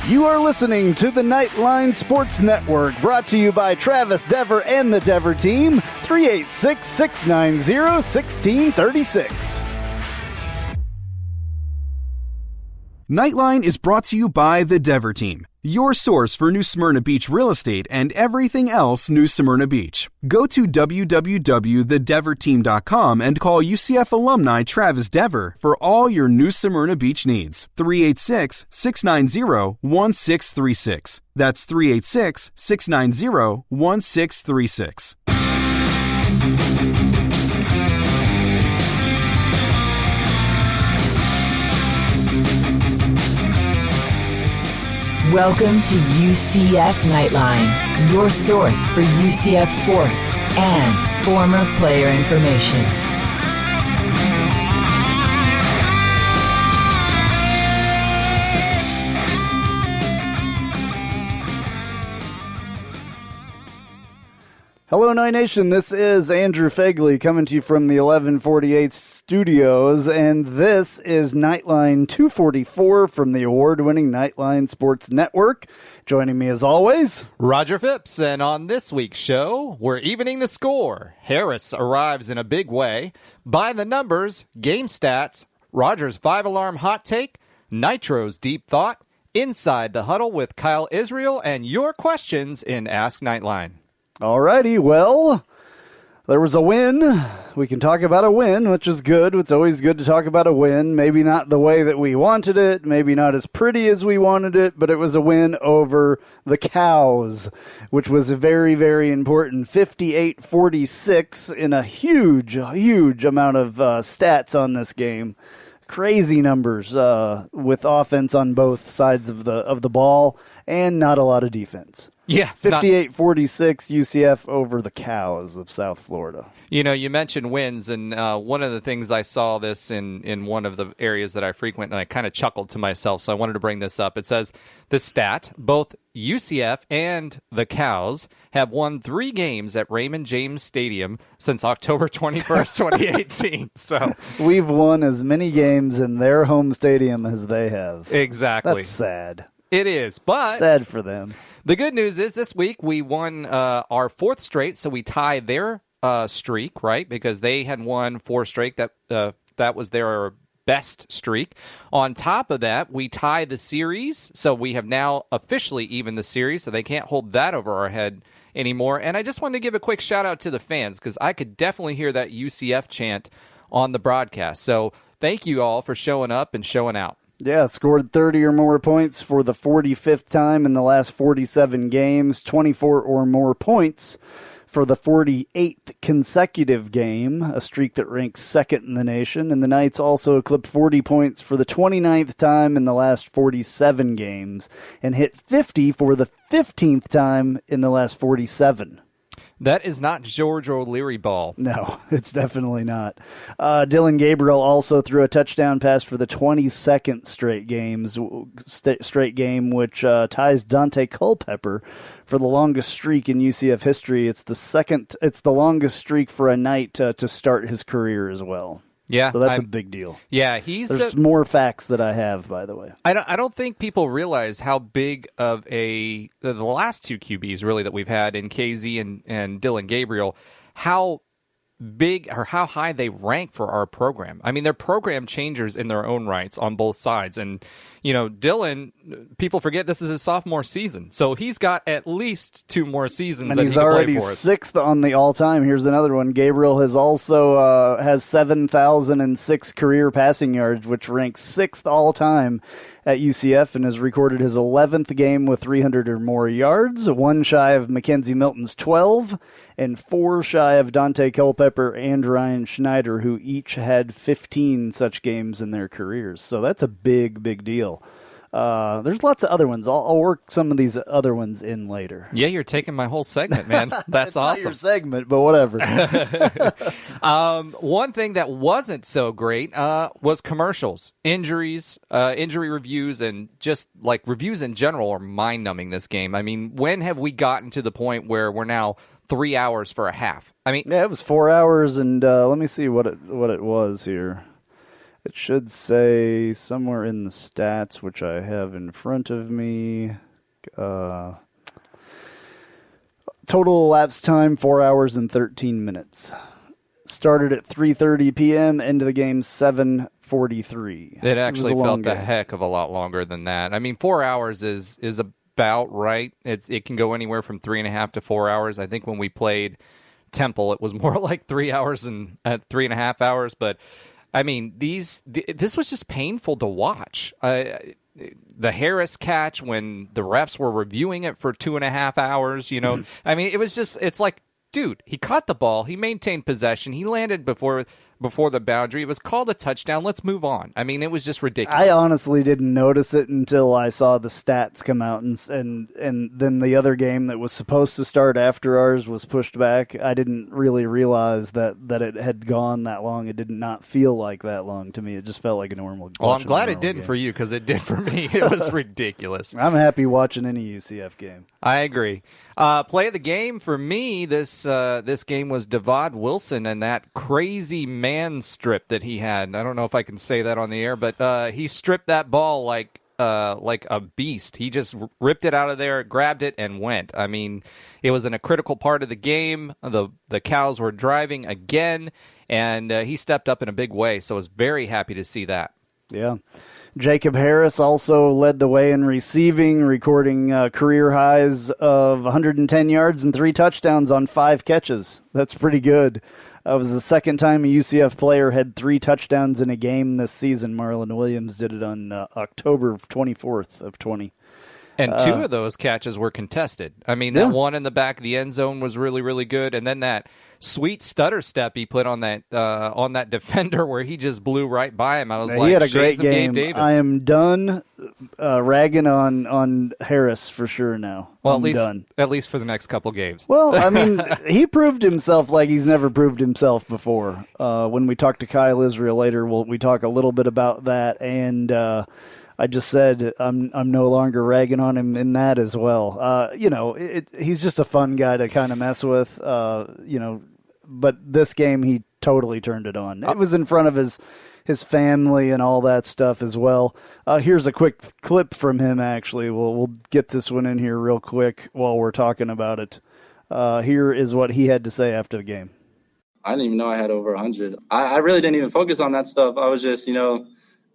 You are listening to the Knightline Sports Network, brought to you by Travis Dever and the Dever team, 386-690-1636. Knightline is brought to you by the Dever team, your source for New Smyrna Beach real estate and everything else New Smyrna Beach. Go to www.thedeverteam.com and call UCF alumni Travis Dever for all your New Smyrna Beach needs. 386-690-1636. That's 386-690-1636. Welcome to UCF Knightline, your source for UCF sports and former player information. Hello, Night Nation. This is Andrew Phegley coming to you from the 1148 studios, and this is Knightline 244 from the award-winning Knightline Sports Network. Joining me as always, Roger Phipps, and on this week's show, we're evening the score. Harris arrives in a big way. By the numbers, game stats, Roger's 5-alarm hot take, Knightros deep thought, inside the huddle with Kyle Israel, and your questions in Ask Knightline. Alrighty, well, there was a win. We can talk about a win, which is good. It's always good to talk about a win. Maybe not the way that we wanted it, maybe not as pretty as we wanted it, but it was a win over the Cows, which was very, very important. 58-46 in a huge amount of stats on this game. Crazy numbers with offense on both sides of the ball and not a lot of defense. Yeah. 58-46 UCF over the Cows of South Florida. You know, you mentioned wins, and one of the things I saw this in one of the areas that I frequent, and I kind of chuckled to myself, so I wanted to bring this up. It says, this stat, both UCF and the Cows have won 3 games at Raymond James Stadium since October 21st, 2018. So we've won as many games in their home stadium as they have. Exactly. That's sad. It is, but sad for them. The good news is this week we won our 4th straight, so we tied their streak, right? Because they had won 4 straight. That was their best streak. On top of that, we tied the series, so we have now officially evened the series, so they can't hold that over our head anymore. And I just wanted to give a quick shout-out to the fans, because I could definitely hear that UCF chant on the broadcast. So thank you all for showing up and showing out. Yeah, scored 30 or more points for the 45th time in the last 47 games, 24 or more points for the 48th consecutive game, a streak that ranks second in the nation. And the Knights also eclipsed 40 points for the 29th time in the last 47 games and hit 50 for the 15th time in the last 47. That is not George O'Leary ball. No, it's definitely not. Dylan Gabriel also threw a touchdown pass for the 22nd straight game, which ties Dante Culpepper for the longest streak in UCF history. It's the longest streak for a Knight to start his career as well. Yeah, so that's a big deal. Yeah, there's more facts that I have, by the way. I don't think people realize how big of the last 2 QBs really that we've had in KZ and Dylan Gabriel, how big or how high they rank for our program. I mean, they're program changers in their own rights on both sides. And, you know, Dylan, people forget this is his sophomore season. So he's got at least 2 more seasons and that he's he can already play for us. 6th on the all-time. Here's another one. Gabriel has also has 7,006 career passing yards, which ranks 6th all-time at UCF and has recorded his 11th game with 300 or more yards, 1 shy of Mackenzie Milton's 12, and 4 shy of Dante Culpepper and Ryan Schneider, who each had 15 such games in their careers. So that's a big, big deal. There's lots of other ones. I'll work some of these other ones in later. Yeah, you're taking my whole segment, man. That's awesome. Not your segment, but whatever. One thing that wasn't so great was commercials, injuries, injury reviews, and just like reviews in general are mind-numbing this game. I mean, when have we gotten to the point where we're now 3 hours for a half? I mean, yeah, it was 4 hours, and let me see what it was here. It should say somewhere in the stats, which I have in front of me. Total elapsed time, 4 hours and 13 minutes. Started at 3:30 p.m., end of the game 7:43. It actually felt a heck of a lot longer than that. I mean, 4 hours is about right. It can go anywhere from 3.5 to 4 hours. I think when we played Temple, it was more like 3 hours and 3.5 hours. But I mean, this was just painful to watch. The Harris catch when the refs were reviewing it for 2.5 hours. I mean, it's like, dude, he caught the ball, he maintained possession, he landed before the boundary. It was called a touchdown. Let's move on. I mean, it was just ridiculous. I honestly didn't notice it until I saw the stats come out, and then the other game that was supposed to start after ours was pushed back. I didn't really realize that it had gone that long. It did not feel like that long to me. It just felt like a normal. Well, I'm glad it didn't for you, because it did for me. It was ridiculous. I'm happy watching any UCF game. I agree. Play of the game for me this game was Devad Wilson and that crazy man strip that he had. I don't know if I can say that on the air, but he stripped that ball like a beast. He just ripped it out of there, grabbed it, and went. I mean, it was in a critical part of the game. The Cows were driving again, and he stepped up in a big way. So I was very happy to see that. Yeah. Jacob Harris also led the way in receiving, recording career highs of 110 yards and 3 touchdowns on 5 catches. That's pretty good. It was the second time a UCF player had 3 touchdowns in a game this season. Marlon Williams did it on October 24th of 20. And 2 of those catches were contested. I mean, that one in the back of the end zone was really, really good. And then that sweet stutter step he put on that defender where he just blew right by him. I was like, he had a great game. game. I am done ragging on Harris for sure now. Well, done. At least for the next couple games. Well, I mean, he proved himself like he's never proved himself before. When we talk to Kyle Israel later, we talk a little bit about that, and I just said I'm no longer ragging on him in that as well. He's just a fun guy to kind of mess with, but this game he totally turned it on. It was in front of his family and all that stuff as well. Here's a quick clip from him, actually. We'll get this one in here real quick while we're talking about it. Here is what he had to say after the game. I didn't even know I had over 100. I really didn't even focus on that stuff. I was just,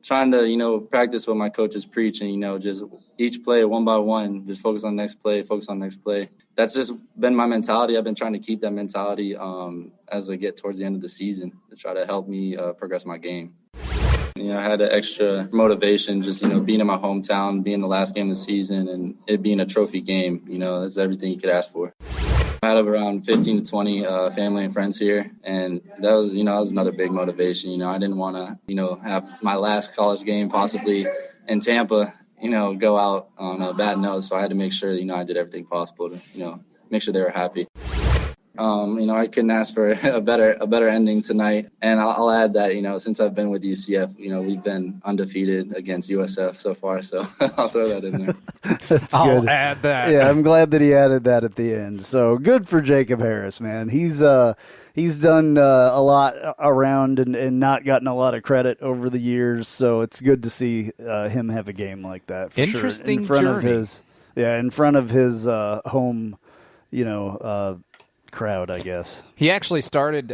trying to, practice what my coaches preach and, just each play one by one, just focus on next play. That's just been my mentality. I've been trying to keep that mentality as I get towards the end of the season to try to help me progress my game. I had an extra motivation just, being in my hometown, being the last game of the season, and it being a trophy game. That's everything you could ask for. I had around 15 to 20 family and friends here, and that was another big motivation. I didn't want to, have my last college game possibly in Tampa, go out on a bad note. So I had to make sure, I did everything possible to, make sure they were happy. I couldn't ask for a better ending tonight. And I'll add that, since I've been with UCF, we've been undefeated against USF so far. So I'll throw that in there. I'll add that. Yeah, I'm glad that he added that at the end. So good for Jacob Harris, man. He's done a lot around and not gotten a lot of credit over the years. So it's good to see him have a game like that. For Interesting sure. In front of his home, crowd, I guess. He actually started,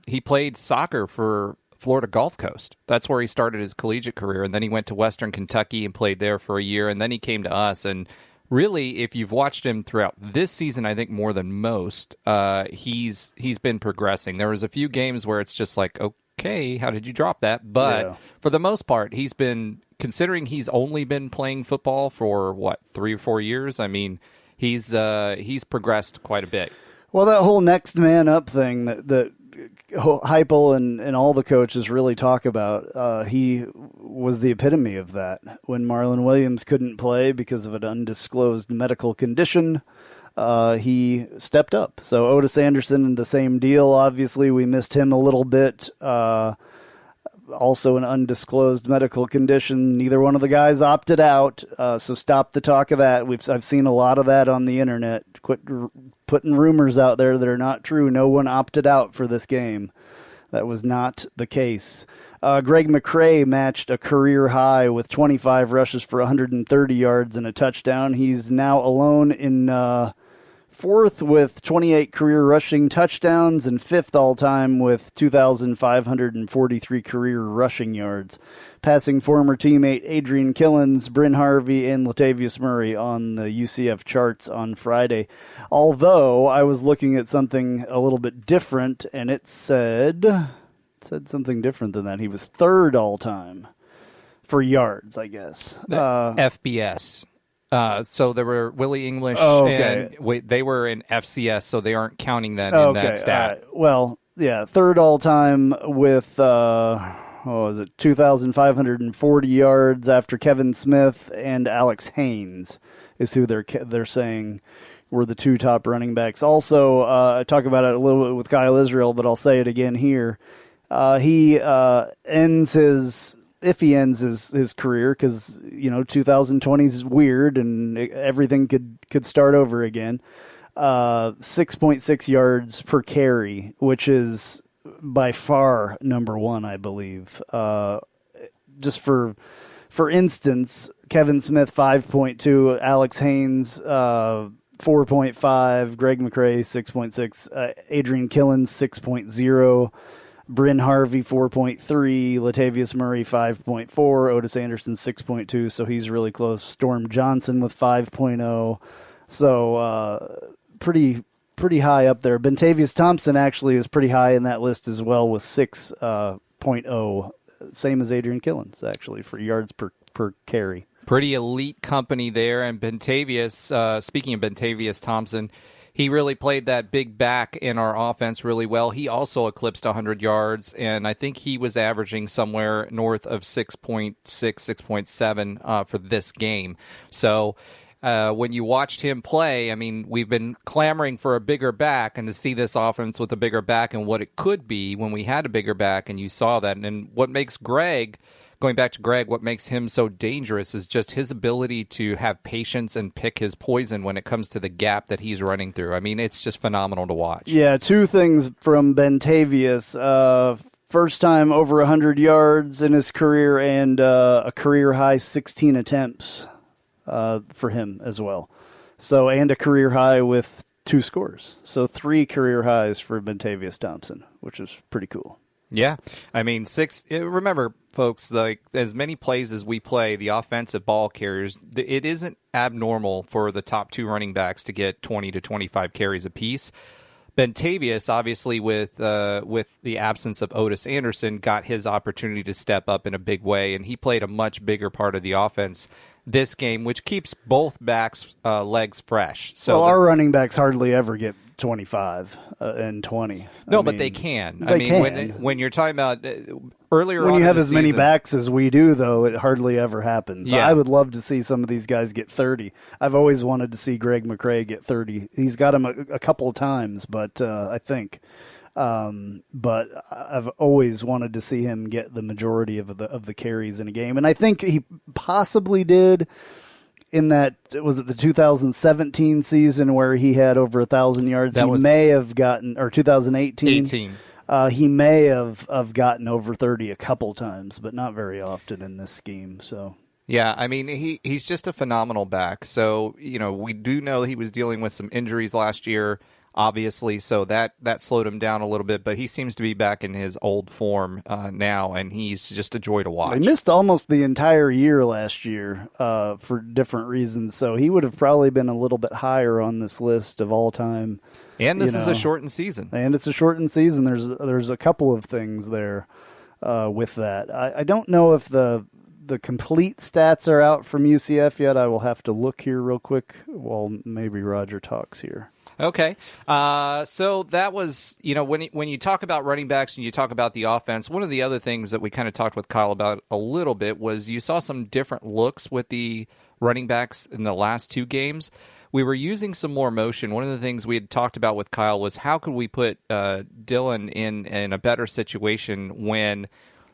he played soccer for Florida Gulf Coast. That's where he started his collegiate career, and then he went to Western Kentucky and played there for a year, and then he came to us. And really, if you've watched him throughout this season, I think more than most, he's been progressing. There was a few games where it's just like, okay, how did you drop that? But for the most part, he's been, considering he's only been playing football for, 3 or 4 years? I mean, he's progressed quite a bit. Well, that whole next man up thing that Heupel and all the coaches really talk about, he was the epitome of that. When Marlon Williams couldn't play because of an undisclosed medical condition, he stepped up. So Otis Anderson, the same deal. Obviously, we missed him a little bit. Also an undisclosed medical condition. Neither one of the guys opted out, so stop the talk of that. I've seen a lot of that on the internet. Quit putting rumors out there that are not true. No one opted out for this game. That was not the case. Greg McCrae matched a career high with 25 rushes for 130 yards and a touchdown. He's now alone in fourth with 28 career rushing touchdowns and fifth all-time with 2,543 career rushing yards, passing former teammate Adrian Killens, Bryn Harvey, and Latavius Murray on the UCF charts on Friday. Although I was looking at something a little bit different, and it said something different than that. He was third all-time for yards, I guess. FBS. So there were Willie English, and they were in FCS, so they aren't counting that in that stat. Well, yeah, third all-time with, 2,540 yards after Kevin Smith and Alex Haynes is who they're saying were the two top running backs. Also, I talk about it a little bit with Kyle Israel, but I'll say it again here. He ends his career, because 2020 is weird and everything could start over again. 6.6 yards per carry, which is by far number one, I believe. Just for instance, Kevin Smith 5.2, Alex Haynes 4.5, Greg McCrae 6.6, Adrian Killens 6.0. Bryn Harvey 4.3, Latavius Murray 5.4, Otis Anderson 6.2, so he's really close. Storm Johnson with 5.0, so pretty high up there. Bentavious Thompson actually is pretty high in that list as well with 6.0, same as Adrian Killens actually for yards per carry. Pretty elite company there, and Bentavious, speaking of Bentavious Thompson, he really played that big back in our offense really well. He also eclipsed 100 yards, and I think he was averaging somewhere north of 6.6, 6.7 for this game. So when you watched him play, I mean, we've been clamoring for a bigger back, and to see this offense with a bigger back and what it could be when we had a bigger back, and you saw that. And what makes Greg... Going back to Greg, what makes him so dangerous is just his ability to have patience and pick his poison when it comes to the gap that he's running through. I mean, it's just phenomenal to watch. Yeah, two things from Bentavious. First time over 100 yards in his career, and a career-high 16 attempts for him as well. So, and a career high with 2 scores. So 3 career highs for Bentavious Thompson, which is pretty cool. Yeah, I mean, remember, folks, like as many plays as we play, the offensive ball carriers, it isn't abnormal for the top 2 running backs to get 20 to 25 carries apiece. Bentavious, obviously, with the absence of Otis Anderson, got his opportunity to step up in a big way, and he played a much bigger part of the offense this game, which keeps both backs' legs fresh. So our running backs hardly ever get 25 and 20. But they can. When you're talking about earlier when on you have in the as many season, backs as we do, though, it hardly ever happens. Yeah. I would love to see some of these guys get 30. I've always wanted to see Greg McCrae get 30. He's got him a couple of times, but I think. But I've always wanted to see him get the majority of the carries in a game, and I think he possibly did in that, was it the 2017 season where he had over 1,000 yards? May have gotten, or 2018. He may have gotten over 30 a couple times, but not very often in this scheme. So. Yeah, I mean, he's just a phenomenal back. So, we do know he was dealing with some injuries last year, obviously, so that slowed him down a little bit, but he seems to be back in his old form now, and he's just a joy to watch. He missed almost the entire year last year for different reasons, so he would have probably been a little bit higher on this list of all time. And this is a shortened season. And it's a shortened season. There's a couple of things there with that. I don't know if the complete stats are out from UCF yet. I will have to look here real quick while maybe Roger talks here. Okay. So that was, when you talk about running backs and you talk about the offense, one of the other things that we kind of talked with Kyle about a little bit was you saw some different looks with the running backs in the last 2 games. We were using some more motion. One of the things we had talked about with Kyle was how could we put Dylan in a better situation when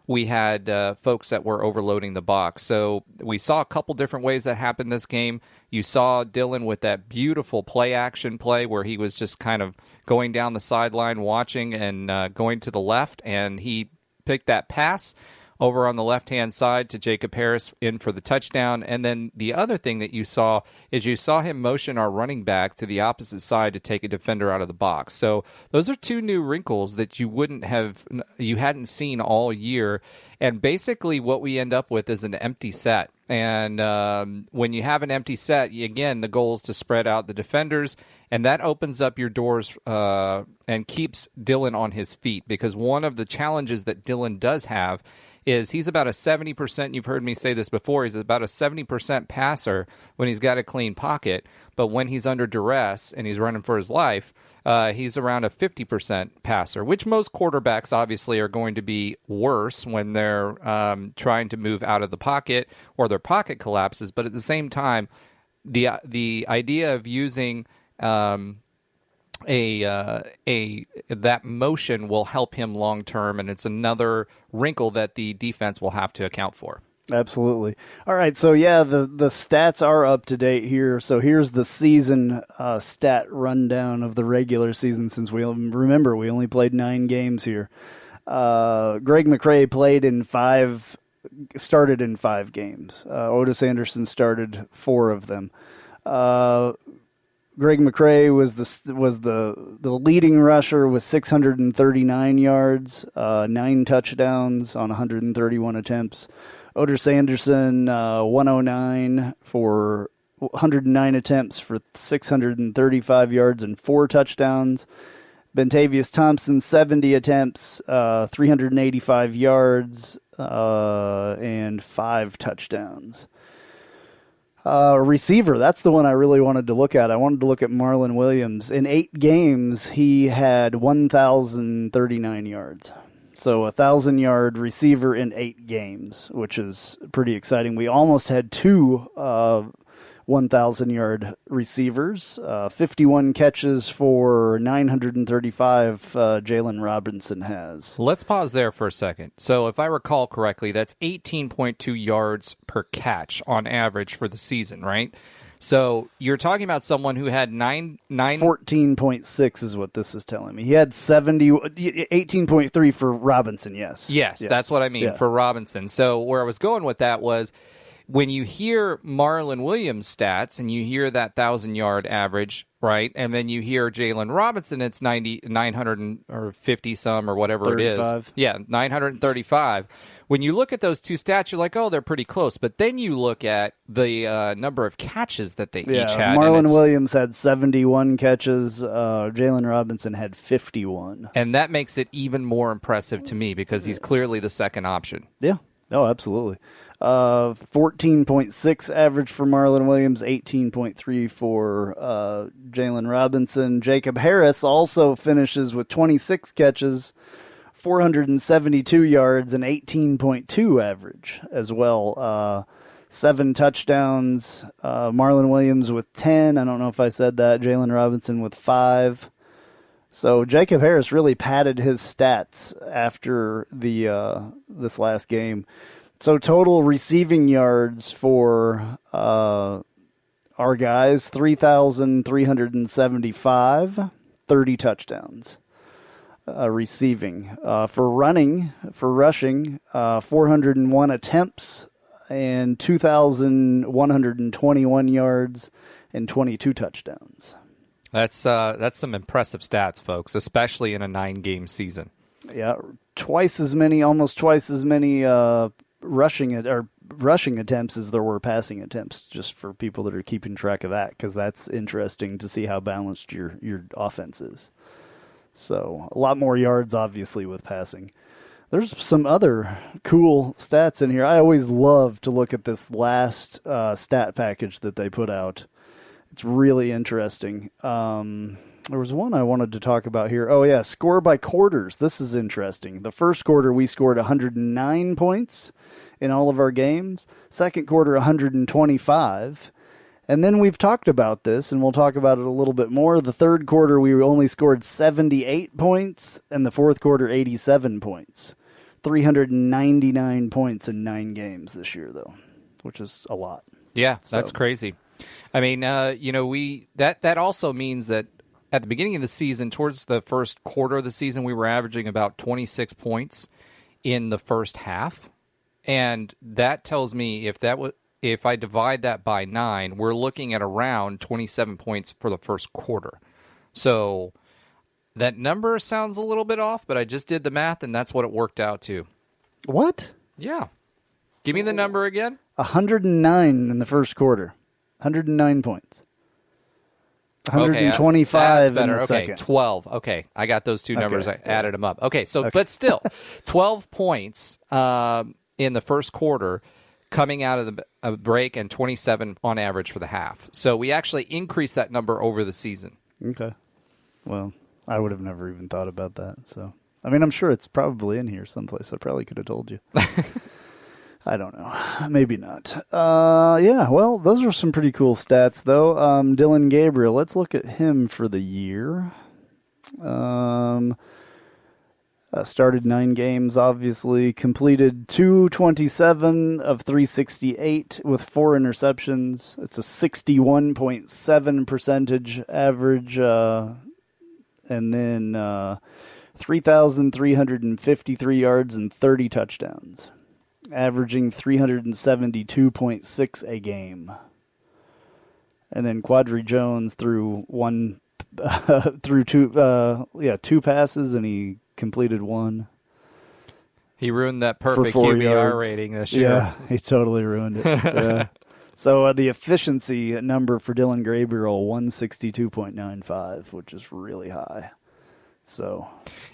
we had folks that were overloading the box. So we saw a couple different ways that happened this game. You saw Dylan with that beautiful play-action play where he was just kind of going down the sideline, watching and going to the left, and he picked that pass over on the left-hand side to Jacob Harris in for the touchdown. And then the other thing that you saw is you saw him motion our running back to the opposite side to take a defender out of the box. So those are two new wrinkles that you hadn't seen all year. And basically what we end up with is an empty set. And when you have an empty set, again, the goal is to spread out the defenders, and that opens up your doors and keeps Dylan on his feet, because one of the challenges that Dylan does have is he's about a 70%, you've heard me say this before, he's about a 70% passer when he's got a clean pocket, but when he's under duress and he's running for his life, he's around a 50% passer, which most quarterbacks obviously are going to be worse when they're trying to move out of the pocket or their pocket collapses. But at the same time, the idea of using that motion will help him long term, and it's another wrinkle that the defense will have to account for. Absolutely. All right, so yeah, the stats are up to date here. So here's the season stat rundown of the regular season, since we only played 9 games here. Greg McCrae started in 5 games. Otis Anderson started 4 of them. Greg McCrae was the leading rusher with 639 yards, 9 touchdowns on 131 attempts. Otis Anderson, 109 for 109 attempts for 635 yards and 4 touchdowns. Bentavious Thompson, 70 attempts, 385 yards, and 5 touchdowns. Receiver, that's the one I really wanted to look at. I wanted to look at Marlon Williams. In 8 games, he had 1,039 yards. So a 1,000-yard receiver in 8 games, which is pretty exciting. We almost had 2 1,000-yard receivers. 51 catches for 935 Jalen Robinson has. Let's pause there for a second. So if I recall correctly, that's 18.2 yards per catch on average for the season, right? So you're talking about someone who had 14.6 is what this is telling me. He had 18.3 for Robinson, yes. Yes, that's what I mean, for Robinson. So where I was going with that was when you hear Marlon Williams' stats and you hear that 1,000-yard average, right, and then you hear Jalen Robinson, it's 950 some or whatever 35. It is. Yeah, 935. When you look at those two stats, you're like, oh, they're pretty close. But then you look at the number of catches that they each had. Marlon Williams had 71 catches. Jalen Robinson had 51. And that makes it even more impressive to me because he's clearly the second option. Yeah. Oh, absolutely. 14.6 average for Marlon Williams, 18.3 for Jalen Robinson. Jacob Harris also finishes with 26 catches, 472 yards, and 18.2 average as well. 7 touchdowns. Marlon Williams with 10. I don't know if I said that. Jalen Robinson with 5. So Jacob Harris really padded his stats after this last game. So total receiving yards for our guys, 3,375, 30 touchdowns. Receiving. For rushing, 401 attempts and 2,121 yards and 22 touchdowns. That's some impressive stats, folks, especially in a 9-game season. Yeah, almost twice as many rushing attempts as there were passing attempts, just for people that are keeping track of that, because that's interesting to see how balanced your offense is. So a lot more yards, obviously, with passing. There's some other cool stats in here. I always love to look at this last stat package that they put out. It's really interesting. There was one I wanted to talk about here. Oh, yeah, score by quarters. This is interesting. The first quarter, we scored 109 points in all of our games. Second quarter, 125. And then we've talked about this, and we'll talk about it a little bit more. The third quarter, we only scored 78 points, and the fourth quarter, 87 points. 399 points in 9 games this year, though, which is a lot. Yeah, that's crazy. I mean, that also means that at the beginning of the season, towards the first quarter of the season, we were averaging about 26 points in the first half. And that tells me if I divide that by 9, we're looking at around 27 points for the first quarter. So that number sounds a little bit off, but I just did the math, and that's what it worked out to. What? Yeah. Give me the number again. 109 in the first quarter. 109 points. 125 in the second. 12. Okay, I got those two numbers. I added them up. Okay, but still, 12 points in the first quarter coming out of the break and 27 on average for the half. So we actually increased that number over the season. Okay. Well, I would have never even thought about that. So, I mean, I'm sure it's probably in here someplace. I probably could have told you. I don't know. Maybe not. Yeah, well, those are some pretty cool stats, though. Dylan Gabriel, let's look at him for the year. Started 9 games, obviously. Completed 227 of 368 with 4 interceptions. It's a 61.7 percentage average. And then 3,353 yards and 30 touchdowns. Averaging 372.6 a game. And then Quadri Jones threw two passes, and he completed 1. He ruined that perfect for 4 QBR yards. rating this year. Yeah, he totally ruined it. Yeah. So the efficiency number for Dylan Gabriel, 162.95, which is really high. So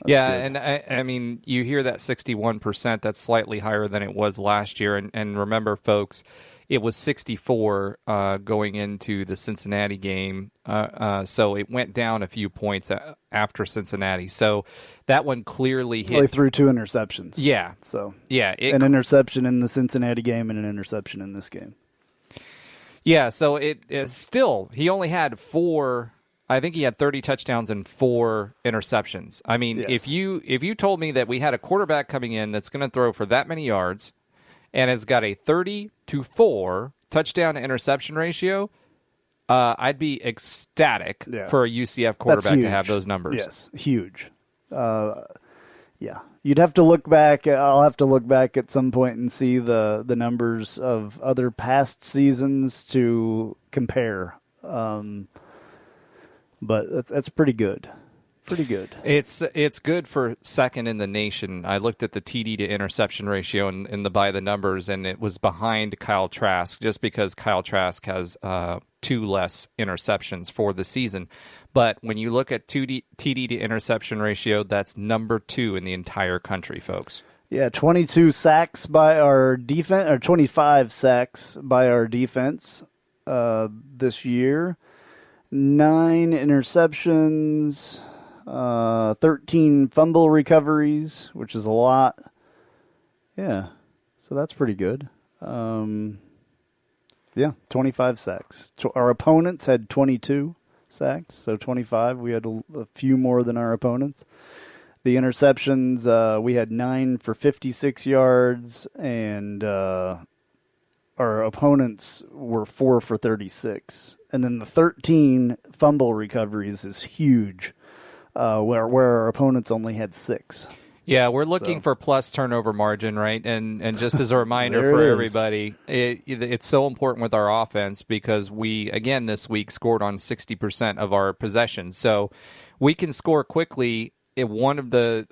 that's good. And I mean, you hear that 61%, that's slightly higher than it was last year. And remember, folks, it was 64 going into the Cincinnati game. So it went down a few points after Cincinnati. So that one clearly hit. Well, he threw 2 interceptions. Yeah. So yeah, an interception in the Cincinnati game and an interception in this game. Yeah, so it still, he only had 4. I think he had 30 touchdowns and 4 interceptions. I mean, Yes. if you told me that we had a quarterback coming in that's going to throw for that many yards and has got a 30-4 touchdown to interception ratio, I'd be ecstatic for a UCF quarterback to have those numbers. Yes, huge. Yeah, you'd have to look back. I'll have to look back at some point and see the numbers of other past seasons to compare. But that's pretty good. Pretty good. It's good for second in the nation. I looked at the TD to interception ratio and by the numbers, and it was behind Kyle Trask just because Kyle Trask has 2 less interceptions for the season. But when you look at TD to interception ratio, that's number 2 in the entire country, folks. Yeah, 22 sacks by our defense, or 25 sacks by our defense this year. 9 interceptions, 13 fumble recoveries, which is a lot. Yeah, so that's pretty good. Yeah, 25 sacks. Our opponents had 22 sacks, so 25. We had a few more than our opponents. The interceptions, we had 9 for 56 yards, and our opponents were 4 for 36. And then the 13 fumble recoveries is huge, where our opponents only had 6. Yeah, we're looking for plus turnover margin, right? And just as a reminder for everybody, it's so important with our offense because we, again, this week scored on 60% of our possessions. So we can score quickly. One of the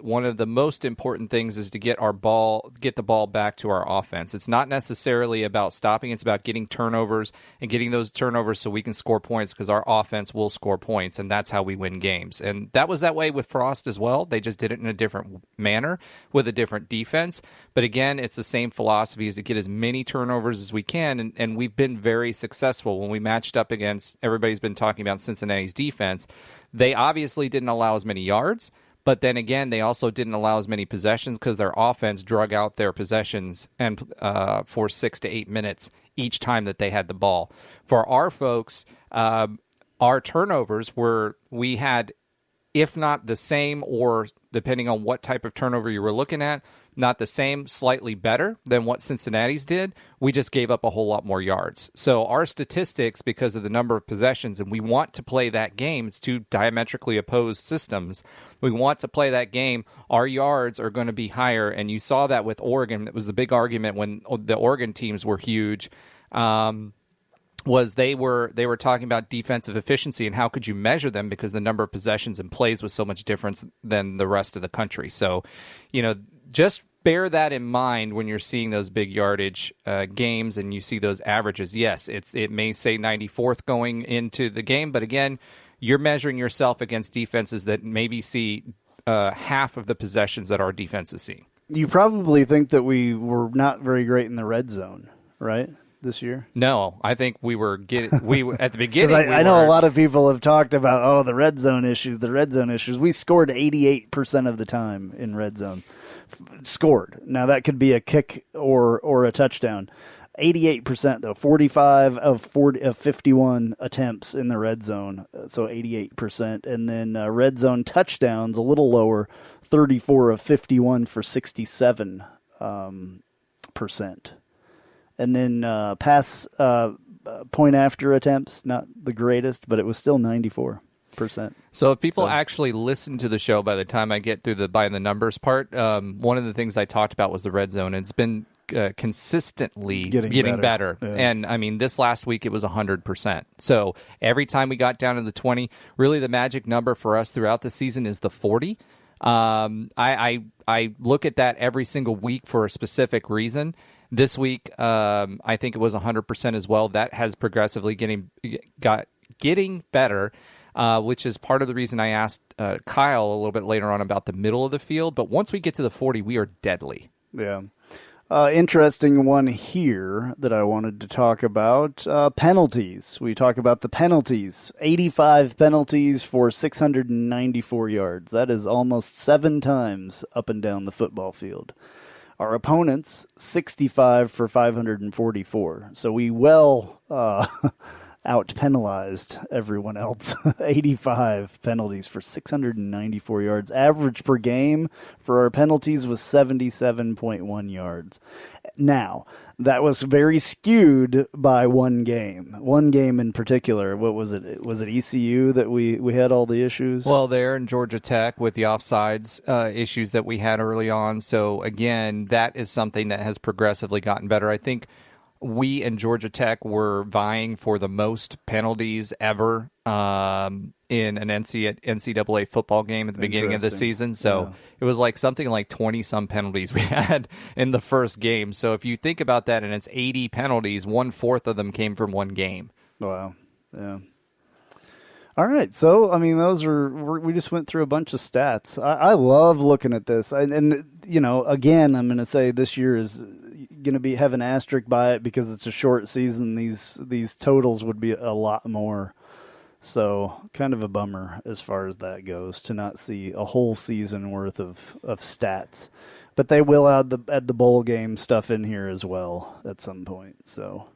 most important things is to get the ball back to our offense. It's not necessarily about stopping. It's about getting turnovers and getting those turnovers so we can score points because our offense will score points, and that's how we win games. And that was that way with Frost as well. They just did it in a different manner with a different defense. But again, it's the same philosophy is to get as many turnovers as we can, and we've been very successful when we matched up against, everybody's been talking about Cincinnati's defense. They obviously didn't allow as many yards, but then again, they also didn't allow as many possessions because their offense drug out their possessions and for 6 to 8 minutes each time that they had the ball. For our folks, our turnovers we had, if not the same or depending on what type of turnover you were looking at. Not the same, slightly better than what Cincinnati's did. We just gave up a whole lot more yards. So our statistics, because of the number of possessions, and we want to play that game, it's two diametrically opposed systems. We want to play that game. Our yards are going to be higher, and you saw that with Oregon. That was the big argument when the Oregon teams were huge. Was they were talking about defensive efficiency and how could you measure them because the number of possessions and plays was so much different than the rest of the country. So, just bear that in mind when you're seeing those big yardage games and you see those averages. Yes, it may say 94th going into the game, but again, you're measuring yourself against defenses that maybe see half of the possessions that our defenses see. You probably think that we were not very great in the red zone, right? This year? No, I think we were at the beginning. I know a lot of people have talked about the red zone issues. We scored 88% of the time in red zones. Scored. Now that could be a kick or a touchdown. 88% though. 45 of 51 attempts in the red zone, so 88%. And then red zone touchdowns a little lower, 34 of 51 for 67%. And then pass point after attempts, not the greatest, but it was still 94%. So if people actually listen to the show by the time I get through the by the numbers part, one of the things I talked about was the red zone. It's been consistently getting better. Yeah. And, I mean, this last week it was 100%. So every time we got down to the 20, really the magic number for us throughout the season is the 40. I look at that every single week for a specific reason. This week, I think it was 100% as well. That has progressively getting better, which is part of the reason I asked Kyle a little bit later on about the middle of the field. But once we get to the 40, we are deadly. Yeah. Interesting one here that I wanted to talk about. Penalties. We talk about the penalties. 85 penalties for 694 yards. That is almost 7 times up and down the football field. Our opponents, 65 for 544. So we out-penalized everyone else. 85 penalties for 694 yards. Average per game for our penalties was 77.1 yards. Now, that was very skewed by one game. One game in particular. What was it? Was it ECU that we had all the issues? Well, there in Georgia Tech with the offsides issues that we had early on. So, again, that is something that has progressively gotten better. I think we and Georgia Tech were vying for the most penalties ever in an NCAA football game at the beginning of the season. So It was like something like 20-some penalties we had in the first game. So if you think about that, and it's 80 penalties, 1/4 of them came from one game. Wow. Yeah. All right. So, I mean, we just went through a bunch of stats. I love looking at this. And again, I'm going to say this year is going to have an asterisk by it because it's a short season. These totals would be a lot more. So kind of a bummer as far as that goes to not see a whole season worth of stats. But they will add the bowl game stuff in here as well at some point. So,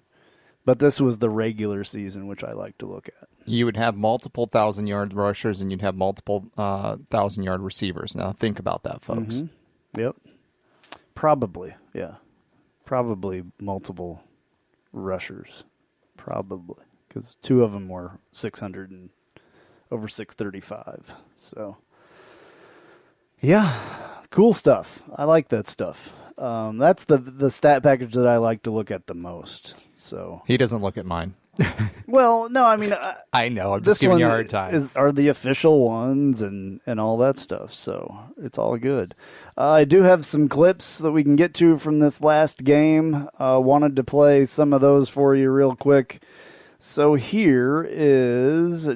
but this was the regular season, which I like to look at. You would have multiple 1,000-yard rushers and you'd have multiple 1,000-yard receivers. Now think about that, folks. Mm-hmm. Yep. Probably, yeah. Probably multiple rushers. Probably. Because 2 of them were 600 and over 635. So, yeah, cool stuff. I like that stuff. That's the stat package that I like to look at the most. So he doesn't look at mine. Well, no, I mean, I know. I'm just giving you a hard time. Are the official ones and all that stuff, so it's all good. I do have some clips that we can get to from this last game. Wanted to play some of those for you real quick. So here is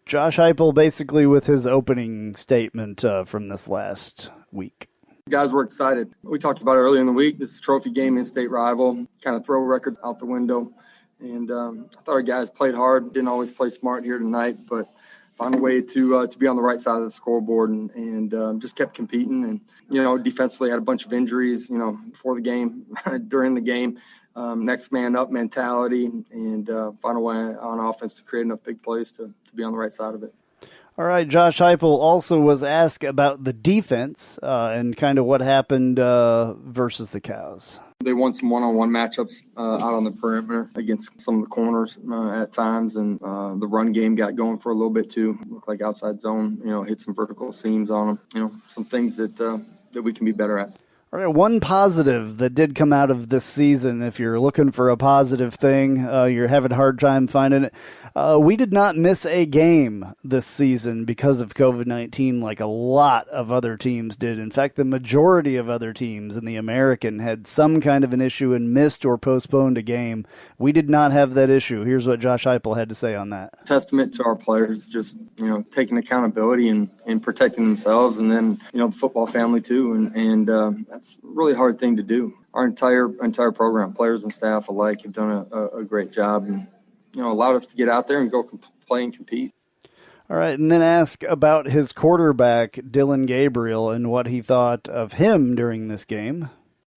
Josh Heupel basically with his opening statement from this last week. Guys, we're excited. We talked about it earlier in the week. This is a trophy game, in-state rival, kind of throw records out the window. And I thought our guys played hard, didn't always play smart here tonight, but found a way to be on the right side of the scoreboard and just kept competing. And, defensively had a bunch of injuries, before the game, during the game. Next man up mentality and find a way on offense to create enough big plays to be on the right side of it. All right, Josh Heupel also was asked about the defense and kind of what happened versus the Cows. They won some one-on-one matchups out on the perimeter against some of the corners at times, and the run game got going for a little bit too. Looked like outside zone, hit some vertical seams on them. Some things that we can be better at. All right, one positive that did come out of this season, if you're looking for a positive thing, you're having a hard time finding it. We did not miss a game this season because of COVID-19 like a lot of other teams did. In fact, the majority of other teams in the American had some kind of an issue and missed or postponed a game. We did not have that issue. Here's what Josh Heupel had to say on that. Testament to our players, just, taking accountability and protecting themselves, and then, the football family too. And that's a really hard thing to do. Our entire program, players and staff alike, have done a great job and, allowed us to get out there and go play and compete. All right, and then ask about his quarterback, Dylan Gabriel, and what he thought of him during this game.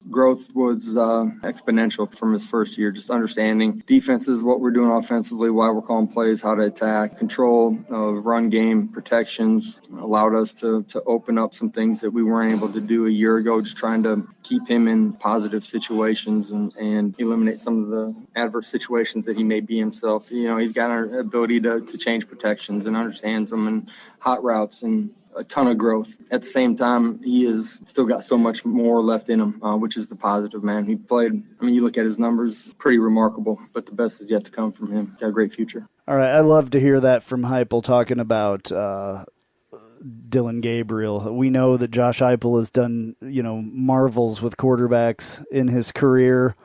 Growth was exponential from his first year, just understanding defenses, what we're doing offensively, why we're calling plays, how to attack, control, run game, protections, allowed us to open up some things that we weren't able to do a year ago, just trying to keep him in positive situations and eliminate some of the adverse situations that he may be himself. He's got an ability to change protections and understands them and hot routes and a ton of growth. At the same time, he has still got so much more left in him, which is the positive, man. He played, you look at his numbers, pretty remarkable, but the best is yet to come from him. Got a great future. All right, I love to hear that from Heupel talking about Dylan Gabriel. We know that Josh Heupel has done, marvels with quarterbacks in his career.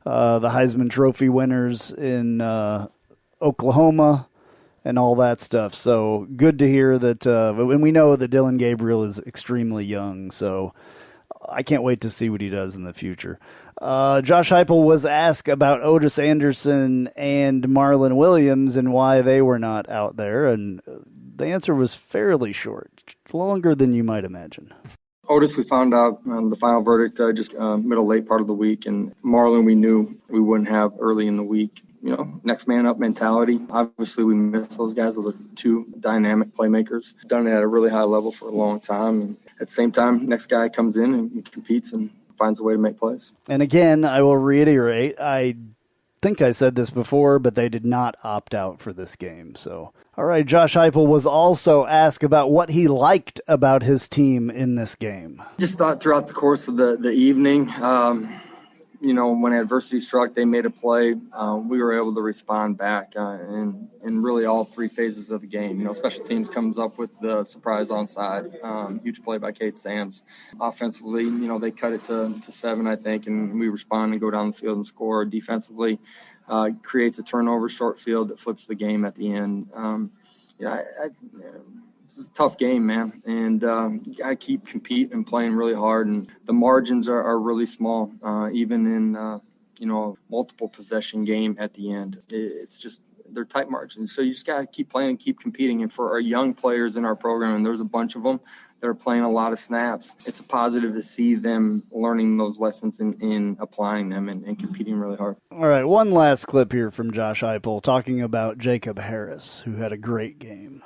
The Heisman Trophy winners in Oklahoma and all that stuff. So good to hear that. And we know that Dylan Gabriel is extremely young, so I can't wait to see what he does in the future. Josh Heupel was asked about Otis Anderson and Marlon Williams and why they were not out there, and the answer was fairly short, longer than you might imagine. Otis, we found out the final verdict just late part of the week, and Marlon we knew we wouldn't have early in the week. Next man up mentality. Obviously, we miss those guys. Those are two dynamic playmakers. Done it at a really high level for a long time. And at the same time, next guy comes in and competes and finds a way to make plays. And again, I will reiterate, I think I said this before, but they did not opt out for this game. So, all right, Josh Heupel was also asked about what he liked about his team in this game. Just thought throughout the course of the evening, when adversity struck, they made a play. We were able to respond back in really all three phases of the game. Special teams comes up with the surprise onside. Huge play by Kate Sams. Offensively, they cut it to 7, I think, and we respond and go down the field and score. Defensively, creates a turnover, short field that flips the game at the end. This is a tough game, man, and you got to keep competing and playing really hard, and the margins are really small, even in, multiple possession game at the end. It's just, they're tight margins, so you just got to keep playing and keep competing, and for our young players in our program, and there's a bunch of them that are playing a lot of snaps, it's a positive to see them learning those lessons and applying them and competing really hard. All right, one last clip here from Josh Heupel talking about Jacob Harris, who had a great game.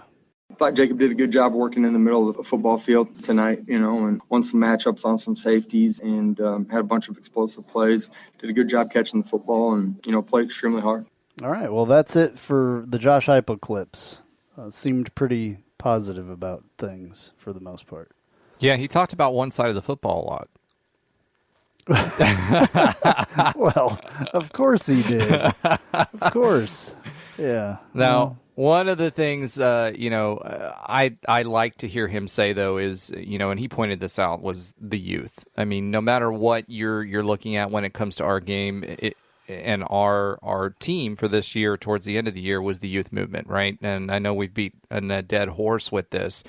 I thought Jacob did a good job working in the middle of the football field tonight, and won some matchups on some safeties and had a bunch of explosive plays. Did a good job catching the football and, played extremely hard. All right, well, that's it for the Josh Heupel clips. Seemed pretty positive about things for the most part. Yeah, he talked about one side of the football a lot. Well, of course he did. Of course. Yeah. Now, one of the things, I like to hear him say, though, is, and he pointed this out, was the youth. I mean, no matter what you're looking at when it comes to our game, and our team for this year towards the end of the year was the youth movement, right? And I know we've beat a dead horse with this.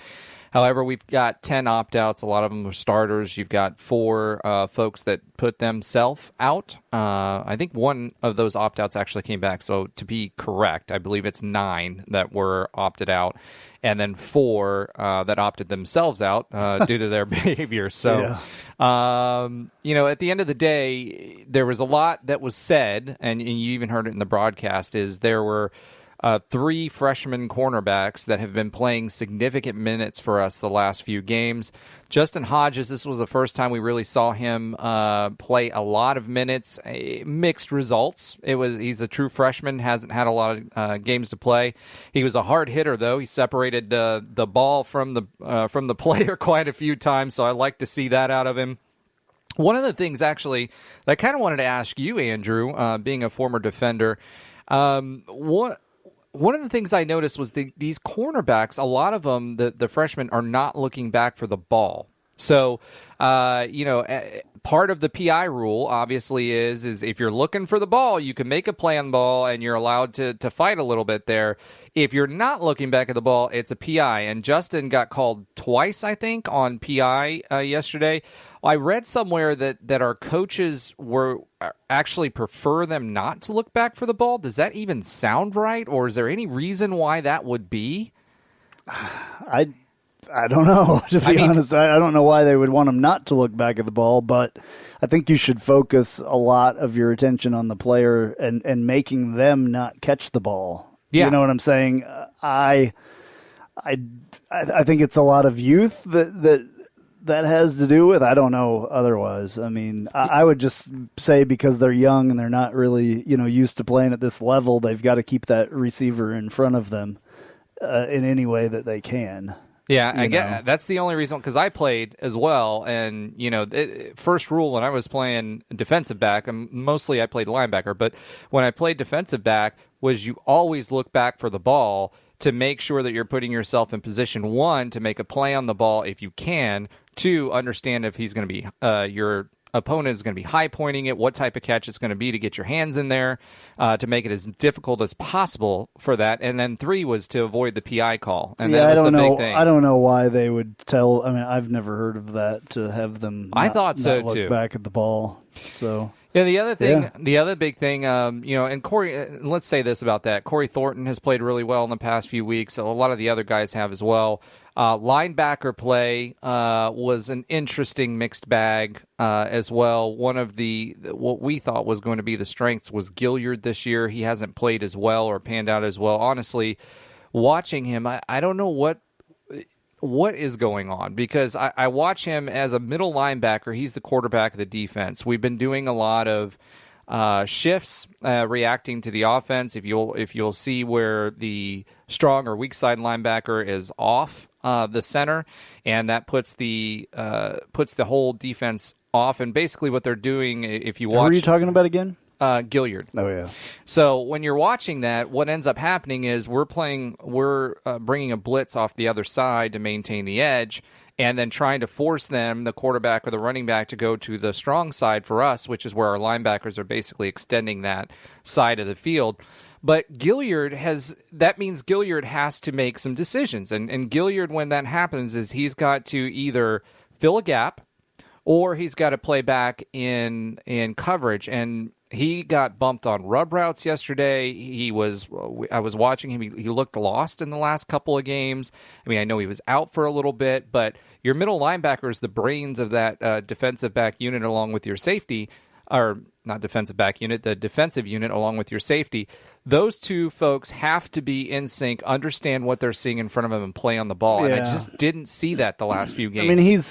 However, we've got 10 opt-outs. A lot of them are starters. You've got 4 folks that put themselves out. I think one of those opt-outs actually came back. So to be correct, I believe it's 9 that were opted out, and then 4 that opted themselves out due to their behavior. So, at the end of the day, there was a lot that was said, and you even heard it in the broadcast, is there were 3 freshman cornerbacks that have been playing significant minutes for us the last few games. Justin Hodges, this was the first time we really saw him play a lot of minutes. Mixed results. He's a true freshman, hasn't had a lot of games to play. He was a hard hitter, though. He separated the ball from the player quite a few times, so I like to see that out of him. One of the things, actually, that I kind of wanted to ask you, Andrew, being a former defender, one of the things I noticed was these cornerbacks, a lot of them, the freshmen, are not looking back for the ball. So, part of the PI rule, obviously, is if you're looking for the ball, you can make a play on the ball, and you're allowed to fight a little bit there. If you're not looking back at the ball, it's a PI. And Justin got called twice, I think, on PI yesterday. I read somewhere that our coaches actually prefer them not to look back for the ball. Does that even sound right, or is there any reason why that would be? I don't know, to be honest. I don't know why they would want them not to look back at the ball, but I think you should focus a lot of your attention on the player and making them not catch the ball. Yeah. You know what I'm saying? I think it's a lot of youth that has to do with. I don't know otherwise. I mean, I would just say because they're young and they're not really, used to playing at this level, they've got to keep that receiver in front of them in any way that they can. Yeah, I get that's the only reason, because I played as well, and first rule when I was playing defensive back, mostly I played linebacker, but when I played defensive back was you always look back for the ball to make sure that you're putting yourself in position, 1, to make a play on the ball if you can, 2, understand if he's going to be your opponent is going to be high pointing it, what type of catch it's going to be to get your hands in there, to make it as difficult as possible for that. And then 3 was to avoid the PI call. And that was the big thing. I don't know why they would tell. I mean, I've never heard of that, to have them I thought so look too. Back at the ball. So yeah, the other thing, the other big thing, and Corey, let's say this about that. Corey Thornton has played really well in the past few weeks. A lot of the other guys have as well. Linebacker play was an interesting mixed bag as well. One of what we thought was going to be the strengths was Gilliard this year. He hasn't played as well or panned out as well. Honestly, watching him, I don't know what is going on, because I watch him as a middle linebacker. He's the quarterback of the defense. We've been doing a lot of shifts, reacting to the offense. If you'll see where the strong or weak side linebacker is off the center, and that puts the whole defense off. And basically, what they're doing, if you watch, who are you talking about again? Gilliard. Oh yeah. So when you're watching that, what ends up happening is we're bringing a blitz off the other side to maintain the edge, and then trying to force them, the quarterback or the running back, to go to the strong side for us, which is where our linebackers are basically extending that side of the field. But that means Gilliard has to make some decisions. And Gilliard, when that happens, is he's got to either fill a gap or he's got to play back in coverage. And he got bumped on rub routes yesterday. I was watching him. He looked lost in the last couple of games. I mean, I know he was out for a little bit, but your middle linebacker is the brains of that defensive back unit along with your safety, or not defensive back unit, the defensive unit along with your safety. Those two folks have to be in sync, understand what they're seeing in front of them, and play on the ball. Yeah. And I just didn't see that the last few games. I mean,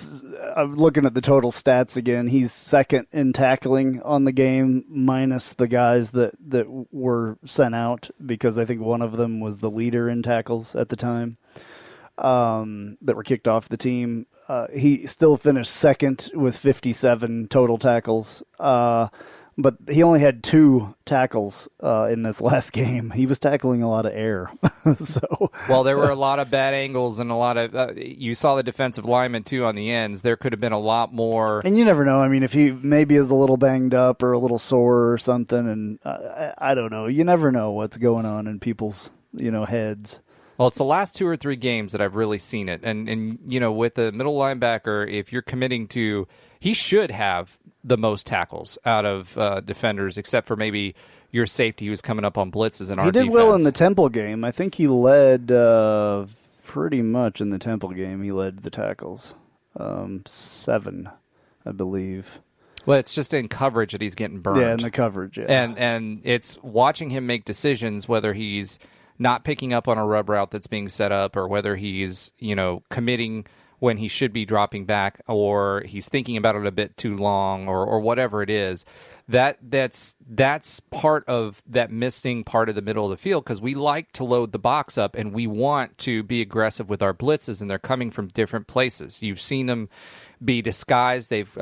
I'm looking at the total stats again. He's second in tackling on the game, minus the guys that were sent out, because I think one of them was the leader in tackles at the time, that were kicked off the team. He still finished second with 57 total tackles. But he only had 2 tackles in this last game. He was tackling a lot of air. Well, there were a lot of bad angles and a lot of you saw the defensive lineman too on the ends. There could have been a lot more. And you never know. I mean, if he maybe is a little banged up or a little sore or something, and I don't know. You never know what's going on in people's heads. Well, it's the last 2 or 3 games that I've really seen it. And with the middle linebacker, if you're committing to, he should have the most tackles out of defenders, except for maybe your safety who's coming up on blitzes in our defense. He did well in the Temple game. I think he led pretty much in the Temple game. He led the tackles. 7, I believe. Well, it's just in coverage that he's getting burned. Yeah, in the coverage, yeah. And it's watching him make decisions, whether he's not picking up on a rub route that's being set up, or whether he's, committing when he should be dropping back, or he's thinking about it a bit too long, or whatever it is. That's part of that missing part of the middle of the field, because we like to load the box up and we want to be aggressive with our blitzes, and they're coming from different places. You've seen them be disguised. They've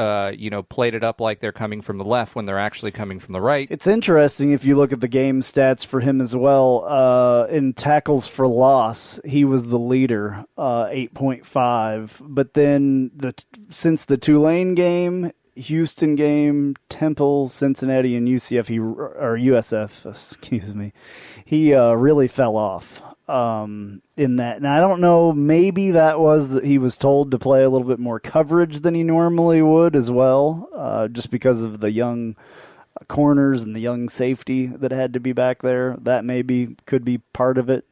played it up like they're coming from the left when they're actually coming from the right. It's interesting if you look at the game stats for him as well. In tackles for loss, he was the leader, 8.5. But then since the Tulane game, Houston game, Temple, Cincinnati, and USF, he really fell off in that. And I don't know, maybe that was that he was told to play a little bit more coverage than he normally would as well, just because of the young corners and the young safety that had to be back there. That maybe could be part of it.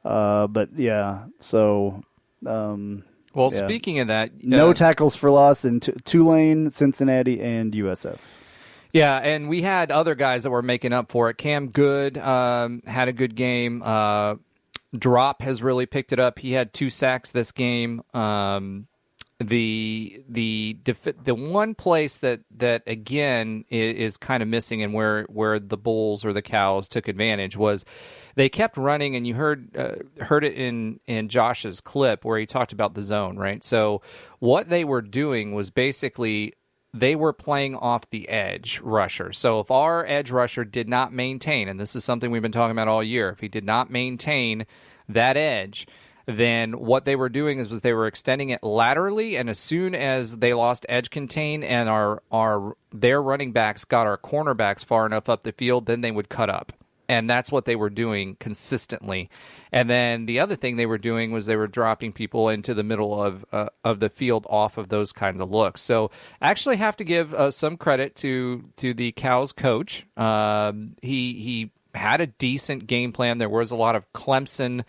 But yeah, so... Well, speaking of that... no tackles for loss in Tulane, Cincinnati, and USF. Yeah, and we had other guys that were making up for it. Cam Good had a good game. Drop has really picked it up. He had 2 sacks this game. The one place that again is kind of missing, and where the Bulls or the Cows took advantage, was they kept running, and you heard it in Josh's clip where he talked about the zone, right? So what they were doing was basically they were playing off the edge rusher. So if our edge rusher did not maintain, and this is something we've been talking about all year, if he did not maintain that edge, then what they were doing was they were extending it laterally, and as soon as they lost edge contain and their running backs got our cornerbacks far enough up the field, then they would cut up. And that's what they were doing consistently. And then the other thing they were doing was they were dropping people into the middle of the field off of those kinds of looks. So I actually have to give some credit to the Cows coach. He had a decent game plan. There was a lot of Clemson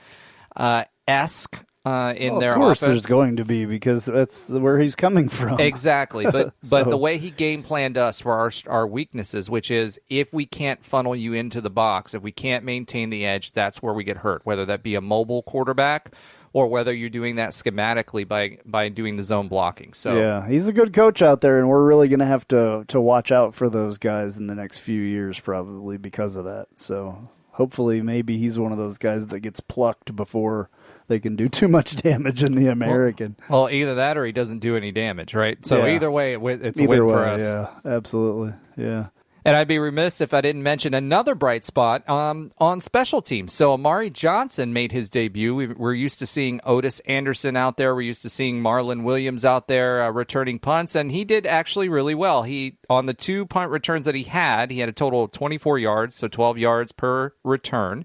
esque in their offense. Of course there's going to be, because that's where he's coming from. Exactly. But the way he game planned us for our weaknesses, which is if we can't funnel you into the box, if we can't maintain the edge, that's where we get hurt, whether that be a mobile quarterback or whether you're doing that schematically by doing the zone blocking. So yeah, he's a good coach out there, and we're really going to have to watch out for those guys in the next few years probably because of that. So hopefully maybe he's one of those guys that gets plucked before they can do too much damage in the American. Well, either that or he doesn't do any damage, right? So either way, it's a win for us. Yeah, absolutely. Yeah. And I'd be remiss if I didn't mention another bright spot on special teams. So Amari Johnson made his debut. We're used to seeing Otis Anderson out there. We're used to seeing Marlon Williams out there returning punts, and he did actually really well. On the 2 punt returns that he had a total of 24 yards, so 12 yards per return.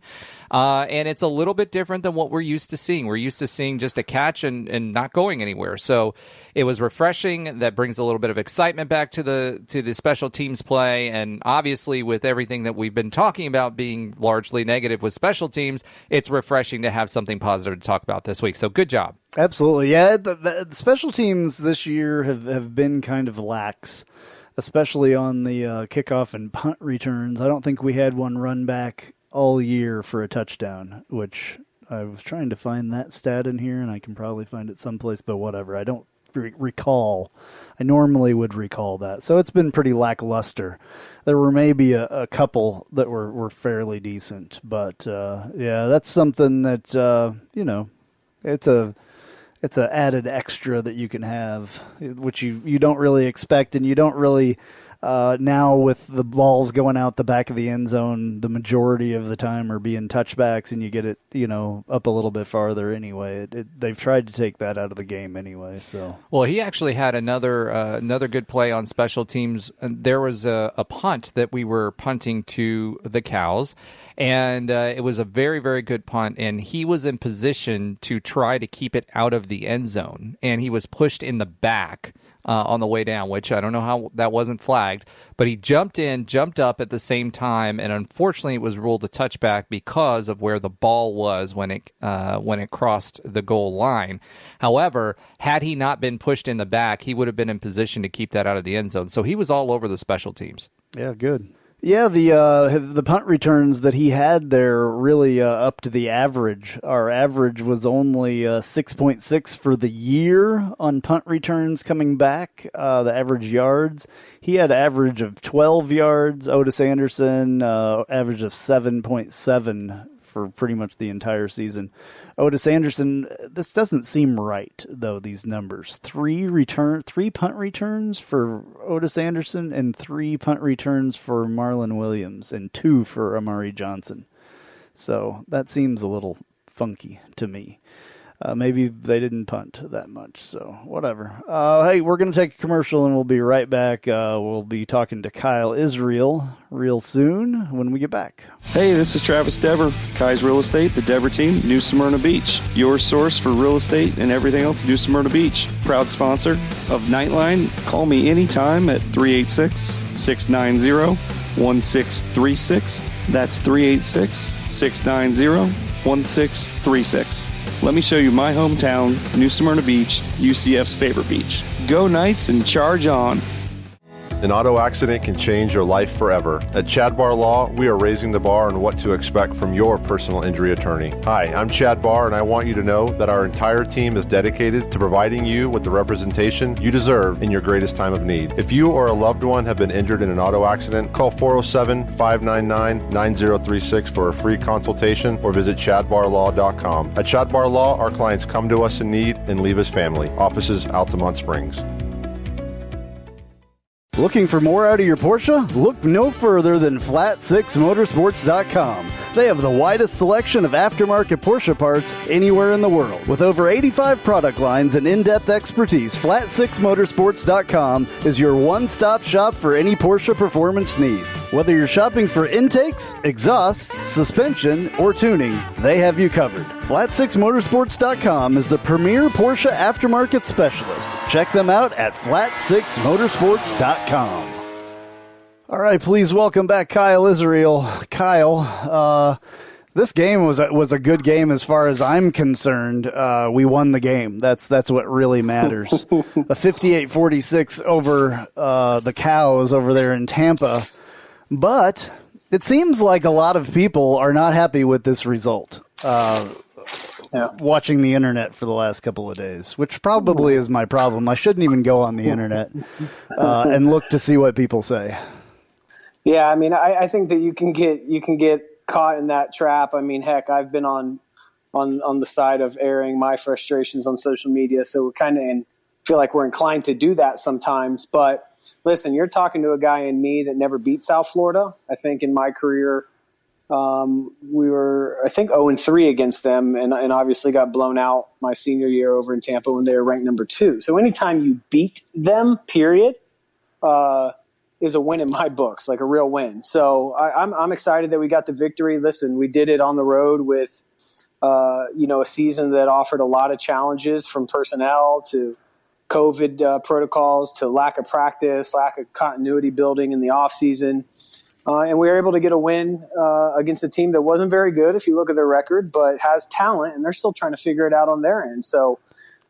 And it's a little bit different than what we're used to seeing. We're used to seeing just a catch and not going anywhere. So it was refreshing. That brings a little bit of excitement back to the special teams play. And obviously, with everything that we've been talking about being largely negative with special teams, it's refreshing to have something positive to talk about this week. So good job. Absolutely. Yeah, the special teams this year have been kind of lax, especially on the kickoff and punt returns. I don't think we had one run back all year for a touchdown, which I was trying to find that stat in here, and I can probably find it someplace, but whatever. I don't recall. I normally would recall that. So it's been pretty lackluster. There were maybe a couple that were fairly decent, but yeah, that's something that, it's an added extra that you can have, which you don't really expect, and you don't really... now with the balls going out the back of the end zone, the majority of the time are being touchbacks, and you get it, up a little bit farther anyway. They've tried to take that out of the game anyway. So well, he actually had another good play on special teams. There was a punt that we were punting to the Cows, and it was a very, very good punt, and he was in position to try to keep it out of the end zone, and he was pushed in the back on the way down, which I don't know how that wasn't flagged, but he jumped up at the same time, and unfortunately it was ruled a touchback because of where the ball was when it crossed the goal line. However, had he not been pushed in the back, he would have been in position to keep that out of the end zone. So he was all over the special teams. Yeah, good. Yeah, the punt returns that he had there really up to the average. Our average was only 6.6 for the year on punt returns coming back, the average yards. He had average of 12 yards. Otis Anderson, average of 7.7 for pretty much the entire season. Otis Anderson, this doesn't seem right, though, these numbers. 3 punt returns for Otis Anderson and 3 punt returns for Marlon Williams and 2 for Amari Johnson. So that seems a little funky to me. Maybe they didn't punt that much, so whatever. Hey, we're going to take a commercial and we'll be right back. We'll be talking to Kyle Israel real soon when we get back. Hey, this is Travis Dever, Kai's Real Estate, the Dever team, New Smyrna Beach. Your source for real estate and everything else, New Smyrna Beach. Proud sponsor of Knightline. Call me anytime at 386-690-1636. That's 386-690-1636. Let me show you my hometown, New Smyrna Beach, UCF's favorite beach. Go Knights and charge on. An auto accident can change your life forever. At Chad Barr Law, we are raising the bar on what to expect from your personal injury attorney. Hi, I'm Chad Barr, and I want you to know that our entire team is dedicated to providing you with the representation you deserve in your greatest time of need. If you or a loved one have been injured in an auto accident, call 407-599-9036 for a free consultation or visit chadbarlaw.com. At Chad Barr Law, our clients come to us in need and leave as family. Offices, Altamont Springs. Looking for more out of your Porsche? Look no further than Flat6Motorsports.com. They have the widest selection of aftermarket Porsche parts anywhere in the world. With over 85 product lines and in-depth expertise, Flat6Motorsports.com is your one-stop shop for any Porsche performance needs. Whether you're shopping for intakes, exhausts, suspension, or tuning, they have you covered. Flat6Motorsports.com is the premier Porsche aftermarket specialist. Check them out at Flat6Motorsports.com. All right, please welcome back Kyle Israel. Kyle, this game was a good game as far as I'm concerned. We won the game. That's what really matters. A 58-46 over the Cows over there in Tampa. But it seems like a lot of people are not happy with this result. Watching the internet for the last couple of days, which probably is my problem. I shouldn't even go on the internet and look to see what people say. Yeah, I mean, I think that you can get caught in that trap. I mean, heck, I've been on the side of airing my frustrations on social media, so we're kind of feel like we're inclined to do that sometimes. But listen, you're talking to a guy in me that never beat South Florida. I think in my career, we were, I think, 0-3 against them, and obviously got blown out my senior year over in Tampa when they were ranked number 2. So anytime you beat them, period, is a win in my books, like a real win. So I'm excited that we got the victory. Listen, we did it on the road with, a season that offered a lot of challenges, from personnel to COVID protocols to lack of practice, lack of continuity building in the off season. And we were able to get a win against a team that wasn't very good, if you look at their record, but has talent, and they're still trying to figure it out on their end. So,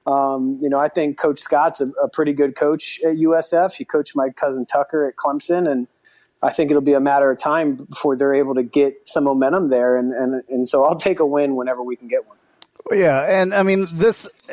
I think Coach Scott's a pretty good coach at USF. He coached my cousin Tucker at Clemson, and I think it'll be a matter of time before they're able to get some momentum there. And so I'll take a win whenever we can get one. Yeah, and I mean, this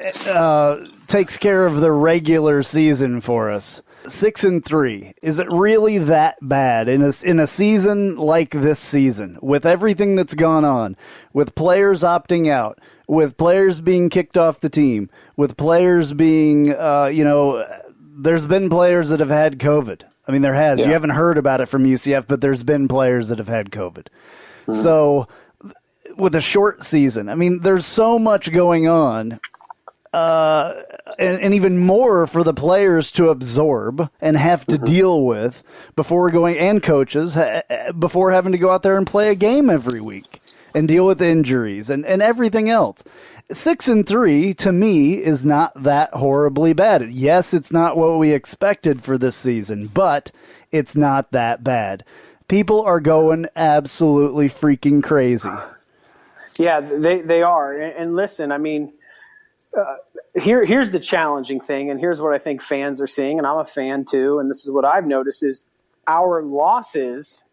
takes care of the regular season for us. 6-3. Is it really that bad in a season like this season, with everything that's gone on, with players opting out, with players being kicked off the team, with players being, there's been players that have had COVID. I mean, there has. Yeah. You haven't heard about it from UCF, but there's been players that have had COVID. Mm-hmm. So with a short season, I mean, there's so much going on. And even more for the players to absorb and have to deal with before going, and coaches, before having to go out there and play a game every week and deal with injuries and everything else. 6-3 to me is not that horribly bad. Yes, it's not what we expected for this season, but it's not that bad. People are going absolutely freaking crazy. Yeah, they are. And listen, I mean, here's the challenging thing, and here's what I think fans are seeing, and I'm a fan too, and this is what I've noticed, is our losses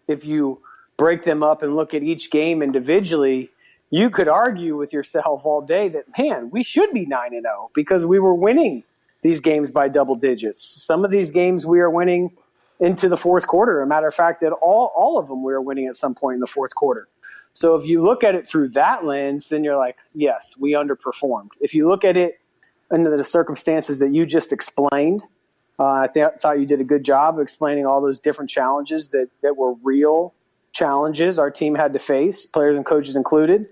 if you break them up and look at each game individually, you could argue with yourself all day that, man, we should be 9-0 because we were winning these games by double digits. Some of these games we are winning into the fourth quarter. As a matter of fact, that all of them we were winning at some point in the fourth quarter. So if you look at it through that lens, then you're like, yes, we underperformed. If you look at it under the circumstances that you just explained, I thought you did a good job of explaining all those different challenges that were real challenges our team had to face, players and coaches included.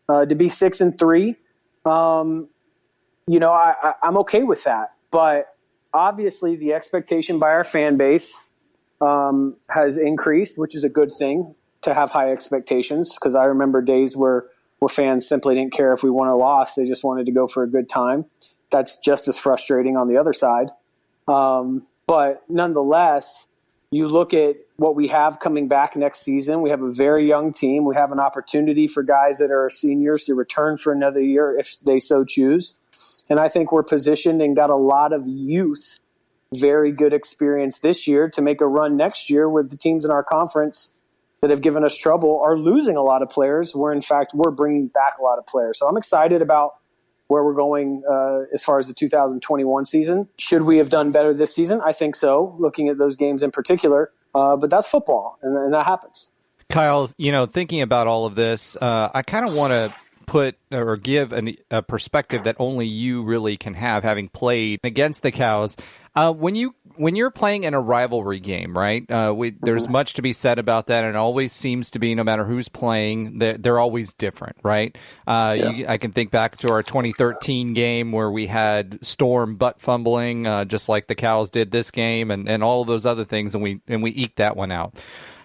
To be 6-3, I'm okay with that. But obviously the expectation by our fan base has increased, which is a good thing to have high expectations, because I remember days where fans simply didn't care if we won or lost. They just wanted to go for a good time. That's just as frustrating on the other side. But nonetheless, you look at what we have coming back next season. We have a very young team. We have an opportunity for guys that are seniors to return for another year if they so choose. And I think we're positioned and got a lot of youth, very good experience this year to make a run next year with the teams in our conference that have given us trouble are losing a lot of players, where in fact we're bringing back a lot of players. So I'm excited about where we're going as far as the 2021 season. Should we have done better this season? I think so, looking at those games in particular. But that's football, and that happens. Kyle, thinking about all of this, I kind of want to put or give a perspective that only you really can have, having played against the Cows. When you're playing in a rivalry game, right? There's much to be said about that, and it always seems to be, no matter who's playing, they're always different, right? I can think back to our 2013 game where we had Storm butt fumbling, just like the Cows did this game, and all of those other things, and we eked that one out.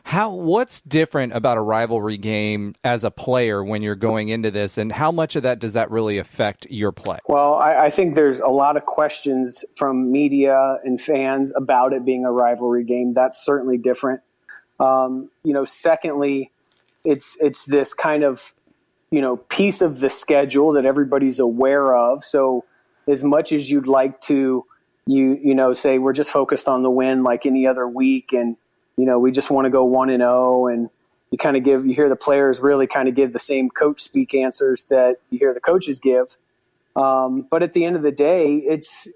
What's different about a rivalry game as a player when you're going into this, and how much of that does that really affect your play? Well, I think there's a lot of questions from media and fans about it being a rivalry game. That's certainly different. Secondly, it's this kind of, piece of the schedule that everybody's aware of. So as much as you'd like to, say we're just focused on the win like any other week, and we just want to go 1-0, and you hear the players really kind of give the same coach speak answers that you hear the coaches give. But at the end of the day, it's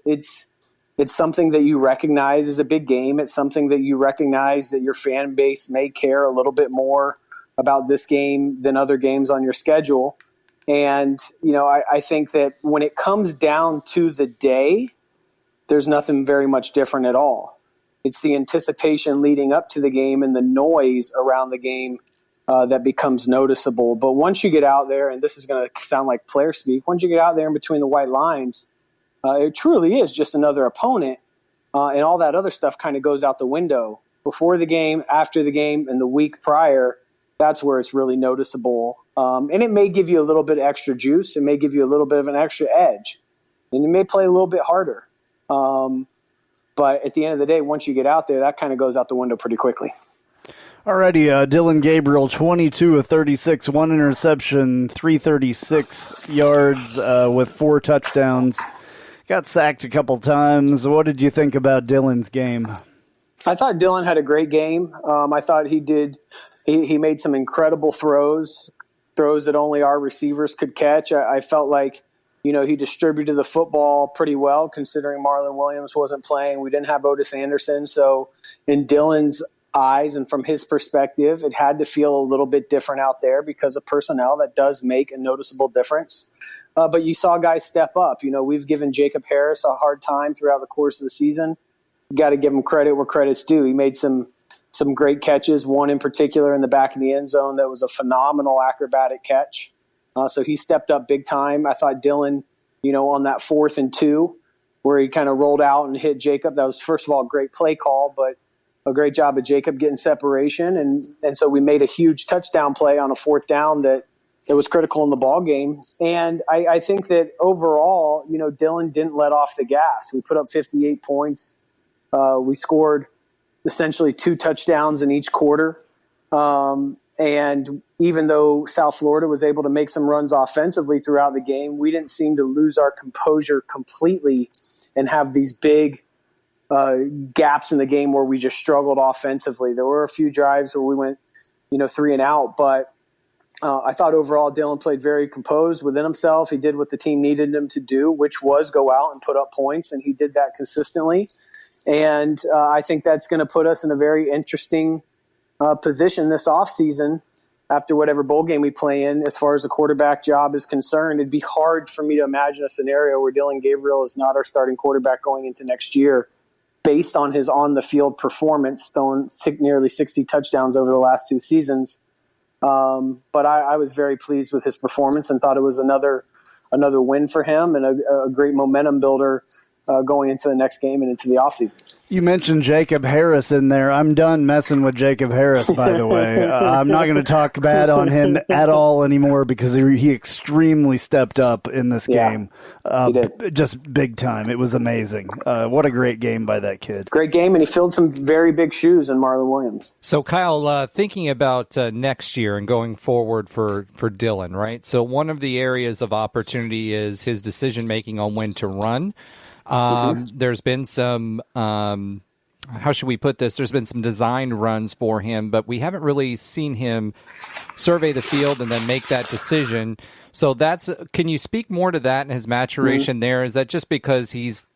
something that you recognize as a big game. It's something that you recognize that your fan base may care a little bit more about this game than other games on your schedule. And, I think that when it comes down to the day, there's nothing very much different at all. It's the anticipation leading up to the game and the noise around the game that becomes noticeable. But once you get out there, and this is going to sound like player speak, once you get out there in between the white lines, it truly is just another opponent, and all that other stuff kind of goes out the window. Before the game, after the game, and the week prior, that's where it's really noticeable. And it may give you a little bit of extra juice. It may give you a little bit of an extra edge. And you may play a little bit harder. But at the end of the day, once you get out there, that kind of goes out the window pretty quickly. Alrighty, Dylan Gabriel, 22 of 36, one interception, 336 yards with 4 touchdowns. Got sacked a couple times. What did you think about Dylan's game? I thought Dylan had a great game. I thought he made some incredible throws that only our receivers could catch. I felt like he distributed the football pretty well, considering Marlon Williams wasn't playing. We didn't have Otis Anderson. So in Dylan's eyes and from his perspective, it had to feel a little bit different out there because of personnel. That does make a noticeable difference. But you saw guys step up. We've given Jacob Harris a hard time throughout the course of the season. You got to give him credit where credit's due. He made some great catches, one in particular in the back of the end zone that was a phenomenal acrobatic catch. So he stepped up big time. I thought Dylan, on that 4th and 2, where he kind of rolled out and hit Jacob, that was, first of all, a great play call, but a great job of Jacob getting separation. And so we made a huge touchdown play on a 4th down that was critical in the ball game. And I think that overall, Dylan didn't let off the gas. We put up 58 points. We scored essentially 2 touchdowns in each quarter. And even though South Florida was able to make some runs offensively throughout the game, we didn't seem to lose our composure completely and have these big, gaps in the game where we just struggled offensively. There were a few drives where we went, 3 and out, but I thought overall Dylan played very composed within himself. He did what the team needed him to do, which was go out and put up points, and he did that consistently. And I think that's going to put us in a very interesting position this offseason after whatever bowl game we play in. As far as the quarterback job is concerned, it'd be hard for me to imagine a scenario where Dylan Gabriel is not our starting quarterback going into next year based on his on-the-field performance, throwing nearly 60 touchdowns over the last 2 seasons. But I was very pleased with his performance and thought it was another win for him and a great momentum builder going into the next game and into the offseason. You mentioned Jacob Harris in there. I'm done messing with Jacob Harris, by the way. I'm not going to talk bad on him at all anymore because he extremely stepped up in this game. He did. Just big time. It was amazing. What a great game by that kid. Great game, and he filled some very big shoes in Marlon Williams. So, Kyle, thinking about next year and going forward for Dylan, right? So one of the areas of opportunity is his decision-making on when to run. There's been some, how should we put this? There's been some designed runs for him, but we haven't really seen him survey the field and then make that decision. So can you speak more to that and his maturation there? Is that just because he's,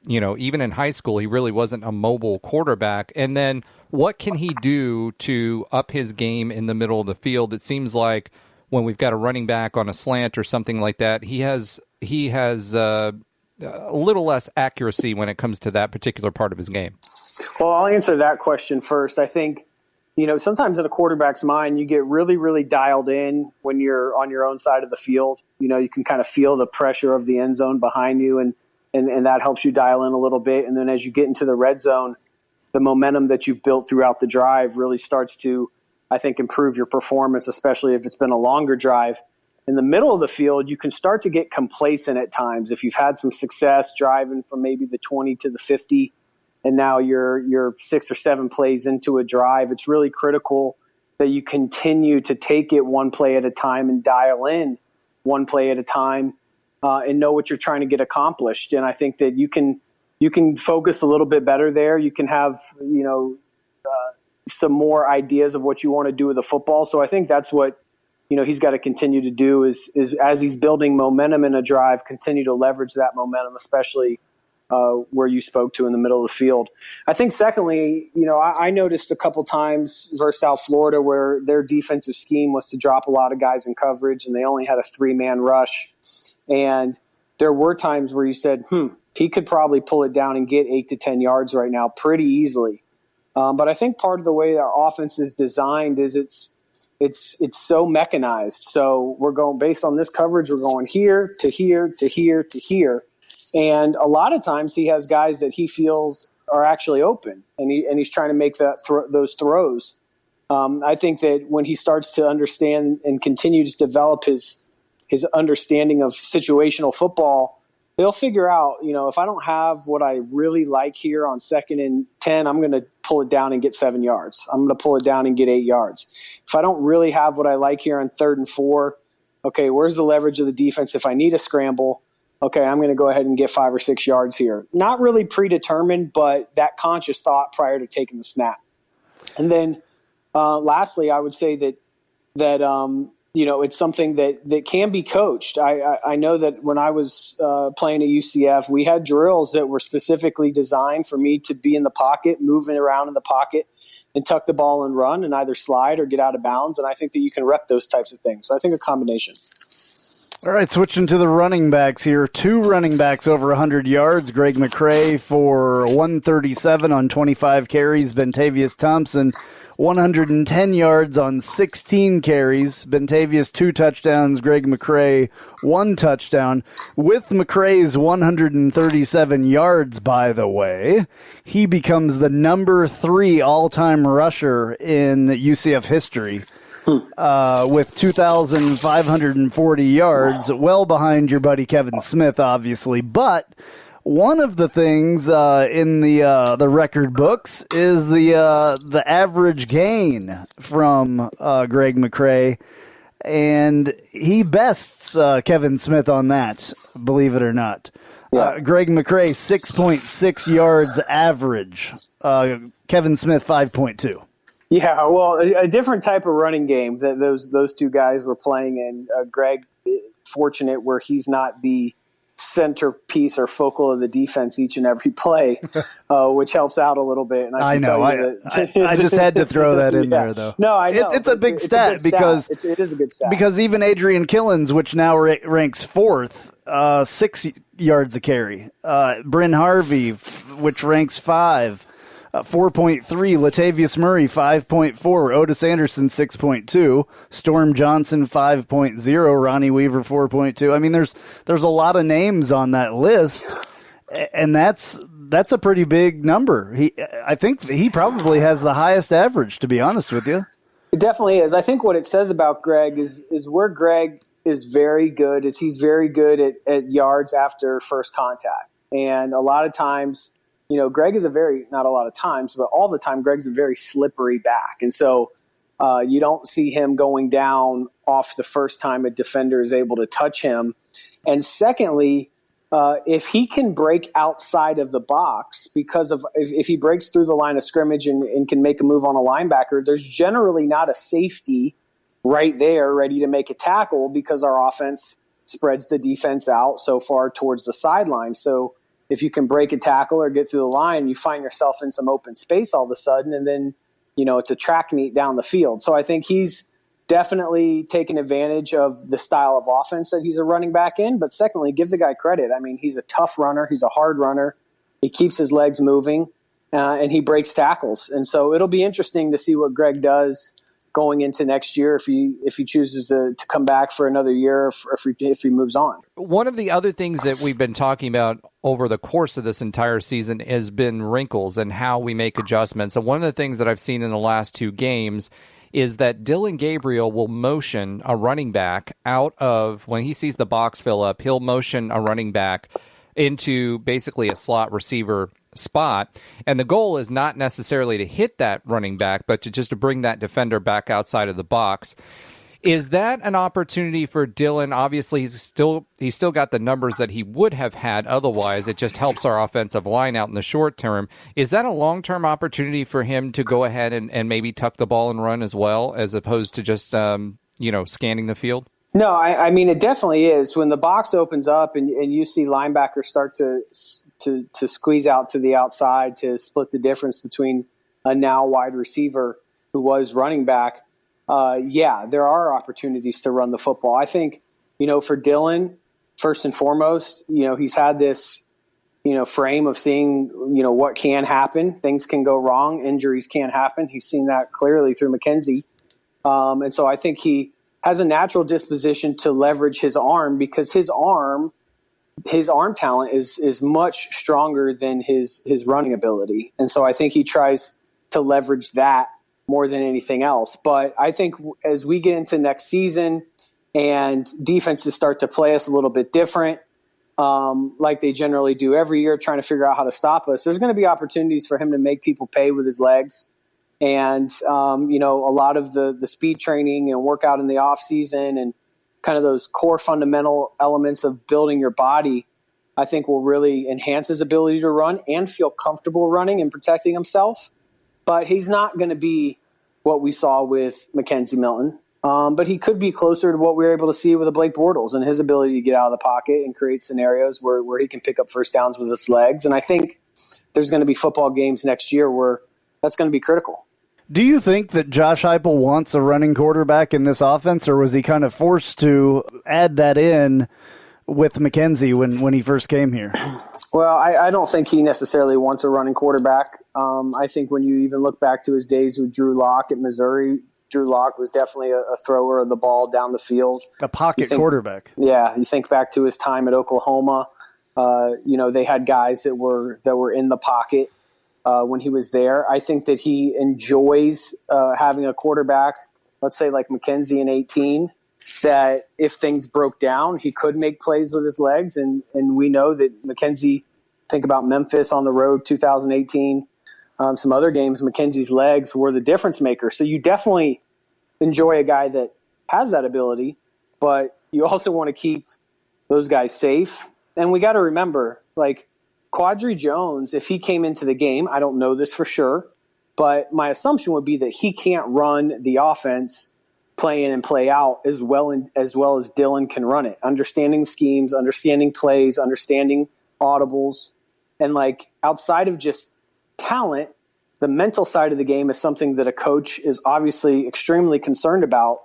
even in high school, he really wasn't a mobile quarterback? And then what can he do to up his game in the middle of the field? It seems like when we've got a running back on a slant or something like that, he has a little less accuracy when it comes to that particular part of his game. Well, I'll answer that question first. I think, sometimes in a quarterback's mind, you get really, really dialed in when you're on your own side of the field. You can kind of feel the pressure of the end zone behind you, and that helps you dial in a little bit. And then as you get into the red zone, the momentum that you've built throughout the drive really starts to, I think, improve your performance, especially if it's been a longer drive. In the middle of the field, you can start to get complacent at times. If you've had some success driving from maybe the 20 to the 50, and now you're 6 or 7 plays into a drive, it's really critical that you continue to take it one play at a time and dial in one play at a time and know what you're trying to get accomplished. And I think that you can focus a little bit better there. You can have some more ideas of what you want to do with the football. So I think that's what he's got to continue to do is as he's building momentum in a drive, continue to leverage that momentum, especially where you spoke to in the middle of the field. I think secondly, I noticed a couple times versus South Florida where their defensive scheme was to drop a lot of guys in coverage and they only had a 3-man rush. And there were times where you said, he could probably pull it down and get 8 to 10 yards right now pretty easily. But I think part of the way our offense is designed is it's so mechanized. So we're going based on this coverage. We're going here to here to here to here, and a lot of times he has guys that he feels are actually open, and he's trying to make those throws. I think that when he starts to understand and continues to develop his understanding of situational football, he'll figure out, if I don't have what I really like here on 2nd and 10, I'm going to pull it down and get 7 yards. I'm going to pull it down and get 8 yards. If I don't really have what I like here on 3rd and 4, okay, where's the leverage of the defense? If I need a scramble, okay, I'm going to go ahead and get 5 or 6 yards here. Not really predetermined, but that conscious thought prior to taking the snap. And then lastly, I would say that it's something that can be coached. I know that when I was playing at UCF, we had drills that were specifically designed for me to be in the pocket, moving around in the pocket, and tuck the ball and run and either slide or get out of bounds. And I think that you can rep those types of things. So I think a combination. All right, switching to the running backs here. 2 running backs over 100 yards. Greg McCrae for 137 on 25 carries. Bentavious Thompson, 110 yards on 16 carries. Bentavious 2 touchdowns. Greg McCrae 1 touchdown. With McCrae's 137 yards, by the way, he becomes the number 3 all-time rusher in UCF history. With 2,540 yards, well behind your buddy Kevin Smith, obviously. But one of the things in the record books is the average gain from Greg McCrae, and he bests Kevin Smith on that, believe it or not. Greg McCrae, 6.6 yards average. Kevin Smith, 5.2. Yeah, well, a different type of running game that those two guys were playing in. Greg, fortunate where he's not the centerpiece or focal of the defense each and every play, which helps out a little bit. And I know. I just had to throw that in there, though. No, I know. It's a big stat because it is a good stat. Because even Adrian Killens, which now ranks 4th, 6 yards a carry. Bryn Harvey, which ranks 5. 4.3, Latavius Murray 5.4, Otis Anderson 6.2, Storm Johnson 5.0, Ronnie Weaver 4.2. I mean, there's a lot of names on that list, and that's a pretty big number. I think he probably has the highest average, to be honest with you. It definitely is. I think what it says about Greg is where Greg is very good is he's very good at yards after first contact, and a lot of times. Greg is not a lot of times, but all the time, Greg's a very slippery back. And so you don't see him going down off the first time a defender is able to touch him. And secondly, if he can break outside of the box, because of if he breaks through the line of scrimmage and can make a move on a linebacker, there's generally not a safety right there ready to make a tackle because our offense spreads the defense out so far towards the sideline. So if you can break a tackle or get through the line, you find yourself in some open space all of a sudden, and then, it's a track meet down the field. So I think he's definitely taken advantage of the style of offense that he's a running back in. But secondly, give the guy credit. I mean, he's a tough runner. He's a hard runner. He keeps his legs moving, and he breaks tackles. And so it'll be interesting to see what Greg does going into next year if he chooses to come back for another year or if he moves on. One of the other things that we've been talking about over the course of this entire season has been wrinkles and how we make adjustments. And one of the things that I've seen in the last 2 games is that Dylan Gabriel will motion a running back out of, when he sees the box fill up, he'll motion a running back into basically a slot receiver spot. And the goal is not necessarily to hit that running back, but to bring that defender back outside of the box. Is that an opportunity for Dylan? Obviously, he's still got the numbers that he would have had otherwise. It just helps our offensive line out in the short term. Is that a long-term opportunity for him to go ahead and maybe tuck the ball and run as well, as opposed to just scanning the field? No, I mean, it definitely is. When the box opens up and you see linebackers start to squeeze out to the outside to split the difference between a now wide receiver who was running back, there are opportunities to run the football. I think, for Dylan, first and foremost, he's had this, frame of seeing, what can happen. Things can go wrong. Injuries can happen. He's seen that clearly through McKenzie. And so I think he has a natural disposition to leverage his arm because his arm talent is much stronger than his running ability. And so I think he tries to leverage that more than anything else. But I think as we get into next season and defenses start to play us a little bit different, like they generally do every year, trying to figure out how to stop us, there's going to be opportunities for him to make people pay with his legs. And, a lot of the speed training and workout in the off season and kind of those core fundamental elements of building your body, I think will really enhance his ability to run and feel comfortable running and protecting himself. But he's not going to be what we saw with Mackenzie Milton. But he could be closer to what we were able to see with a Blake Bortles and his ability to get out of the pocket and create scenarios where he can pick up first downs with his legs. And I think there's going to be football games next year where that's going to be critical. Do you think that Josh Heupel wants a running quarterback in this offense, or was he kind of forced to add that in with McKenzie when he first came here? Well, I don't think he necessarily wants a running quarterback. I think when you even look back to his days with Drew Lock at Missouri, Drew Lock was definitely a thrower of the ball down the field. A pocket quarterback. Yeah, you think back to his time at Oklahoma. They had guys that were in the pocket when he was there. I think that he enjoys having a quarterback, let's say like McKenzie in 18, that if things broke down, he could make plays with his legs. And we know that McKenzie, think about Memphis on the road 2018, some other games, McKenzie's legs were the difference maker. So you definitely enjoy a guy that has that ability, but you also want to keep those guys safe And we got to remember, like, Quadri Jones, if he came into the game, I don't know this for sure, but my assumption would be that he can't run the offense play in and play out as well as Dylan can run it. Understanding schemes, understanding plays, understanding audibles, and like outside of just talent, the mental side of the game is something that a coach is obviously extremely concerned about.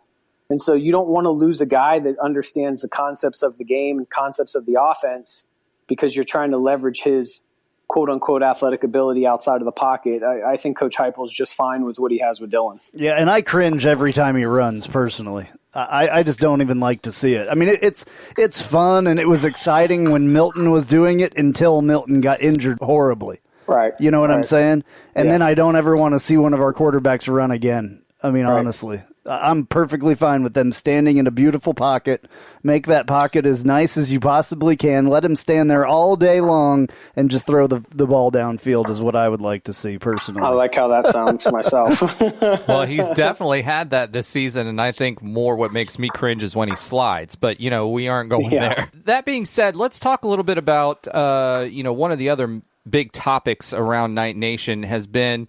And so you don't want to lose a guy that understands the concepts of the game and concepts of the offense because you're trying to leverage his quote-unquote athletic ability outside of the pocket. I think Coach Heupel's just fine with what he has with Dylan. Yeah, and I cringe every time he runs, personally. I just don't even like to see it. I mean, it's fun, and it was exciting when Milton was doing it until Milton got injured horribly. Right. You know what I'm saying? And Yeah. then I don't ever want to see one of our quarterbacks run again. I mean, honestly. I'm perfectly fine with them standing in a beautiful pocket. Make that pocket as nice as you possibly can. Let him stand there all day long and just throw the ball downfield is what I would like to see personally. I like how that sounds myself. Well, he's definitely had that this season, and I think more what makes me cringe is when he slides. But, we aren't going there. That being said, let's talk a little bit about, one of the other big topics around Knight Nation has been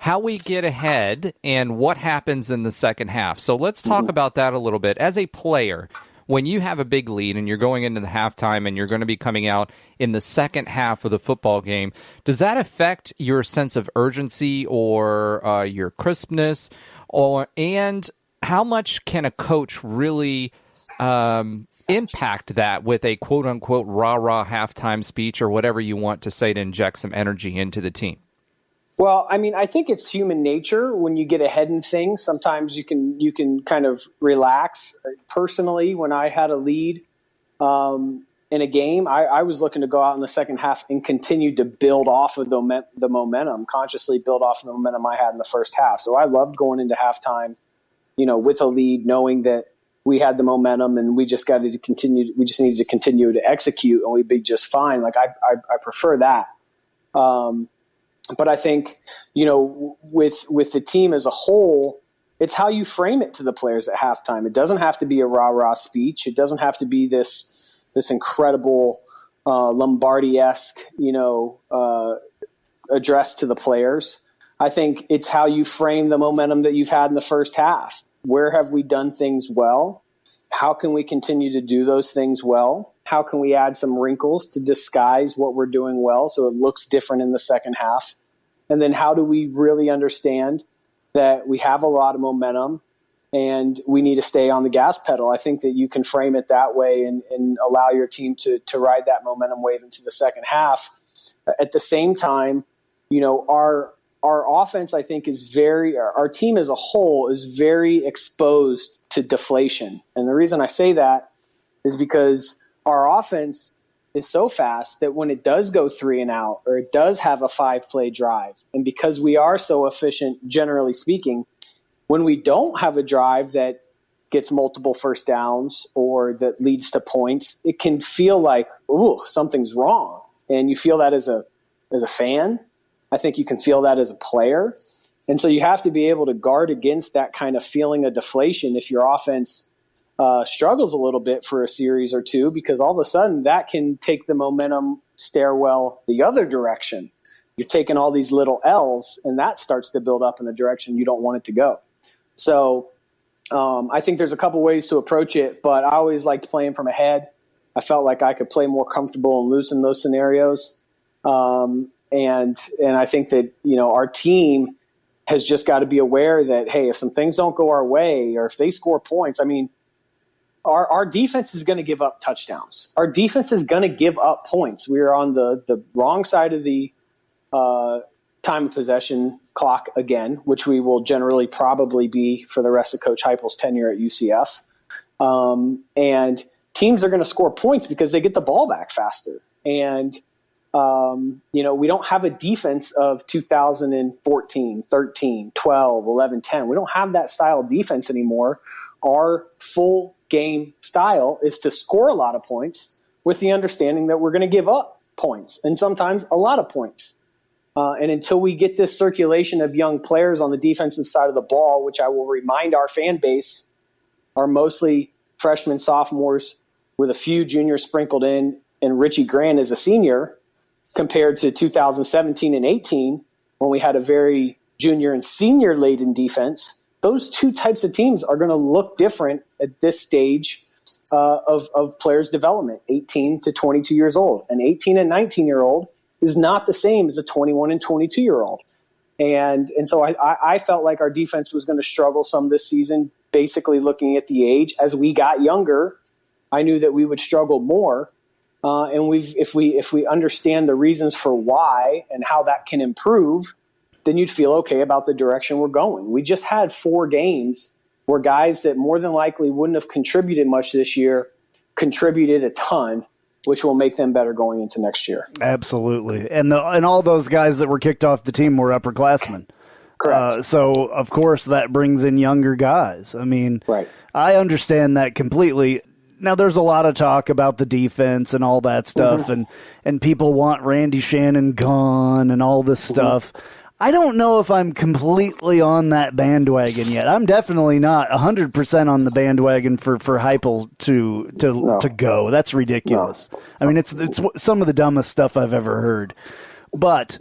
how we get ahead and what happens in the second half. So let's talk about that a little bit. As a player, when you have a big lead and you're going into the halftime and you're going to be coming out in the second half of the football game, does that affect your sense of urgency or your crispness? And how much can a coach really impact that with a quote-unquote rah-rah halftime speech or whatever you want to say to inject some energy into the team? Well, I mean, I think it's human nature when you get ahead in things. Sometimes you can kind of relax. Personally, when I had a lead in a game, I was looking to go out in the second half and continue to build off of the momentum, consciously build off of the momentum I had in the first half. So I loved going into halftime, with a lead, knowing that we had the momentum and we just needed to continue to execute and we'd be just fine. Like I prefer that. But I think, with the team as a whole, it's how you frame it to the players at halftime. It doesn't have to be a rah-rah speech. It doesn't have to be this incredible Lombardi-esque, address to the players. I think it's how you frame the momentum that you've had in the first half. Where have we done things well? How can we continue to do those things well? How can we add some wrinkles to disguise what we're doing well so it looks different in the second half? And then how do we really understand that we have a lot of momentum and we need to stay on the gas pedal? I think that you can frame it that way and allow your team to ride that momentum wave into the second half. At the same time, our offense, I think, our team as a whole is very exposed to deflation. And the reason I say that is because our offense is so fast that when it does go 3 and out or it does have a 5-play drive, and because we are so efficient, generally speaking, when we don't have a drive that gets multiple first downs or that leads to points, it can feel like, ooh, something's wrong. And you feel that as a fan. I think you can feel that as a player. And so you have to be able to guard against that kind of feeling of deflation if your offense struggles a little bit for a series or two, because all of a sudden that can take the momentum stairwell the other direction. You're taking all these little L's and that starts to build up in the direction you don't want it to go. So I think there's a couple ways to approach it, but I always liked playing from ahead. I felt like I could play more comfortable and loose in those scenarios. And I think that, our team has just got to be aware that, hey, if some things don't go our way or if they score points, I mean, our defense is going to give up touchdowns. Our defense is going to give up points. We are on the wrong side of the time of possession clock again, which we will generally probably be for the rest of Coach Heupel's tenure at UCF. And teams are going to score points because they get the ball back faster. And, we don't have a defense of 2014, 13, 12, 11, 10. We don't have that style of defense anymore. Our full game style is to score a lot of points with the understanding that we're going to give up points and sometimes a lot of points. And until we get this circulation of young players on the defensive side of the ball, which I will remind our fan base are mostly freshmen, sophomores with a few juniors sprinkled in and Richie Grant as a senior compared to 2017 and 18 when we had a very junior and senior laden defense, those two types of teams are going to look different at this stage of players' development, 18 to 22 years old. An 18 and 19-year-old is not the same as a 21 and 22-year-old. And so I felt like our defense was going to struggle some this season, basically looking at the age. As we got younger, I knew that we would struggle more. And if we understand the reasons for why and how that can improve, then you'd feel okay about the direction we're going. We just had 4 games where guys that more than likely wouldn't have contributed much this year contributed a ton, which will make them better going into next year. Absolutely. And all those guys that were kicked off the team were upperclassmen. Correct. So, of course, that brings in younger guys. I mean, right. I understand that completely. Now, there's a lot of talk about the defense and all that stuff, and people want Randy Shannon gone and all this stuff. I don't know if I'm completely on that bandwagon yet. I'm definitely not 100% on the bandwagon for Heupel to go. That's ridiculous. No. I mean, it's some of the dumbest stuff I've ever heard. But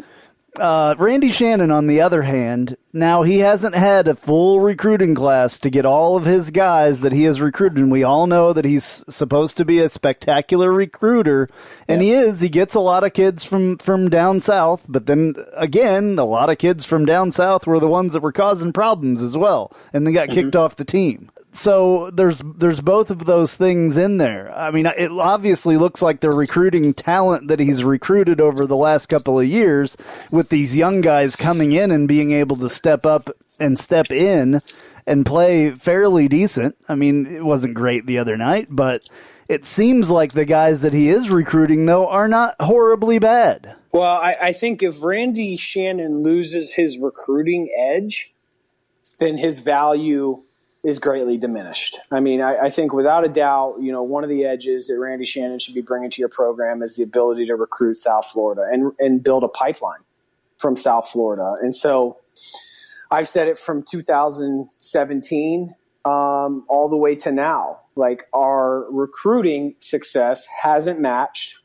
Randy Shannon, on the other hand, now he hasn't had a full recruiting class to get all of his guys that he has recruited. And we all know that he's supposed to be a spectacular recruiter, and he is. He gets a lot of kids from down south, but then again, a lot of kids from down south were the ones that were causing problems as well, and they got kicked off the team. So there's both of those things in there. I mean, it obviously looks like they're recruiting talent that he's recruited over the last couple of years, with these young guys coming in and being able to step up and step in and play fairly decent. I mean, it wasn't great the other night, but it seems like the guys that he is recruiting, though, are not horribly bad. Well, I think if Randy Shannon loses his recruiting edge, then his value is greatly diminished. I mean, I think without a doubt, one of the edges that Randy Shannon should be bringing to your program is the ability to recruit South Florida and build a pipeline from South Florida. And so I've said it from 2017 all the way to now. Like, our recruiting success hasn't matched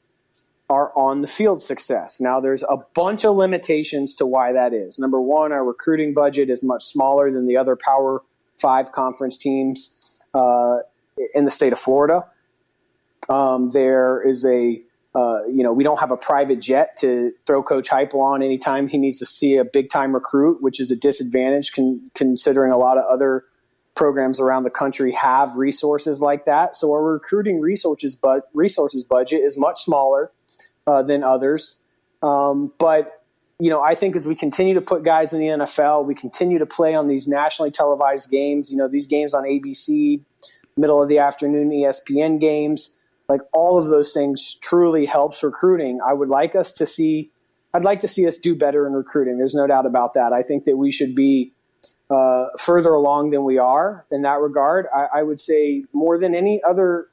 our on-the-field success. Now, there's a bunch of limitations to why that is. Number one, our recruiting budget is much smaller than the other Power 5 conference teams in the state of Florida. There is we don't have a private jet to throw Coach Heupel on anytime he needs to see a big-time recruit, which is a disadvantage considering a lot of other programs around the country have resources like that. So our recruiting resources budget is much smaller than others. But I think as we continue to put guys in the NFL, we continue to play on these nationally televised games, these games on ABC, middle of the afternoon ESPN games, like all of those things truly helps recruiting. I'd like to see us do better in recruiting. There's no doubt about that. I think that we should be further along than we are in that regard. I would say more than any other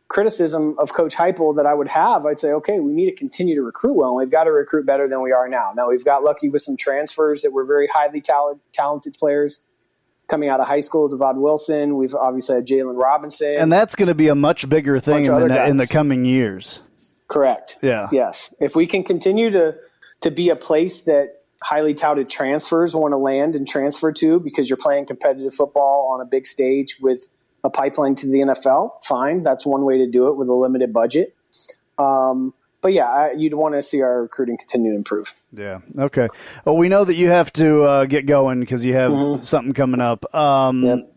criticism of Coach Heupel that I would have, I'd say, okay, we need to continue to recruit well, and we've got to recruit better than we are now. Now, we've got lucky with some transfers that were very highly talented players coming out of high school. Devon Wilson, we've obviously had Jalen Robinson. And that's going to be a much bigger thing in the coming years. Correct. Yeah. Yes. If we can continue to be a place that highly touted transfers want to land and transfer to because you're playing competitive football on a big stage with a pipeline to the NFL, fine. That's one way to do it with a limited budget. But yeah, you'd want to see our recruiting continue to improve. Yeah. Okay. Well, we know that you have to get going because you have something coming up.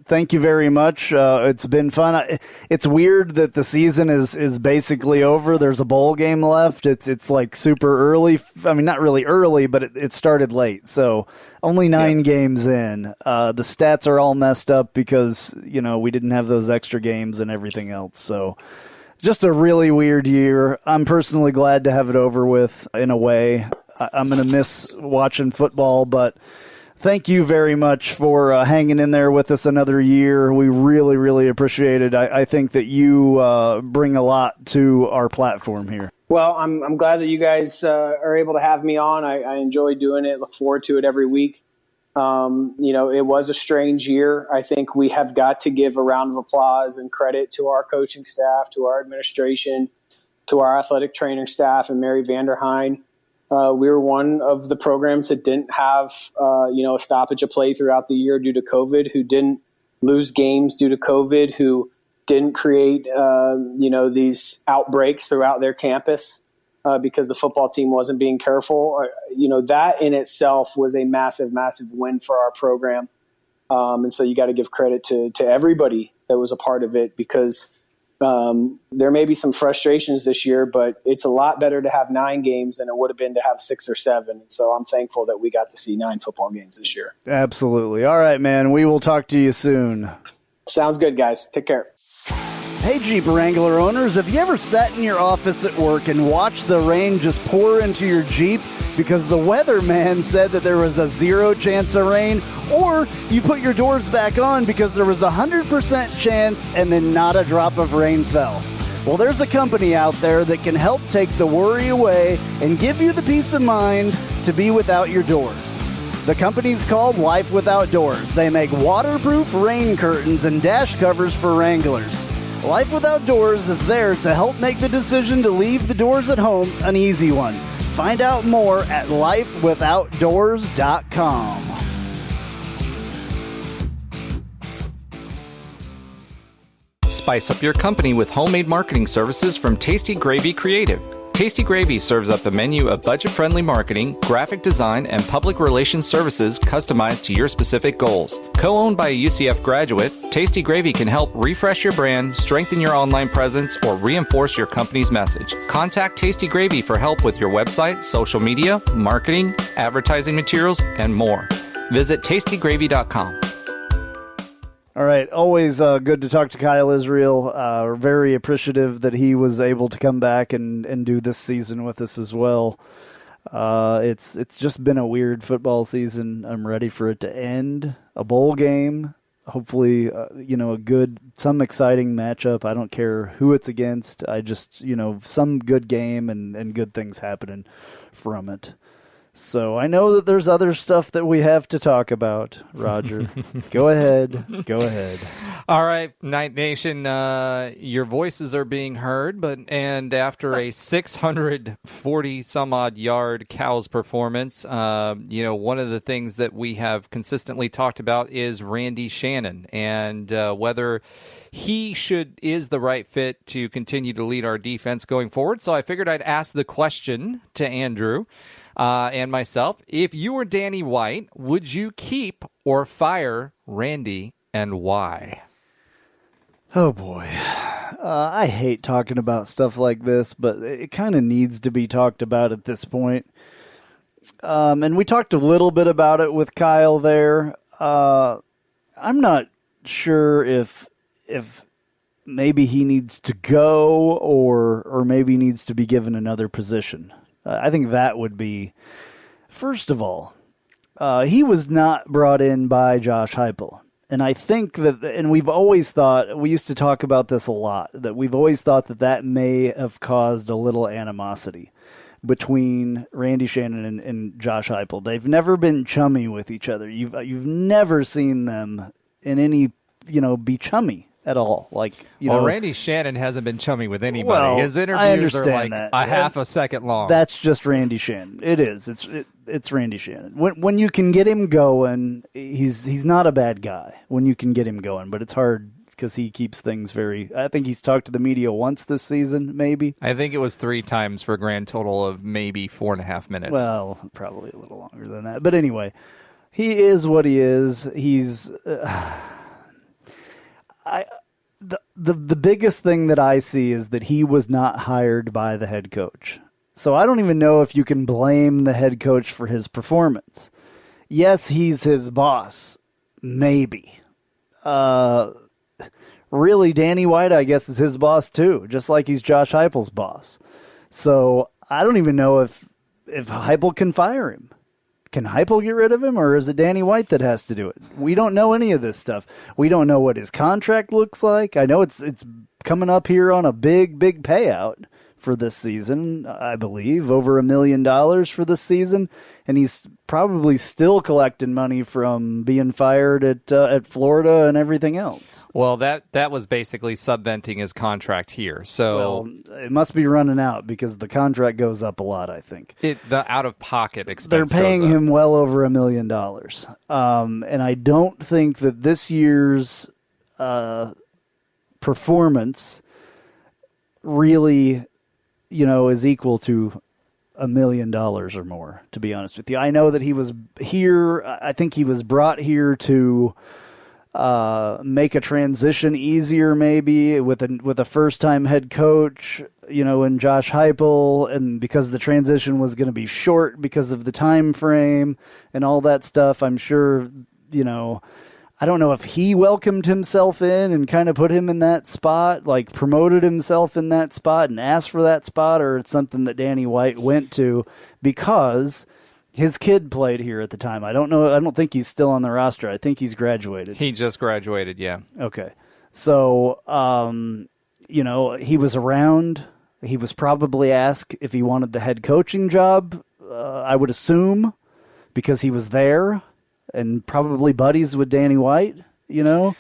Thank you very much. It's been fun. It's weird that the season is basically over. There's a bowl game left. It's like super early. I mean, not really early, but it started late. So only 9 games in. The stats are all messed up because, we didn't have those extra games and everything else. So just a really weird year. I'm personally glad to have it over with in a way. I'm going to miss watching football, but thank you very much for hanging in there with us another year. We really, really appreciate it. I think that you bring a lot to our platform here. Well, I'm glad that you guys are able to have me on. I enjoy doing it. Look forward to it every week. It was a strange year. I think we have got to give a round of applause and credit to our coaching staff, to our administration, to our athletic training staff, and Mary Vanderheijn. We were one of the programs that didn't have, a stoppage of play throughout the year due to COVID, who didn't lose games due to COVID, who didn't create, these outbreaks throughout their campus because the football team wasn't being careful. That in itself was a massive, massive win for our program. And so you got to give credit to everybody that was a part of it, because there may be some frustrations this year, but it's a lot better to have 9 games than it would have been to have 6 or 7. So I'm thankful that we got to see 9 football games this year. Absolutely. All right, man. We will talk to you soon. Sounds good, guys. Take care. Hey, Jeep Wrangler owners, have you ever sat in your office at work and watched the rain just pour into your Jeep because the weatherman said that there was a 0 chance of rain? Or you put your doors back on because there was a 100% chance and then not a drop of rain fell? Well, there's a company out there that can help take the worry away and give you the peace of mind to be without your doors. The company's called Life Without Doors. They make waterproof rain curtains and dash covers for Wranglers. Life Without Doors is there to help make the decision to leave the doors at home an easy one. Find out more at lifewithoutdoors.com. Spice up your company with homemade marketing services from Tasty Gravy Creative. Tasty Gravy serves up a menu of budget-friendly marketing, graphic design, and public relations services customized to your specific goals. Co-owned by a UCF graduate, Tasty Gravy can help refresh your brand, strengthen your online presence, or reinforce your company's message. Contact Tasty Gravy for help with your website, social media, marketing, advertising materials, and more. Visit tastygravy.com. All right, always good to talk to Kyle Israel. We're very appreciative that he was able to come back and do this season with us as well. It's just been a weird football season. I'm ready for it to end. A bowl game, hopefully, some exciting matchup. I don't care who it's against. I just, some good game and good things happening from it. So I know that there's other stuff that we have to talk about, Roger. Go ahead. All right, Knight Nation, your voices are being heard, and after a 640-some-odd yard Cows performance, one of the things that we have consistently talked about is Randy Shannon, and whether he is the right fit to continue to lead our defense going forward. So I figured I'd ask the question to Andrew and myself. If you were Danny White, would you keep or fire Randy, and why? Oh, boy. I hate talking about stuff like this, but it kind of needs to be talked about at this point. And we talked a little bit about it with Kyle there. I'm not sure if maybe he needs to go or maybe needs to be given another position. I think that would be, first of all, he was not brought in by Josh Heupel. And I think and we've always thought, we used to talk about this a lot, that we've always thought that may have caused a little animosity between Randy Shannon and Josh Heupel. They've never been chummy with each other. You've never seen them in any, be chummy at all. Randy Shannon hasn't been chummy with anybody. Well, his interviews are like that. half a second long. That's just Randy Shannon. It is. It's Randy Shannon. When you can get him going, he's not a bad guy when you can get him going, but it's hard because he keeps things I think he's talked to the media once this season, maybe. I think it was 3 times for a grand total of maybe 4.5 minutes. Well, probably a little longer than that. But anyway, he is what he is. He's... The biggest thing that I see is that he was not hired by the head coach. So I don't even know if you can blame the head coach for his performance. Yes, he's his boss. Maybe. Really, Danny White, I guess, is his boss too, just like he's Josh Heupel's boss. So I don't even know if Heupel can fire him. Can Heupel get rid of him, or is it Danny White that has to do it? We don't know any of this stuff. We don't know what his contract looks like. I know it's coming up here on a big payout for this season, I believe, over $1 million for this season, and he's probably still collecting money from being fired at Florida and everything else. Well, that was basically subventing his contract here. So well, it must be running out because the contract goes up a lot, I think. The out-of-pocket expense They're paying goes up. him well over $1 million. And I don't think that this year's performance really, is equal to $1 million or more, to be honest with you. I know that he was here. I think he was brought here to make a transition easier, maybe with a first-time head coach, in Josh Heupel, and because the transition was going to be short because of the time frame and all that stuff. I'm sure, I don't know if he welcomed himself in and kind of put him in that spot, like promoted himself in that spot and asked for that spot, or it's something that Danny White went to because his kid played here at the time. I don't know. I don't think he's still on the roster. I think he's graduated. He just graduated, yeah. Okay. So, he was around. He was probably asked if he wanted the head coaching job, I would assume, because he was there. And probably buddies with Danny White, What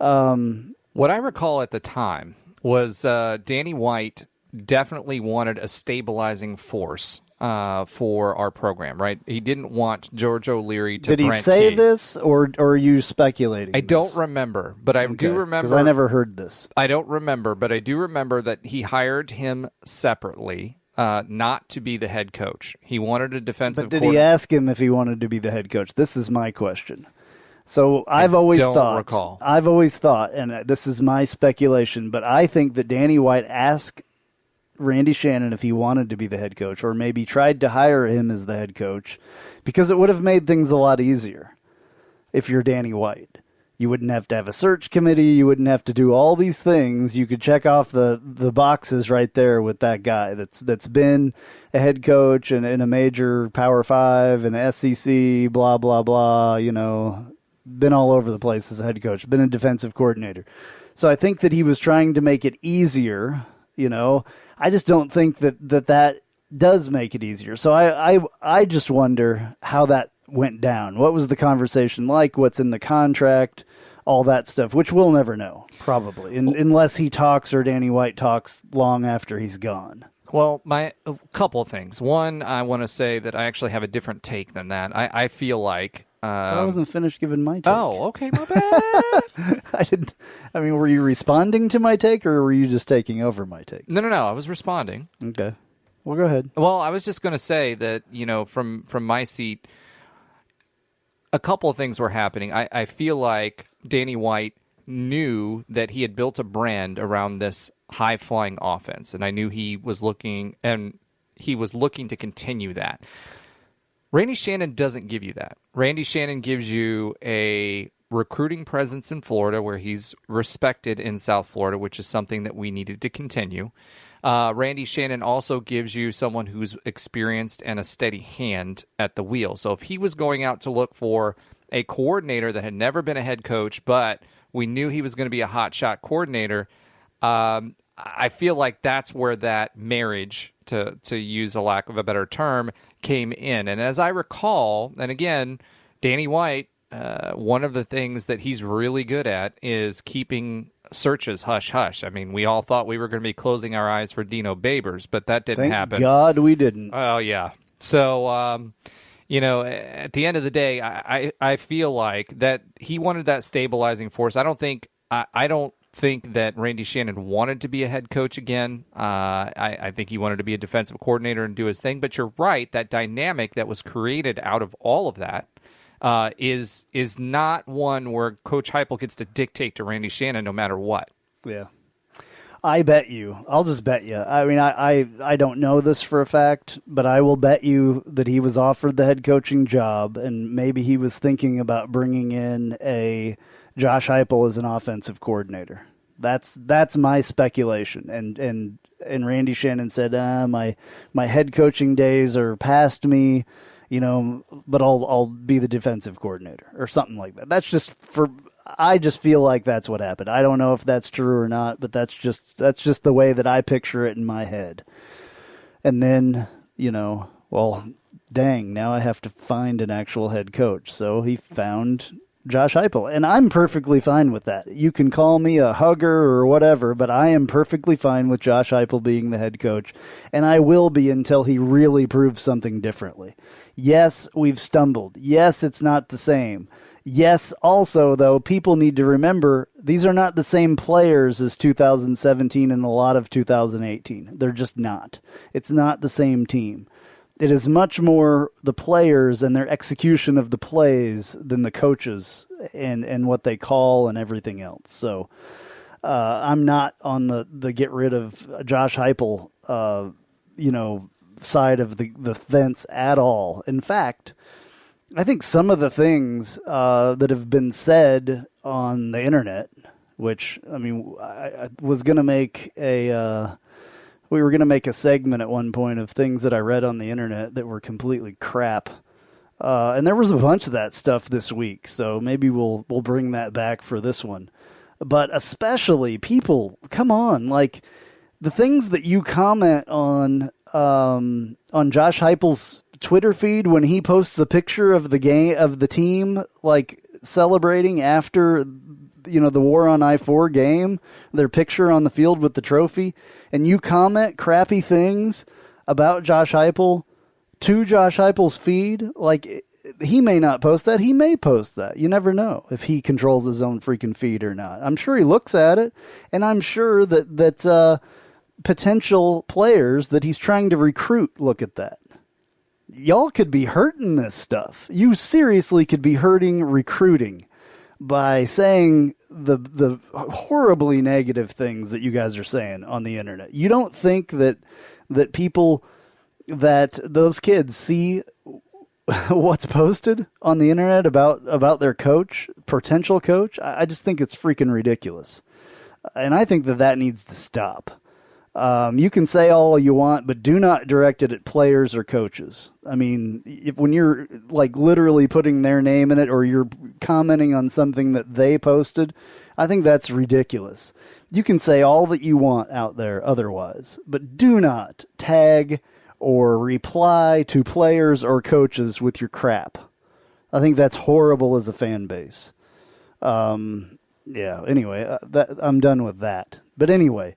I recall at the time was Danny White definitely wanted a stabilizing force for our program, right? He didn't want George O'Leary to Did he Brent say Key. this, or are you speculating? I don't remember, but I do remember. Because I never heard this. I don't remember, but I do remember that he hired him separately. Not to be the head coach. He wanted a defensive coordinator. But did he ask him if he wanted to be the head coach? This is my question. So I've always thought, and this is my speculation, but I think that Danny White asked Randy Shannon if he wanted to be the head coach, or maybe tried to hire him as the head coach, because it would have made things a lot easier if you're Danny White. You wouldn't have to have a search committee. You wouldn't have to do all these things. You could check off the boxes right there with that guy that's been a head coach and in a major Power 5 and SEC, blah, blah, blah, been all over the place as a head coach, been a defensive coordinator. So I think that he was trying to make it easier, I just don't think that does make it easier. So I just wonder how that went down. What was the conversation like? What's in the contract? All that stuff, which we'll never know, probably, unless he talks or Danny White talks long after he's gone. Well, a couple of things. One, I want to say that I actually have a different take than that. I feel like... I wasn't finished giving my take. Oh, okay, my bad. Were you responding to my take, or were you just taking over my take? No, I was responding. Okay. Well, go ahead. Well, I was just going to say that, from my seat... A couple of things were happening. I feel like Danny White knew that he had built a brand around this high-flying offense, and I knew he was looking to continue that. Randy Shannon doesn't give you that. Randy Shannon gives you a recruiting presence in Florida where he's respected in South Florida, which is something that we needed to continue. Randy Shannon also gives you someone who's experienced and a steady hand at the wheel. So if he was going out to look for a coordinator that had never been a head coach, but we knew he was going to be a hotshot coordinator, I feel like that's where that marriage, to use a lack of a better term, came in. And as I recall, and again, Danny White, one of the things that he's really good at is keeping searches hush-hush. I mean, we all thought we were going to be closing our eyes for Dino Babers, but that didn't happen. Thank God we didn't. Oh, yeah. So, at the end of the day, I feel like that he wanted that stabilizing force. I don't think that Randy Shannon wanted to be a head coach again. I think he wanted to be a defensive coordinator and do his thing. But you're right, that dynamic that was created out of all of that is not one where Coach Heupel gets to dictate to Randy Shannon no matter what. Yeah. I bet you. I'll just bet you. I mean, I don't know this for a fact, but I will bet you that he was offered the head coaching job, and maybe he was thinking about bringing in a Josh Heupel as an offensive coordinator. That's my speculation. And Randy Shannon said, my head coaching days are past me. but I'll be the defensive coordinator or something like that. That's just I just feel like that's what happened. I don't know if that's true or not, but that's just the way that I picture it in my head. And then, well, dang, now I have to find an actual head coach. So he found Josh Heupel, and I'm perfectly fine with that. You can call me a hugger or whatever, but I am perfectly fine with Josh Heupel being the head coach, and I will be until he really proves something differently. Yes, we've stumbled. Yes, it's not the same. Yes, also, though, people need to remember these are not the same players as 2017 and a lot of 2018. They're just not. It's not the same team. It is much more the players and their execution of the plays than the coaches and what they call and everything else. So I'm not on the get rid of Josh Heupel, side of the fence at all. In fact, I think some of the things that have been said on the internet, which, I was going to make we were going to make a segment at one point of things that I read on the internet that were completely crap. And there was a bunch of that stuff this week, so maybe we'll bring that back for this one. But especially people, come on, like the things that you comment on Josh Heupel's Twitter feed when he posts a picture of the team like celebrating after the War on I-4 game, their picture on the field with the trophy, and you comment crappy things about Josh Heupel to Josh Heupel's feed, like he may not post that, he may post that. You never know if he controls his own freaking feed or not. I'm sure he looks at it, and I'm sure that potential players that he's trying to recruit look at that. Y'all could be hurting this stuff. You seriously could be hurting recruiting by saying the horribly negative things that you guys are saying on the internet. You don't think that people, that those kids see what's posted on the internet about their coach, potential coach? I just think it's freaking ridiculous. And I think that needs to stop. You can say all you want, but do not direct it at players or coaches. When you're like literally putting their name in it or you're commenting on something that they posted, I think that's ridiculous. You can say all that you want out there otherwise, but do not tag or reply to players or coaches with your crap. I think that's horrible as a fan base. Anyway, I'm done with that. But anyway,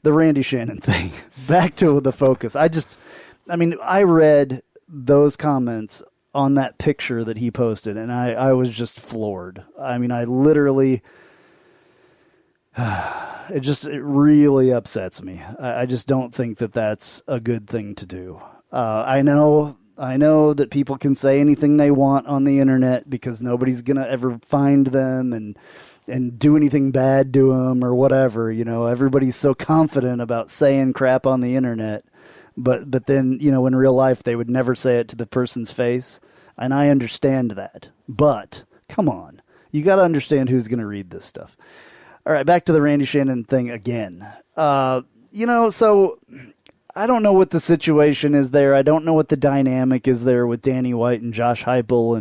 the Randy Shannon thing. Back to the focus. I read those comments on that picture that he posted, and I was just floored. I literally, it really upsets me. I just don't think that that's a good thing to do. I know that people can say anything they want on the internet because nobody's going to ever find them and do anything bad to them or whatever. Everybody's so confident about saying crap on the internet, but then, in real life, they would never say it to the person's face. And I understand that, but come on, you got to understand who's going to read this stuff. All right. Back to the Randy Shannon thing again. So I don't know what the situation is there. I don't know what the dynamic is there with Danny White and Josh Heupel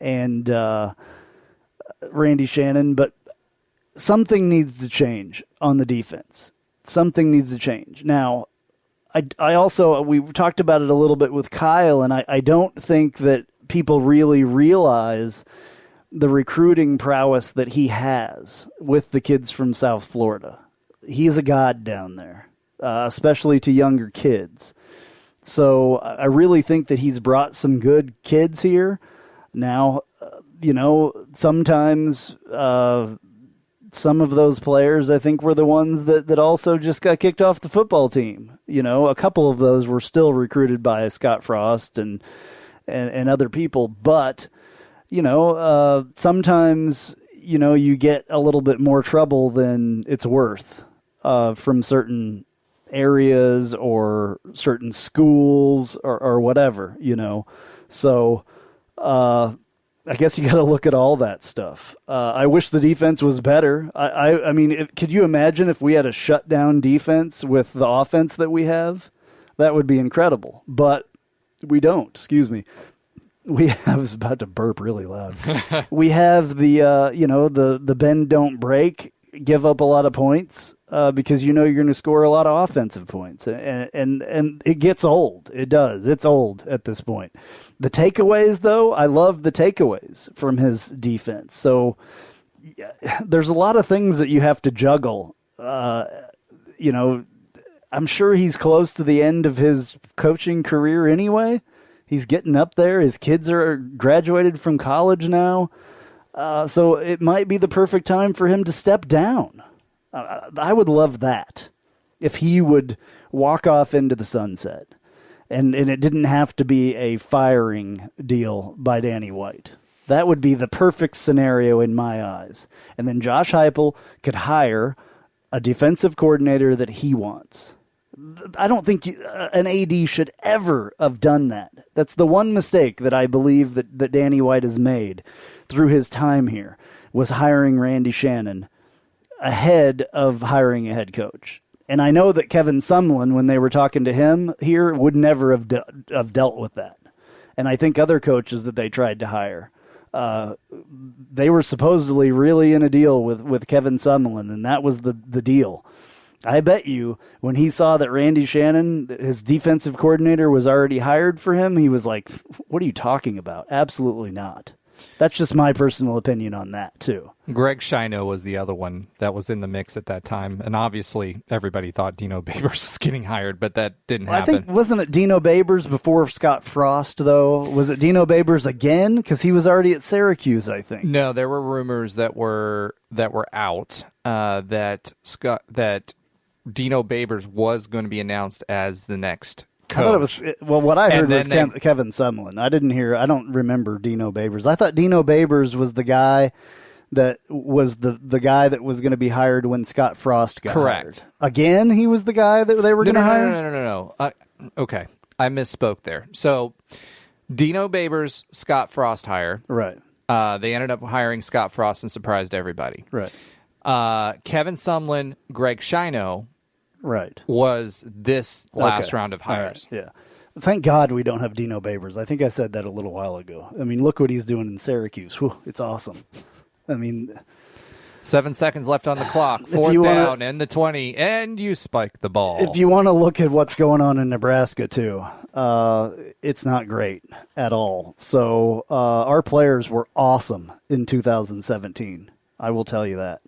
and Randy Shannon, but something needs to change on the defense. Something needs to change. Now, we talked about it a little bit with Kyle, and I don't think that people really realize the recruiting prowess that he has with the kids from South Florida. He's a god down there, especially to younger kids. So I really think that he's brought some good kids here. Now, sometimes some of those players, I think, were the ones that also just got kicked off the football team. A couple of those were still recruited by Scott Frost and other people. But, sometimes, you get a little bit more trouble than it's worth from certain areas or certain schools or whatever, So, I guess you got to look at all that stuff. I wish the defense was better. Could you imagine if we had a shutdown defense with the offense that we have? That would be incredible. But we don't. Excuse me. I was about to burp really loud. We have the the bend don't break, give up a lot of points because you're going to score a lot of offensive points, and it gets old. It does. It's old at this point. The takeaways, though, I love the takeaways from his defense. So there's a lot of things that you have to juggle. I'm sure he's close to the end of his coaching career anyway. He's getting up there. His kids are graduated from college now. So it might be the perfect time for him to step down. I would love that if he would walk off into the sunset. And it didn't have to be a firing deal by Danny White. That would be the perfect scenario in my eyes. And then Josh Heupel could hire a defensive coordinator that he wants. I don't think an AD should ever have done that. That's the one mistake that I believe that Danny White has made through his time here, was hiring Randy Shannon ahead of hiring a head coach. And I know that Kevin Sumlin, when they were talking to him here, would never have dealt with that. And I think other coaches that they tried to hire, they were supposedly really in a deal with Kevin Sumlin, and that was the deal. I bet you when he saw that Randy Shannon, his defensive coordinator, was already hired for him, he was like, what are you talking about? Absolutely not. That's just my personal opinion on that, too. Greg Shino was the other one that was in the mix at that time. And obviously, everybody thought Dino Babers was getting hired, but that didn't happen. I think, wasn't it Dino Babers before Scott Frost, though? Was it Dino Babers again? Because he was already at Syracuse, I think. No, there were rumors that were out that Dino Babers was going to be announced as the next coach. I thought it was, what I heard was Kevin Sumlin. I don't remember Dino Babers. I thought Dino Babers was the guy that was the guy that was going to be hired when Scott Frost got Correct. hired. Again, he was the guy that they were going to hire? No. Okay, I misspoke there. So, Dino Babers, Scott Frost hire. Right. They ended up hiring Scott Frost and surprised everybody. Right. Kevin Sumlin, Greg Shino. Right. Was this last round of hires. Right. Yeah. Thank God we don't have Dino Babers. I think I said that a little while ago. I mean, look what he's doing in Syracuse. Whew, it's awesome. I mean, 7 seconds left on the clock. Fourth down and the 20, and you spike the ball. If you want to look at what's going on in Nebraska, too, it's not great at all. So our players were awesome in 2017. I will tell you that.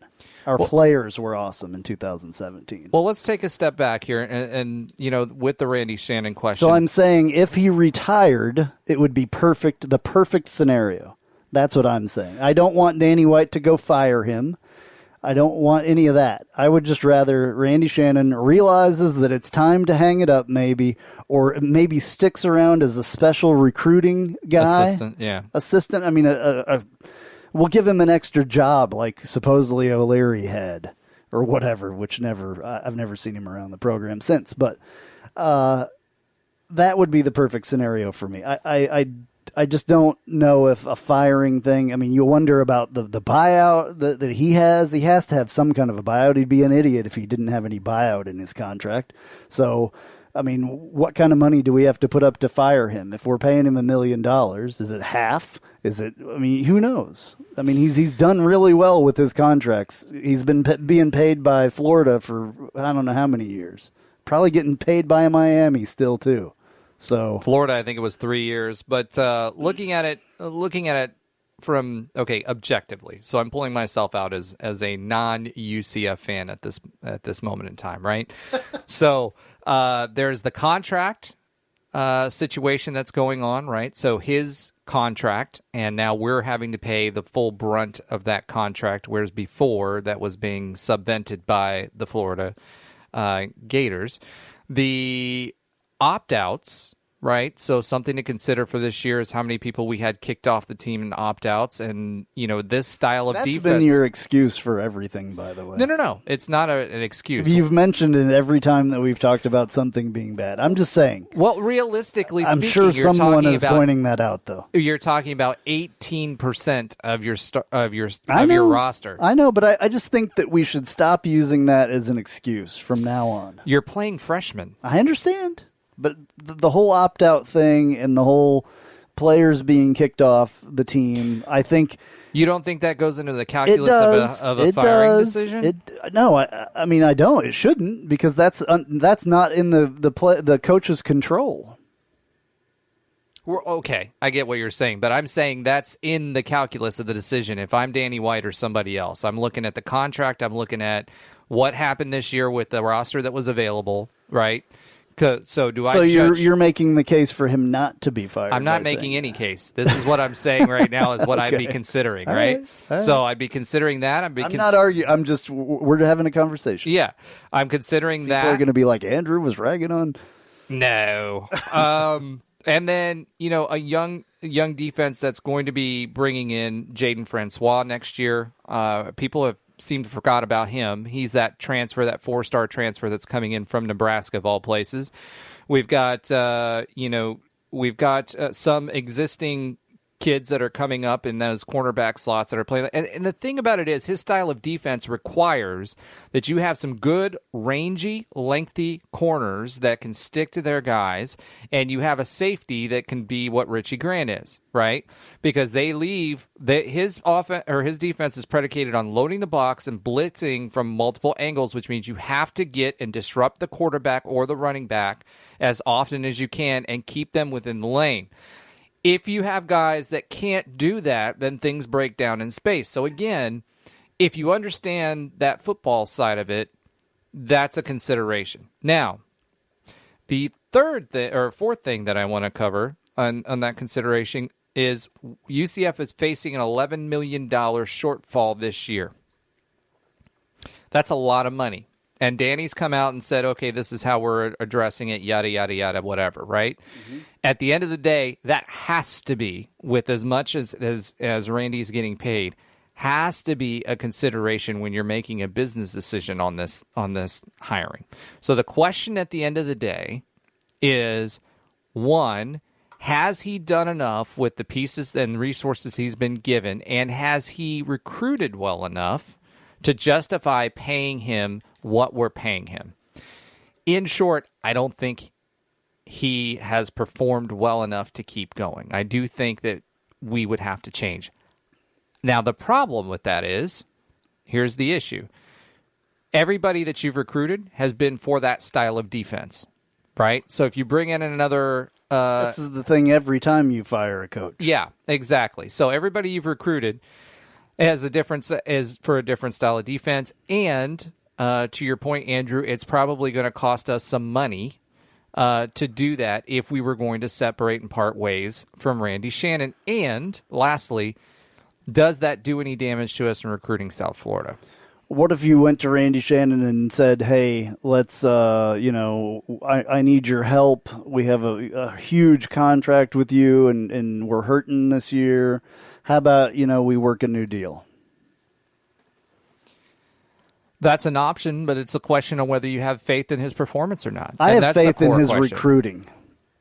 Our players were awesome in 2017. Well, let's take a step back here, and with the Randy Shannon question. So I'm saying if he retired, it would be perfect, the perfect scenario. That's what I'm saying. I don't want Danny White to go fire him. I don't want any of that. I would just rather Randy Shannon realizes that it's time to hang it up maybe, or maybe sticks around as a special recruiting guy. Assistant. I mean, we'll give him an extra job like supposedly O'Leary had or whatever, which I've never seen him around the program since. But that would be the perfect scenario for me. I just don't know if a firing thing. I mean, you wonder about the buyout that he has. He has to have some kind of a buyout. He'd be an idiot if he didn't have any buyout in his contract. So, I mean, what kind of money do we have to put up to fire him? If we're paying him $1 million, is it half? Is it? I mean, who knows? I mean, he's done really well with his contracts. He's been being paid by Florida for I don't know how many years. Probably getting paid by Miami still too. So Florida, I think it was 3 years. But looking at it from objectively. So I'm pulling myself out as a non-UCF fan at this moment in time, right? So there's the contract situation that's going on, right? So his contract, and now we're having to pay the full brunt of that contract, whereas before that was being subvented by the Florida Gators. The opt-outs, right? So something to consider for this year is how many people we had kicked off the team in opt-outs, and this style of defense. That's been your excuse for everything, by the way. No. It's not an excuse. You've mentioned it every time that we've talked about something being bad. I'm just saying. Well, realistically speaking, I'm sure someone is pointing that out, though. You're talking about 18% of your roster. I know, but I just think that we should stop using that as an excuse from now on. You're playing freshmen. I understand. But the whole opt-out thing and the whole players being kicked off the team. I think You don't think that goes into the calculus of a it firing does. decision? No, I mean I don't. It shouldn't, because that's not in the coach's control. Okay, I get what you're saying, but I'm saying that's in the calculus of the decision. If I'm Danny White or somebody else, I'm looking at the contract. I'm looking at what happened this year with the roster that was available, right? So you're making the case for him not to be fired? I'm not making any case. This is what I'm saying right now is what I'd be considering, right? All right. So I'd be considering that. I'm not arguing. I'm just, we're having a conversation. Yeah, I'm considering that. People are going to be like, Andrew was ragging on. No. And then, a young defense that's going to be bringing in Jaden Francois next year. People have seemed to forgot about him. He's that transfer, that 4-star transfer that's coming in from Nebraska of all places. We've got, some existing kids that are coming up in those cornerback slots that are playing. And the thing about it is his style of defense requires that you have some good, rangy, lengthy corners that can stick to their guys, and you have a safety that can be what Richie Grant is, right? Because his offense or his defense is predicated on loading the box and blitzing from multiple angles, which means you have to get and disrupt the quarterback or the running back as often as you can and keep them within the lane. If you have guys that can't do that, then things break down in space. So again, if you understand that football side of it, that's a consideration. Now, the fourth thing that I want to cover on that consideration is UCF is facing an $11 million shortfall this year. That's a lot of money. And Danny's come out and said, okay, this is how we're addressing it, yada, yada, yada, whatever, right? Mm-hmm. At the end of the day, that has to be, with as much as Randy's getting paid, has to be a consideration when you're making a business decision on this hiring. So the question at the end of the day is, one, has he done enough with the pieces and resources he's been given, and has he recruited well enough to justify paying him what we're paying him? In short, I don't think he has performed well enough to keep going. I do think that we would have to change. Now, the problem with that is, here's the issue. Everybody that you've recruited has been for that style of defense, right? So if you bring in another... this is the thing every time you fire a coach. Yeah, exactly. So everybody you've recruited has is for a different style of defense, and to your point, Andrew, it's probably going to cost us some money to do that if we were going to separate and part ways from Randy Shannon. And lastly, does that do any damage to us in recruiting South Florida? What if you went to Randy Shannon and said, hey, let's, I need your help. We have a huge contract with you, and we're hurting this year. How about, we work a new deal? That's an option, but it's a question of whether you have faith in his performance or not. I have faith in his recruiting.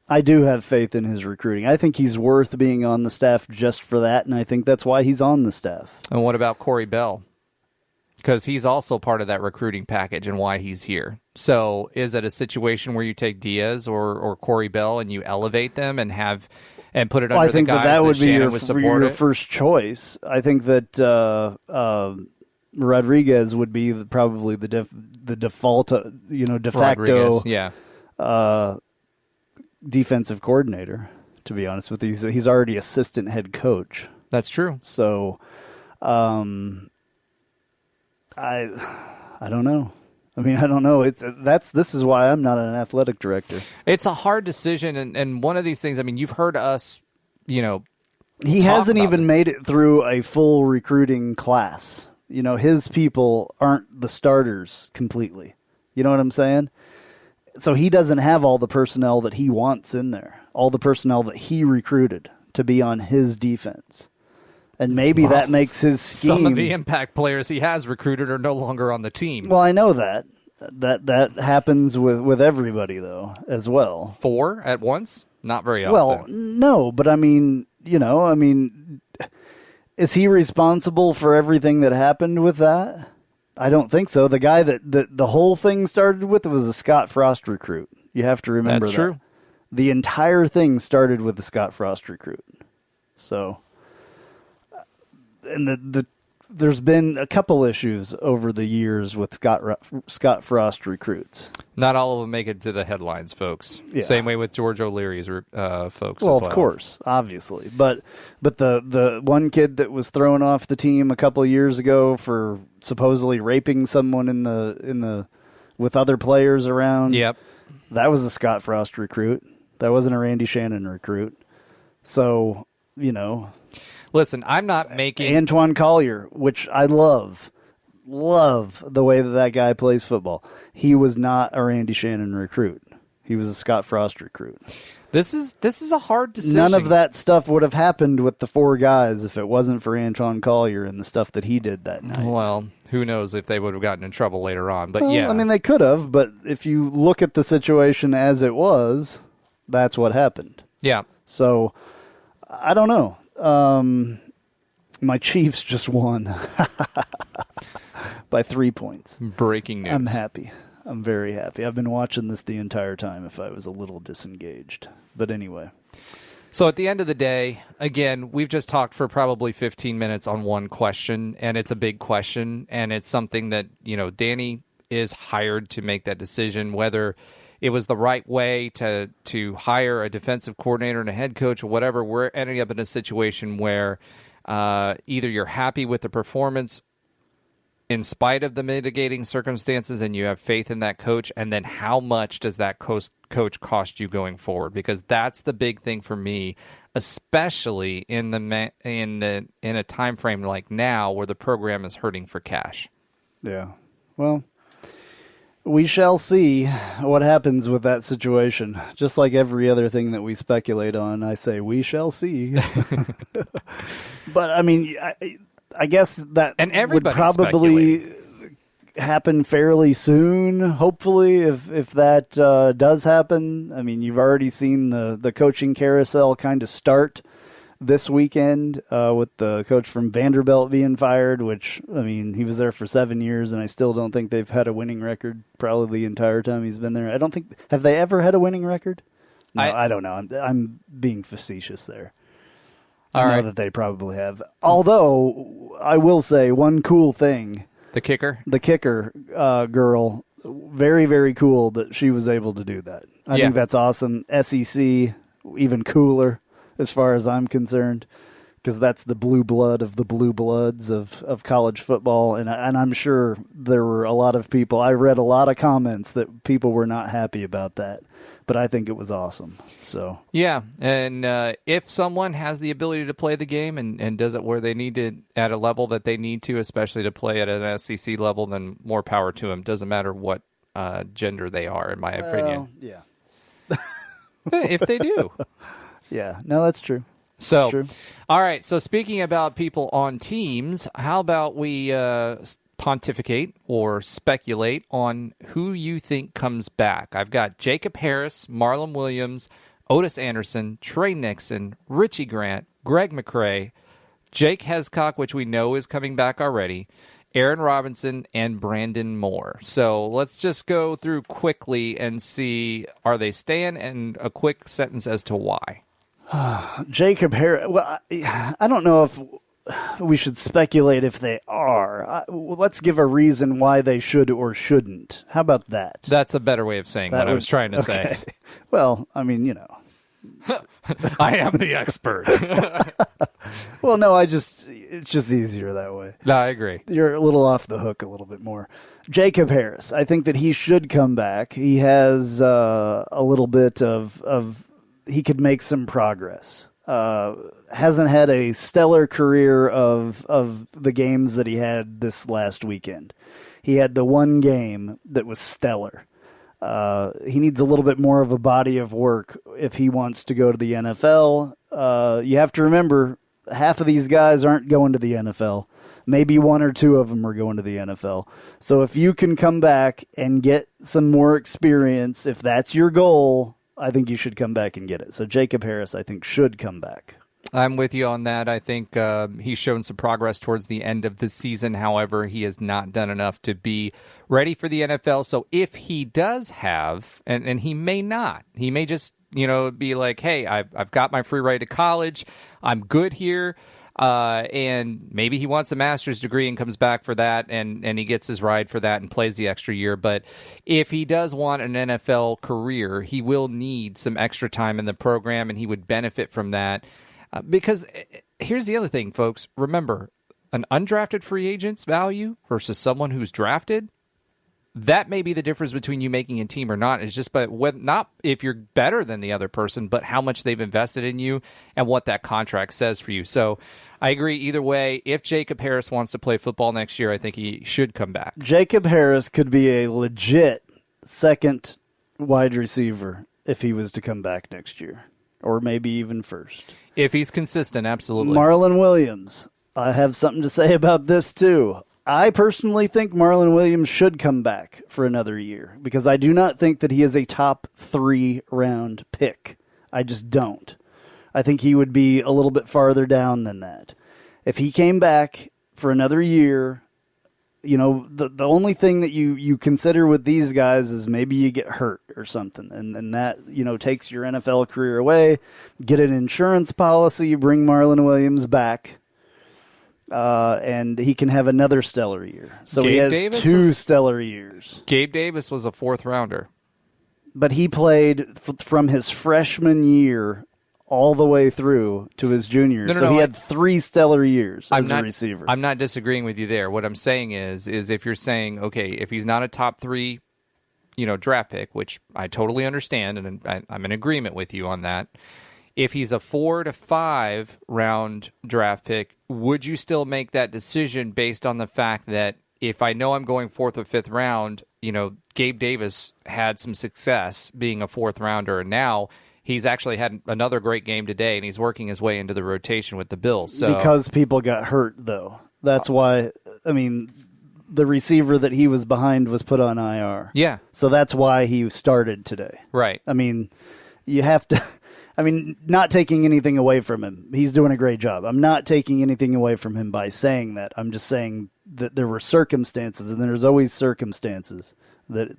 I do have faith in his recruiting. I think he's worth being on the staff just for that, and I think that's why he's on the staff. And what about Corey Bell? Because he's also part of that recruiting package and why he's here. So is it a situation where you take Diaz or Corey Bell and you elevate them and put it under the guys that would be your first choice. I think that Rodriguez would be probably the default, de facto, defensive coordinator. To be honest with you, he's already assistant head coach. That's true. So, I don't know. I mean, I don't know. This is why I'm not an athletic director. It's a hard decision, and one of these things. I mean, you've heard us, he hasn't even made it through a full recruiting class. His people aren't the starters completely. You know what I'm saying? So he doesn't have all the personnel that he wants in there, all the personnel that he recruited to be on his defense. And maybe that makes his scheme... Some of the impact players he has recruited are no longer on the team. Well, I know that. That happens with everybody, though, as well. 4 at once? Not very often. Well, no, but I mean, is he responsible for everything that happened with that? I don't think so. The guy that the whole thing started with was a Scott Frost recruit. You have to remember That's true. The entire thing started with the Scott Frost recruit. So, and there's been a couple issues over the years with Scott Frost recruits. Not all of them make it to the headlines, folks. Yeah. Same way with George O'Leary's folks Well, as well. of course, obviously. But the one kid that was thrown off the team a couple of years ago for supposedly raping someone in the with other players around. Yep. That was a Scott Frost recruit. That wasn't a Randy Shannon recruit. So, Listen, I'm not making... Antoine Collier, which I love the way that guy plays football. He was not a Randy Shannon recruit. He was a Scott Frost recruit. This is a hard decision. None of that stuff would have happened with the four guys if it wasn't for Antoine Collier and the stuff that he did that night. Well, who knows if they would have gotten in trouble later on. But Well, yeah. I mean, they could have, but if you look at the situation as it was, that's what happened. Yeah. So, I don't know. My Chiefs just won by 3 points. Breaking news. I'm happy. I'm very happy. I've been watching this the entire time if I was a little disengaged. But anyway. So at the end of the day, again, we've just talked for probably 15 minutes on one question, and it's a big question, and it's something that, Danny is hired to make that decision, whether it was the right way to hire a defensive coordinator and a head coach or whatever. We're ending up in a situation where either you're happy with the performance in spite of the mitigating circumstances and you have faith in that coach, and then how much does that coach cost you going forward? Because that's the big thing for me, especially in a time frame like now where the program is hurting for cash. Yeah. Well, we shall see what happens with that situation. Just like every other thing that we speculate on, I say we shall see. But, I mean, I guess that would probably happen fairly soon, hopefully, if that does happen. I mean, you've already seen the coaching carousel kind of start this weekend with the coach from Vanderbilt being fired, which, I mean, he was there for 7 years, and I still don't think they've had a winning record probably the entire time he's been there. I don't think – have they ever had a winning record? No, I don't know. I'm being facetious there. I know that they probably have. Although, I will say one cool thing. The kicker girl, very, very cool that she was able to do that. I think that's awesome. SEC, even cooler as far as I'm concerned, because that's the blue blood of the blue bloods of college football. And I'm sure there were a lot of people. I read a lot of comments that people were not happy about that. But I think it was awesome. So yeah, and if someone has the ability to play the game and does it where they need to at a level that they need to, especially to play at an SEC level, then more power to them. Doesn't matter what gender they are, in my opinion. Yeah. If they do. Yeah, no, that's true. So, true. All right. So speaking about people on teams, how about we pontificate or speculate on who you think comes back? I've got Jacob Harris, Marlon Williams, Otis Anderson, Trey Nixon, Richie Grant, Greg McCrae, Jake Hescock, which we know is coming back already, Aaron Robinson, and Brandon Moore. So let's just go through quickly and see, are they staying, and a quick sentence as to why. Jacob Harris, well, I don't know if we should speculate if they are. Let's give a reason why they should or shouldn't. How about that? That's a better way of saying what I was trying to say. Well, I mean, I am the expert. Well, no, it's just easier that way. No, I agree. You're a little off the hook a little bit more. Jacob Harris, I think that he should come back. He has a little bit of he could make some progress. Hasn't had a stellar career of the games that he had this last weekend. He had the one game that was stellar. He needs a little bit more of a body of work if he wants to go to the NFL. You have to remember, half of these guys aren't going to the NFL. Maybe one or two of them are going to the NFL. So if you can come back and get some more experience, if that's your goal, I think you should come back and get it. So Jacob Harris, I think, should come back. I'm with you on that. I think he's shown some progress towards the end of the season. However, he has not done enough to be ready for the NFL. So if he does have, and he may not, he may just, be like, hey, I've got my free ride to college. I'm good here. And maybe he wants a master's degree and comes back for that, and he gets his ride for that and plays the extra year. But if he does want an NFL career, he will need some extra time in the program, and he would benefit from that. Because here's the other thing, folks. Remember, an undrafted free agent's value versus someone who's drafted, that may be the difference between you making a team or not. It's just not if you're better than the other person, but how much they've invested in you and what that contract says for you. So I agree either way. If Jacob Harris wants to play football next year, I think he should come back. Jacob Harris could be a legit second wide receiver if he was to come back next year, or maybe even first. If he's consistent, absolutely. Marlon Williams. I have something to say about this, too. I personally think Marlon Williams should come back for another year because I do not think that he is a top 3 round pick. I just don't. I think he would be a little bit farther down than that. If he came back for another year, the only thing that you consider with these guys is maybe you get hurt or something, and that, takes your NFL career away. Get an insurance policy, bring Marlon Williams back, and he can have another stellar year. So he has 2 stellar years. Gabe Davis was a 4th rounder. But he played from his freshman year all the way through to his junior. So he had 3 stellar years as a receiver. I'm not disagreeing with you there. What I'm saying is if you're saying, okay, if he's not a top 3, draft pick, which I totally understand, and I'm in agreement with you on that. If he's a 4 to 5 round draft pick, would you still make that decision based on the fact that if I know I'm going 4th or 5th round, Gabe Davis had some success being a 4th rounder, and now he's actually had another great game today, and he's working his way into the rotation with the Bills. So because people got hurt, though. That's why, the receiver that he was behind was put on IR. Yeah. So that's why he started today. Right. You have to... not taking anything away from him. He's doing a great job. I'm not taking anything away from him by saying that. I'm just saying that there were circumstances, and there's always circumstances that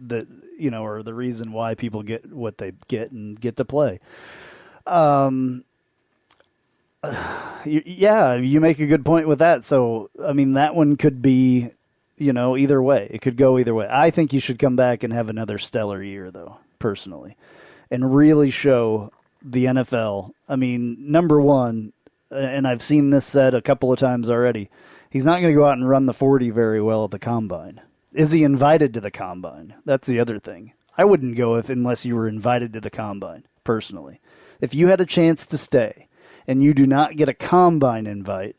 are the reason why people get what they get and get to play. You make a good point with that. So, that one could be, either way. It could go either way. I think he should come back and have another stellar year, though, personally, and really show the NFL. Number one, and I've seen this said a couple of times already, he's not going to go out and run the 40 very well at the Combine. Is he invited to the Combine? That's the other thing. I wouldn't go unless you were invited to the Combine, personally. If you had a chance to stay and you do not get a Combine invite,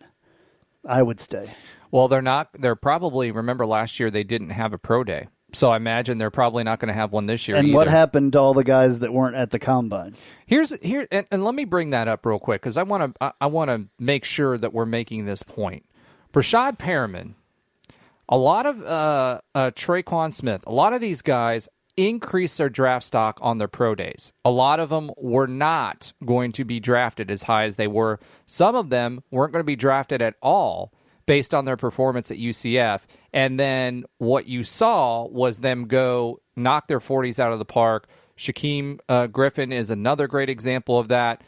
I would stay. Well, they're probably, remember last year they didn't have a pro day. So I imagine they're probably not going to have one this year and either. What happened to all the guys that weren't at the Combine? And let me bring that up real quick because I want to make sure that we're making this point. Brashad Perriman, a lot of Traquan Smith, a lot of these guys increased their draft stock on their pro days. A lot of them were not going to be drafted as high as they were. Some of them weren't going to be drafted at all based on their performance at UCF. And then what you saw was them go knock their 40s out of the park. Shaquem Griffin is another great example of that.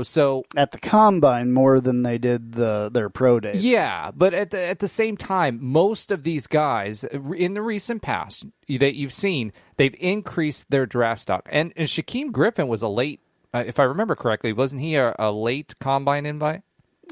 So at the Combine more than they did their pro days. Yeah, but at the same time, most of these guys in the recent past that you've seen, they've increased their draft stock. And Shaquem Griffin was a late, if I remember correctly, wasn't he a late Combine invite?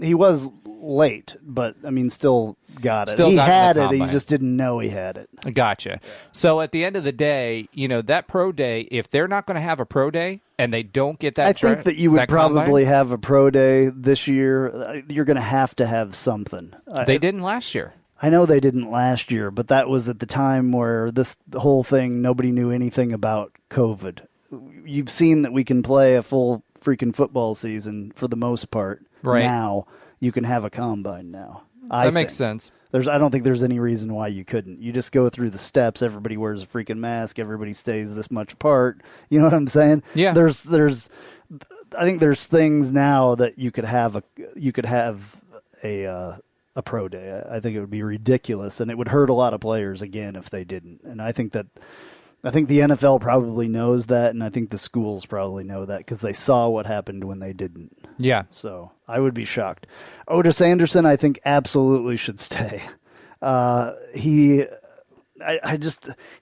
He was late, but still got it. Still he got had it. Combine. He just didn't know he had it. Gotcha. So at the end of the day, that pro day, if they're not going to have a pro day and they don't get that, I think that you would probably Combine, have a pro day this year. You're going to have something. They didn't last year. I know they didn't last year, but that was at the time where the whole thing, nobody knew anything about COVID. You've seen that we can play a full freaking football season for the most part. Right. Now you can have a Combine now. That makes sense. I don't think there's any reason why you couldn't. You just go through the steps. Everybody wears a freaking mask. Everybody stays this much apart. You know what I'm saying? Yeah. There's I think there's things now that you could have a pro day. I think it would be ridiculous, and it would hurt a lot of players again if they didn't. And I think the NFL probably knows that, and I think the schools probably know that because they saw what happened when they didn't. Yeah. So I would be shocked. Otis Anderson, I think, absolutely should stay. He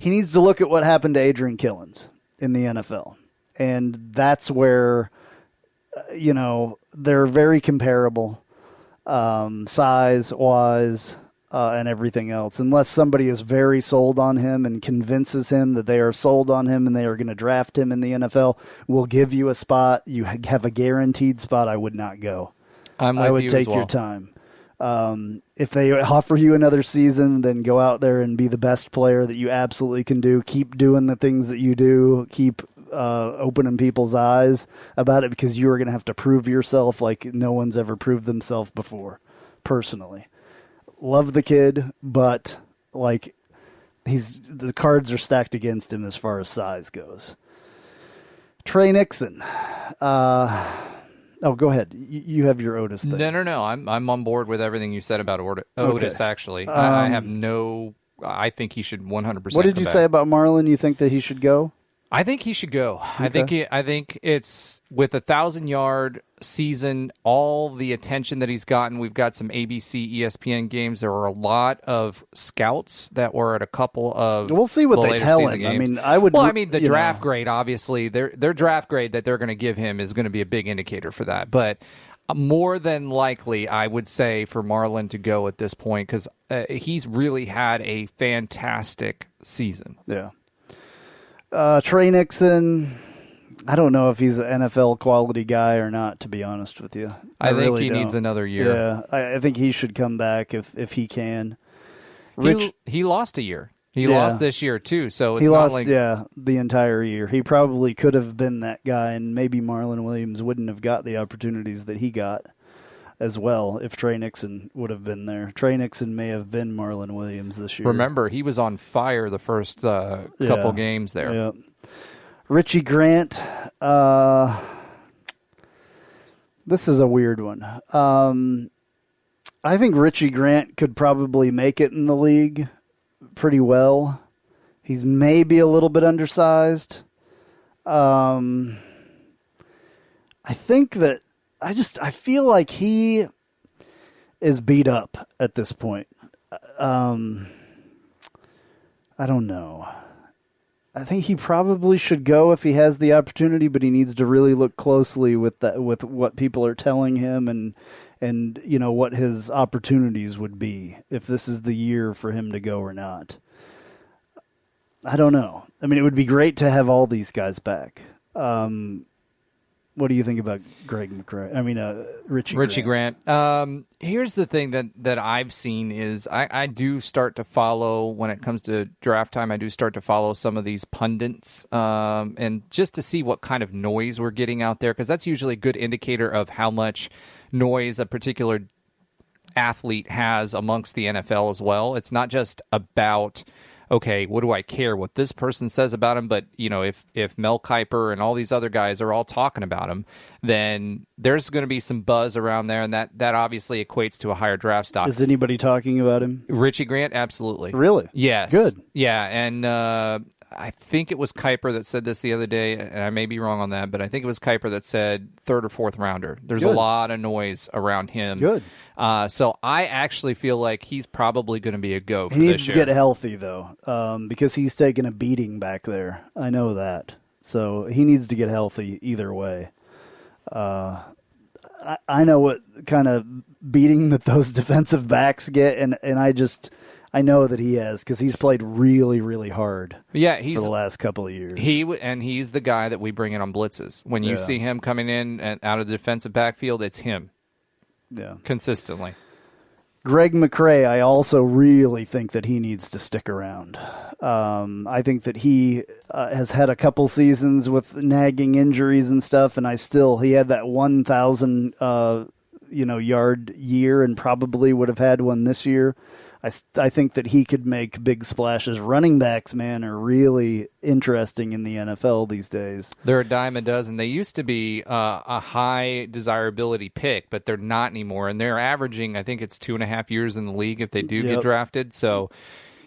needs to look at what happened to Adrian Killens in the NFL, and that's where they're very comparable. Size-wise, and everything else. Unless somebody is very sold on him and convinces him that they are sold on him and they are going to draft him in the NFL, will give you a spot. You have a guaranteed spot. I would not go. I would take your time. If they offer you another season, then go out there and be the best player that you absolutely can do. Keep doing the things that you do. Keep opening people's eyes about it, because you are going to have to prove yourself like no one's ever proved themselves before. Personally, love the kid, but like the cards are stacked against him as far as size goes. Trey Nixon. Oh, go ahead. You have your Otis thing. No. I'm on board with everything you said about Otis. Okay. Actually, I have no. I think he should 100%. What did you say about Marlon? You think that he should go? I think he should go. Okay. I think it's with 1,000-yard season, all the attention that he's gotten. We've got some ABC, ESPN games. There were a lot of scouts that were at a couple of. We'll see what they tell him. Games. I mean, I would. Well, I mean, the draft grade, obviously, their draft grade that they're going to give him is going to be a big indicator for that. But more than likely, I would say for Marlon to go at this point, because he's really had a fantastic season. Yeah. Trey Nixon, I don't know if he's an NFL quality guy or not, to be honest with you. I think really he needs another year. Yeah, I think he should come back if he can. He lost a year. He lost this year, too, so it's he not lost, like... the entire year. He probably could have been that guy, and maybe Marlon Williams wouldn't have got the opportunities that he got as well if Trey Nixon would have been there. Trey Nixon may have been Marlon Williams this year. Remember, he was on fire the first couple games there. Yeah. Richie Grant, this is a weird one. I think Richie Grant could probably make it in the league pretty well. He's maybe a little bit undersized. I think that I feel like he is beat up at this point. I don't know. I think he probably should go if he has the opportunity, but he needs to really look closely with what people are telling him and what his opportunities would be if this is the year for him to go or not. I don't know. I mean, it would be great to have all these guys back. What do you think about Richie Grant? Here's the thing that I've seen is I do start to follow, when it comes to draft time, I do start to follow some of these pundits and just to see what kind of noise we're getting out there, because that's usually a good indicator of how much noise a particular athlete has amongst the NFL as well. It's not just about, okay, what do I care what this person says about him? But, if Mel Kiper and all these other guys are all talking about him, then there's going to be some buzz around there, and that obviously equates to a higher draft stock. Is anybody talking about him? Richie Grant, absolutely. Really? Yes. Good. Yeah, and I think it was Kiper that said this the other day, and I may be wrong on that, but I think it was Kiper that said third or fourth rounder. There's a lot of noise around him. Good. So I actually feel like he's probably going to be a go for this year. He needs to get healthy, though, because he's taking a beating back there. I know that. So he needs to get healthy either way. I know what kind of beating that those defensive backs get, and I know that he has, because he's played really, really hard for the last couple of years. He's the guy that we bring in on blitzes. When you see him coming in and out of the defensive backfield, it's him. Yeah. Consistently. Greg McCrae, I also really think that he needs to stick around. I think that he has had a couple seasons with nagging injuries and stuff, and he had that 1,000 yard year and probably would have had one this year. I think that he could make big splashes. Running backs, man, are really interesting in the NFL these days. They're a dime a dozen. They used to be a high desirability pick, but they're not anymore. And they're averaging, I think it's 2.5 years in the league if they do get drafted. So,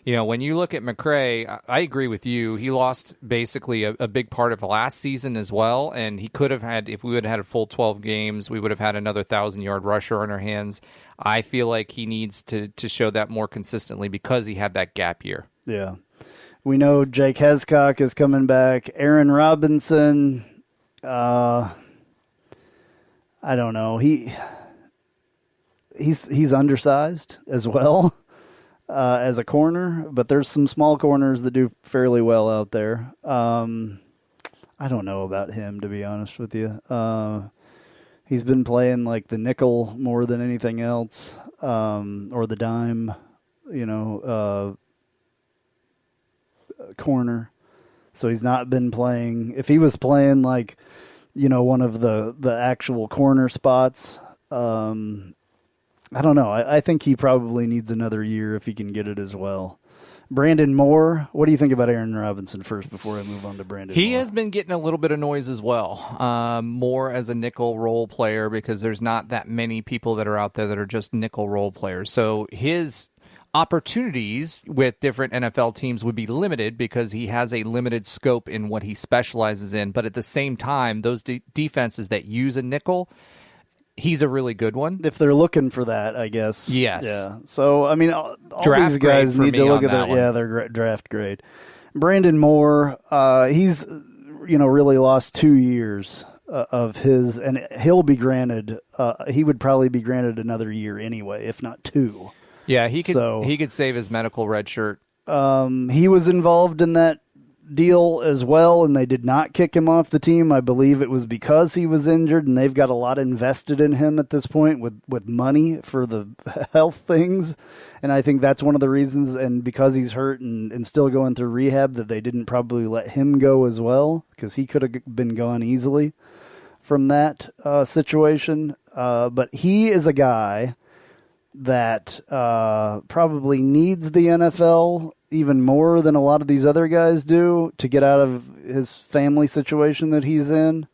when you look at McCray, I agree with you. He lost basically a big part of last season as well. And he could have had, if we would have had a full 12 games, we would have had another 1,000-yard rusher on our hands. I feel like he needs to show that more consistently because he had that gap year. Yeah. We know Jake Hescock is coming back. Aaron Robinson, I don't know. He's undersized as well as a corner, but there's some small corners that do fairly well out there. I don't know about him, to be honest with you. He's been playing like the nickel more than anything else, or the dime, corner. So he's not been playing. If he was playing like, one of the actual corner spots, I don't know. I think he probably needs another year if he can get it as well. Brandon Moore, what do you think about Aaron Robinson first before I move on to Brandon Moore? He has been getting a little bit of noise as well, more as a nickel role player because there's not that many people that are out there that are just nickel role players. So his opportunities with different NFL teams would be limited because he has a limited scope in what he specializes in. But at the same time, those defenses that use a nickel, he's a really good one. If they're looking for that, I guess. Yes. Yeah. So, I mean, all draft these guys need to look at their draft grade. Brandon Moore, he's, really lost 2 years of his, and he'll be granted, he would probably be granted another year anyway, if not 2. Yeah, he could save his medical red shirt. He was involved in that deal as well, and they did not kick him off the team. I believe it was because he was injured, and they've got a lot invested in him at this point with money for the health things. And I think that's one of the reasons, and because he's hurt and still going through rehab, that they didn't probably let him go as well, because he could have been gone easily from that situation. But he is a guy that probably needs the NFL even more than a lot of these other guys do to get out of his family situation that he's in.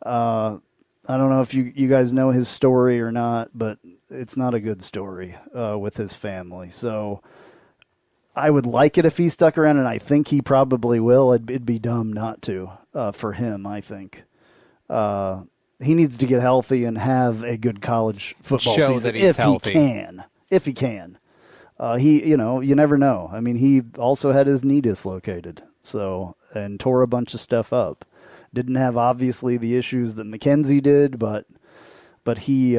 I don't know if you guys know his story or not, but it's not a good story with his family. So I would like it if he stuck around, and I think he probably will. It'd be dumb not to for him, I think. He needs to get healthy and have a good college football season that he's healthy. If he can. You never know. I mean, he also had his knee dislocated, and tore a bunch of stuff up. Didn't have obviously the issues that McKenzie did, but he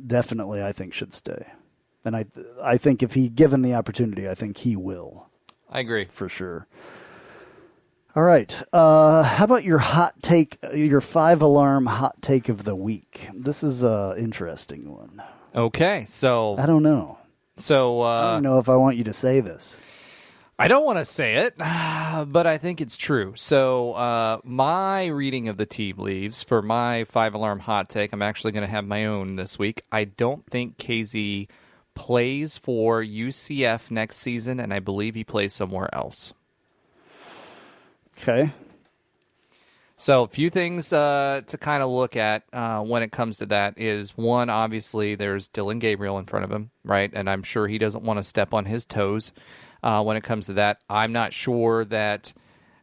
definitely, I think, should stay. And I think if he given the opportunity, I think he will. I agree for sure. All right. How about your hot take? Your 5-alarm hot take of the week. This is an interesting one. Okay, so I don't know. So I don't know if I want you to say this. I don't want to say it, but I think it's true. So my reading of the tea leaves for my 5-alarm hot take, I'm actually going to have my own this week. I don't think KZ plays for UCF next season, and I believe he plays somewhere else. Okay. So a few things to kind of look at when it comes to that is, one, obviously there's Dylan Gabriel in front of him, right? And I'm sure he doesn't want to step on his toes when it comes to that. I'm not sure that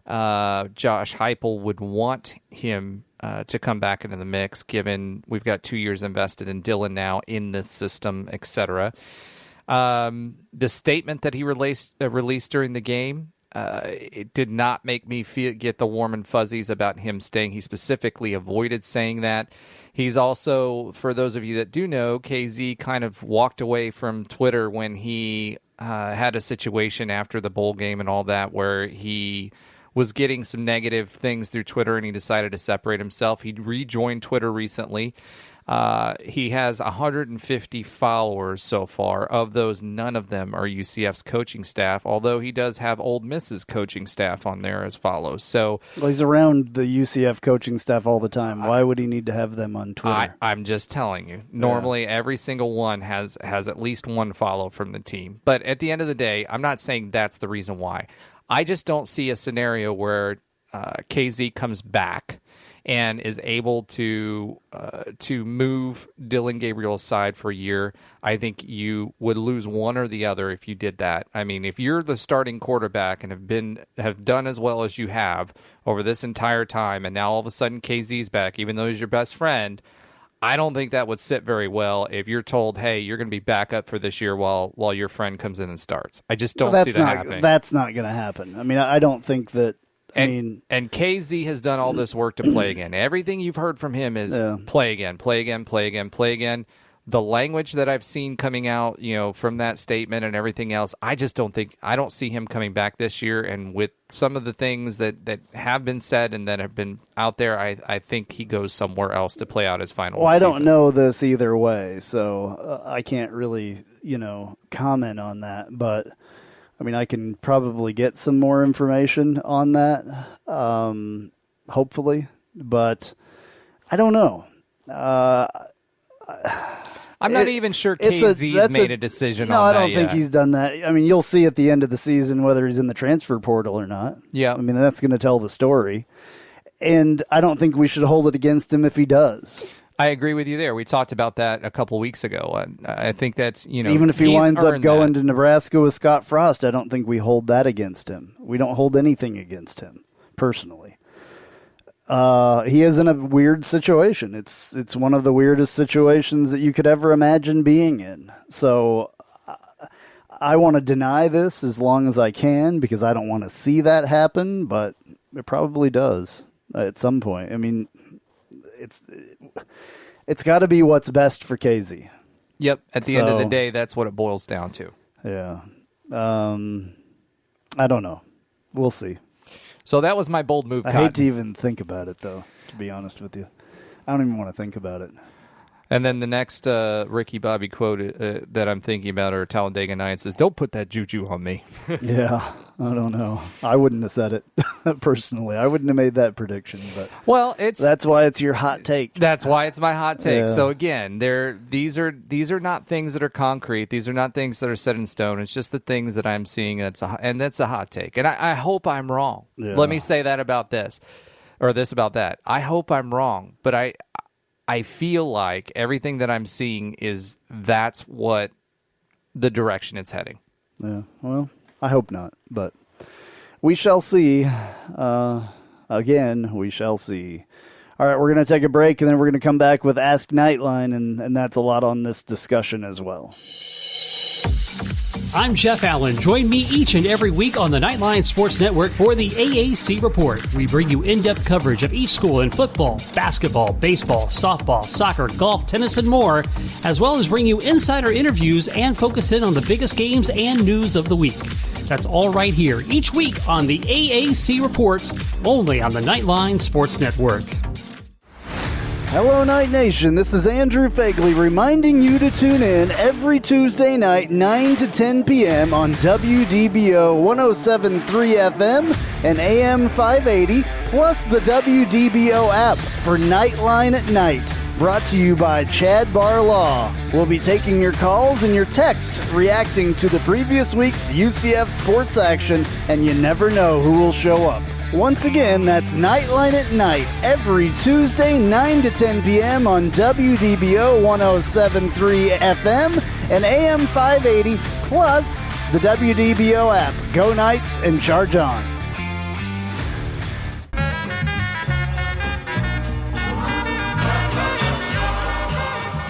Josh Heupel would want him to come back into the mix, given we've got 2 years invested in Dylan now in this system, etc. The statement that he released during the game, it did not make me get the warm and fuzzies about him staying. He specifically avoided saying that. He's also, for those of you that do know, KZ kind of walked away from Twitter when he had a situation after the bowl game and all that where he was getting some negative things through Twitter and he decided to separate himself. He rejoined Twitter recently. He has 150 followers so far. Of those, none of them are UCF's coaching staff, although he does have Ole Miss's coaching staff on there as follows. So, well, he's around the UCF coaching staff all the time. Why would he need to have them on Twitter? I'm just telling you. Normally, every single one has at least one follow from the team. But at the end of the day, I'm not saying that's the reason why. I just don't see a scenario where KZ comes back and is able to move Dylan Gabriel aside for a year. I think you would lose one or the other if you did that. I mean, if you're the starting quarterback and have done as well as you have over this entire time, and now all of a sudden KZ's back, even though he's your best friend, I don't think that would sit very well if you're told, hey, you're going to be back up for this year while your friend comes in and starts. I just don't see that happening. That's not going to happen. I mean, I don't think that. And KZ has done all this work to play again. Everything you've heard from him is play again, play again, play again, play again. The language that I've seen coming out, from that statement and everything else, I don't see him coming back this year. And with some of the things that have been said and that have been out there, I think he goes somewhere else to play out his final season. I don't know this either way, so I can't really, comment on that. But I mean, I can probably get some more information on that, hopefully, but I don't know. I'm not even sure KZ's made a decision on that. No, I don't think he's done that. I mean, you'll see at the end of the season whether he's in the transfer portal or not. Yeah. I mean, that's going to tell the story. And I don't think we should hold it against him if he does. I agree with you there. We talked about that a couple weeks ago. I think that's, even if he winds up going to Nebraska with Scott Frost, I don't think we hold that against him. We don't hold anything against him, personally. He is in a weird situation. It's one of the weirdest situations that you could ever imagine being in. So I want to deny this as long as I can because I don't want to see that happen, but it probably does at some point. I mean, it's got to be what's best for KZ. Yep. At the end of the day, that's what it boils down to. Yeah. I don't know. We'll see. So that was my bold move. I hate to even think about it, though, to be honest with you. I don't even want to think about it. And then the next Ricky Bobby quote that I'm thinking about are Talladega Nights is, don't put that juju on me. Yeah, I don't know. I wouldn't have said it, personally. I wouldn't have made that prediction. But that's why it's your hot take. That's why it's my hot take. Yeah. So again, these are not things that are concrete. These are not things that are set in stone. It's just the things that I'm seeing, that's a hot take. And I hope I'm wrong. Yeah. Let me say that about this, or this about that. I hope I'm wrong, but I feel like everything that I'm seeing that's what the direction it's heading. Yeah, well, I hope not, but we shall see. Again, we shall see. All right, we're going to take a break, and then we're going to come back with Ask Knightline, and that's a lot on this discussion as well. I'm Jeff Allen. Join me each and every week on the Knightline Sports Network for the AAC Report. We bring you in-depth coverage of each school in football, basketball, baseball, softball, soccer, golf, tennis, and more, as well as bring you insider interviews and focus in on the biggest games and news of the week. That's all right here each week on the AAC Report, only on the Knightline Sports Network. Hello, Night Nation. This is Andrew Phegley reminding you to tune in every Tuesday night, 9 to 10 p.m. on WDBO 107.3 FM and AM 580, plus the WDBO app for Knightline at Night. Brought to you by Chad Bar Law. We'll be taking your calls and your texts reacting to the previous week's UCF sports action, and you never know who will show up. Once again, that's Knightline at Night, every Tuesday, 9 to 10 p.m. on WDBO 107.3 FM and AM 580, plus the WDBO app. Go Knights and charge on.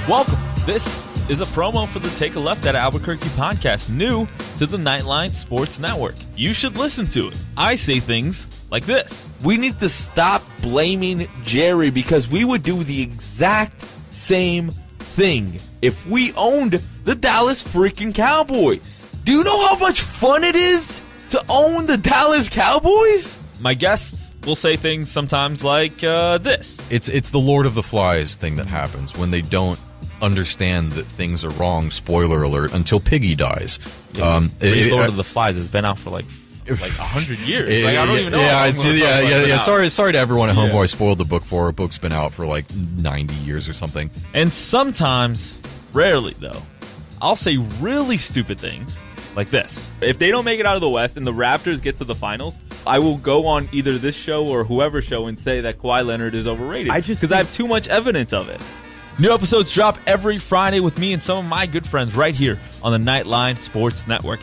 Welcome. This is a promo for the Take a Left at Albuquerque podcast, new to the Knightline Sports Network. You should listen to it. I say things like this. We need to stop blaming Jerry because we would do the exact same thing if we owned the Dallas freaking Cowboys. Do you know how much fun it is to own the Dallas Cowboys? My guests will say things sometimes like this. It's the Lord of the Flies thing that happens when they don't understand that things are wrong. Spoiler alert! Until Piggy dies. Lord of the Flies has been out for like 100 years. I don't even know. Yeah. Sorry to everyone at home who I spoiled the book for. A book's been out for like 90 years or something. And sometimes, rarely though, I'll say really stupid things like this. If they don't make it out of the West and the Raptors get to the finals, I will go on either this show or whoever's show and say that Kawhi Leonard is overrated. Because I have too much evidence of it. New episodes drop every Friday with me and some of my good friends right here on the Knightline Sports Network.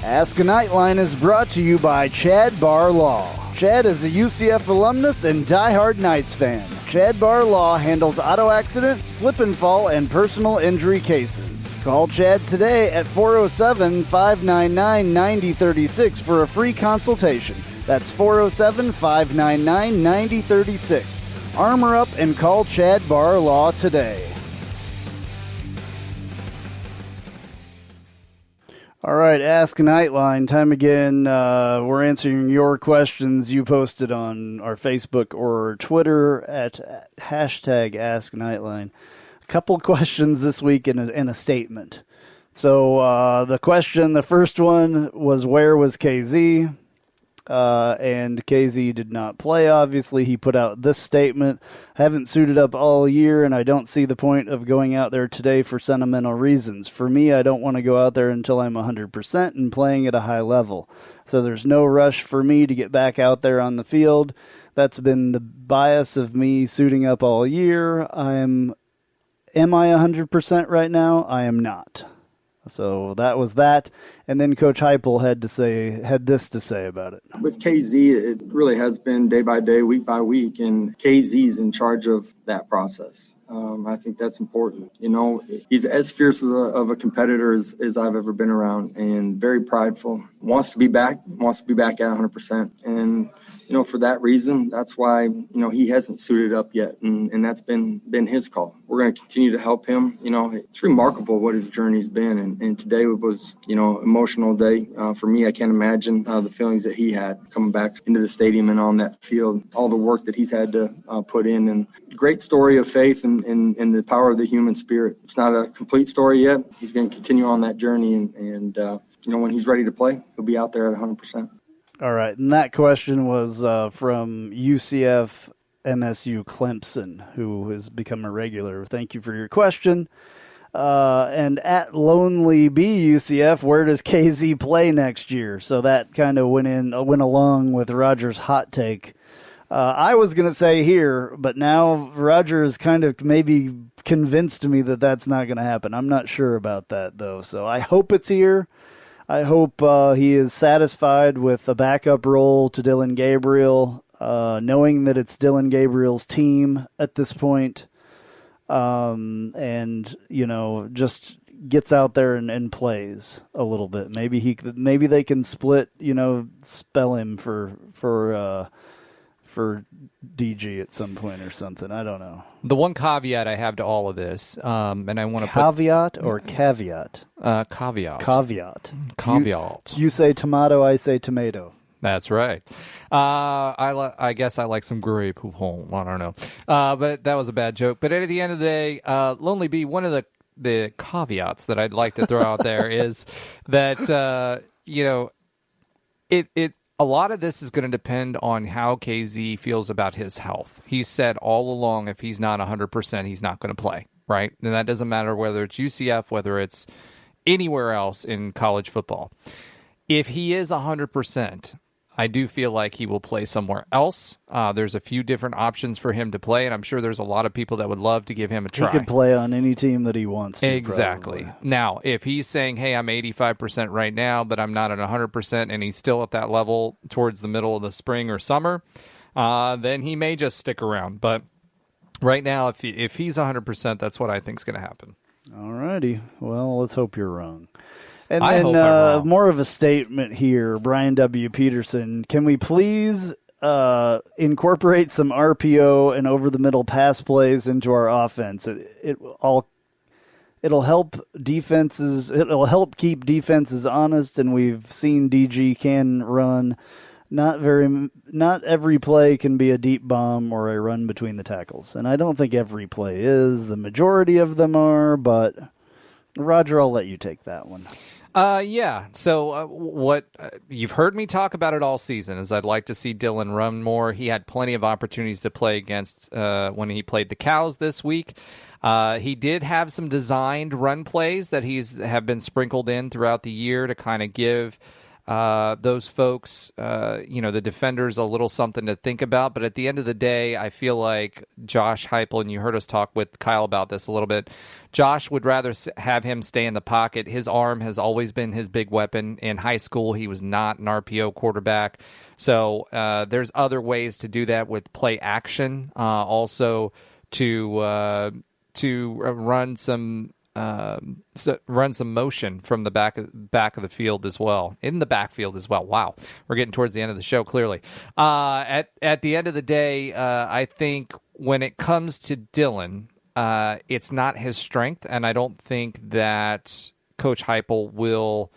Ask a Knightline is brought to you by Chad Barr Law. Chad is a UCF alumnus and diehard Knights fan. Chad Barr Law handles auto accident, slip and fall, and personal injury cases. Call Chad today at 407-599-9036 for a free consultation. That's 407-599-9036. Armor up and call Chad Barr Law today. All right, Ask Knightline. Time again. We're answering your questions you posted on our Facebook or Twitter at hashtag Ask Knightline. A couple questions this week in a statement. So the first one was, where was KZ? And KZ did not play, obviously. He put out this statement: haven't suited up all year, and I don't see the point of going out there today for sentimental reasons. For me, I don't want to go out there until I'm 100% and playing at a high level. So there's no rush for me to get back out there on the field. That's been the bias of me suiting up all year. Am I 100% right now? I am not. So that was that. And then Coach Heupel had this to say about it. With KZ, it really has been day by day, week by week, and KZ's in charge of that process. I think that's important. You know, he's as fierce of a competitor as I've ever been around, and very prideful. Wants to be back at 100%. And you know, for that reason, that's why, you know, he hasn't suited up yet, and that's been his call. We're going to continue to help him. You know, it's remarkable what his journey's been, and today was, you know, emotional day for me. I can't imagine the feelings that he had coming back into the stadium and on that field, all the work that he's had to put in, and great story of faith and the power of the human spirit. It's not a complete story yet. He's going to continue on that journey, and you know, when he's ready to play, he'll be out there at 100%. All right, and that question was from UCF MSU Clemson, who has become a regular. Thank you for your question. And at Lonely B UCF, where does KZ play next year? So that kind of went along with Roger's hot take. I was going to say here, but now Roger has kind of maybe convinced me that that's not going to happen. I'm not sure about that, though. So I hope it's here. I hope he is satisfied with a backup role to Dylan Gabriel, knowing that it's Dylan Gabriel's team at this point, and, you know, just gets out there and plays a little bit. Maybe they can split, you know, spell him for DG at some point or something. I don't know. The one caveat I have to all of this, and I want to caveat or caveat? Caveat. Caveat. You say tomato, I say tomato. That's right. I guess I like some grape. I don't know. But that was a bad joke. But at the end of the day, Lonely Bee, one of the caveats that I'd like to throw out there is that, you know, a lot of this is going to depend on how KZ feels about his health. He's said all along, if he's not 100%, he's not going to play, right? And that doesn't matter whether it's UCF, whether it's anywhere else in college football. If he is 100%, I do feel like he will play somewhere else. There's a few different options for him to play, and I'm sure there's a lot of people that would love to give him a try. He could play on any team that he wants to. Exactly. Probably. Now, if he's saying, hey, I'm 85% right now, but I'm not at 100%, and he's still at that level towards the middle of the spring or summer, then he may just stick around. But right now, if he's 100%, that's what I think is going to happen. All righty. Well, let's hope you're wrong. And then more of a statement here, Brian W. Peterson. Can we please incorporate some RPO and over-the-middle pass plays into our offense? it'll help defenses. It'll help keep defenses honest, and we've seen DG can run. Not every play can be a deep bomb or a run between the tackles, and I don't think every play is. The majority of them are, but Roger, I'll let you take that one. Yeah. So what you've heard me talk about it all season is I'd like to see Dylan run more. He had plenty of opportunities to play against when he played the Cows this week. He did have some designed run plays that have been sprinkled in throughout the year to kind of give those folks, the defenders, a little something to think about. But at the end of the day, I feel like Josh Heupel, and you heard us talk with Kyle about this a little bit, Josh would rather have him stay in the pocket. His arm has always been his big weapon. In high school, he was not an RPO quarterback. So there's other ways to do that with play action, also to run some motion from the back of the field as well, in the backfield as well. Wow, we're getting towards the end of the show. Clearly, at the end of the day, I think when it comes to Dylan, it's not his strength, and I don't think that Coach Heupel will,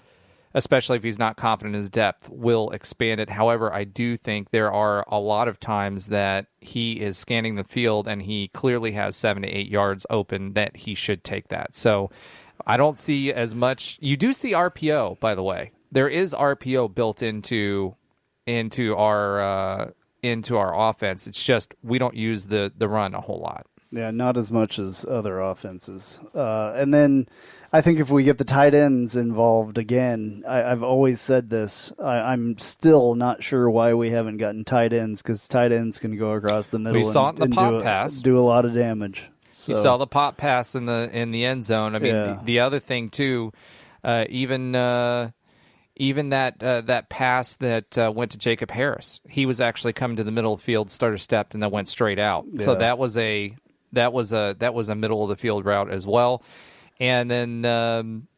especially if he's not confident in his depth, will expand it. However, I do think there are a lot of times that he is scanning the field and he clearly has 7 to 8 yards open that he should take that. So I don't see as much. You do see RPO, by the way. There is RPO built into our offense. It's just we don't use the run a whole lot. Yeah, not as much as other offenses. And then I think if we get the tight ends involved again, I've always said this, I'm still not sure why we haven't gotten tight ends, because tight ends can go across the middle. We saw it in the pop pass. Do a lot of damage. So. You saw the pop pass in the end zone. I mean, the other thing too, even that pass that went to Jacob Harris, he was actually coming to the middle of the field, starter stepped, and then went straight out. Yeah. So that was a middle of the field route as well. And then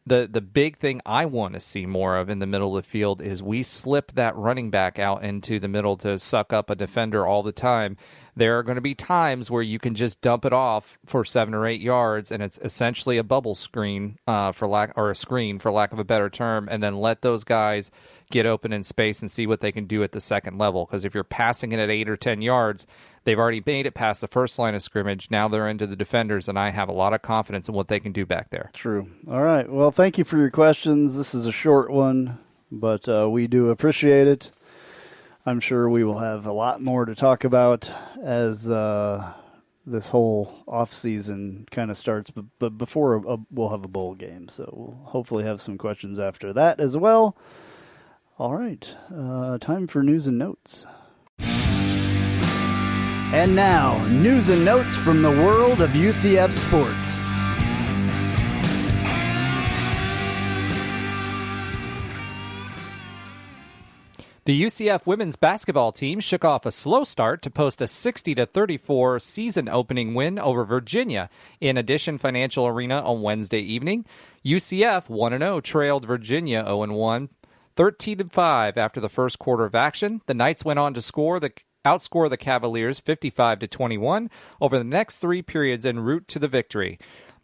the big thing I want to see more of in the middle of the field is we slip that running back out into the middle to suck up a defender all the time. There are going to be times where you can just dump it off for 7 or 8 yards, and it's essentially a bubble screen or a screen for lack of a better term, and then let those guys get open in space and see what they can do at the second level. Because if you're passing it at 8 or 10 yards, they've already made it past the first line of scrimmage. Now they're into the defenders, and I have a lot of confidence in what they can do back there. True. All right. Well, thank you for your questions. This is a short one, but we do appreciate it. I'm sure we will have a lot more to talk about as this whole off-season kind of starts. But before we'll have a bowl game, so we'll hopefully have some questions after that as well. All right. Time for news and notes. And now, news and notes from the world of UCF sports. The UCF women's basketball team shook off a slow start to post a 60-34 season-opening win over Virginia in Addition Financial Arena on Wednesday evening. UCF 1-0 trailed Virginia 0-1, 13-5 after the first quarter of action. The Knights went on to outscore the Cavaliers 55-21 over the next 3 periods en route to the victory.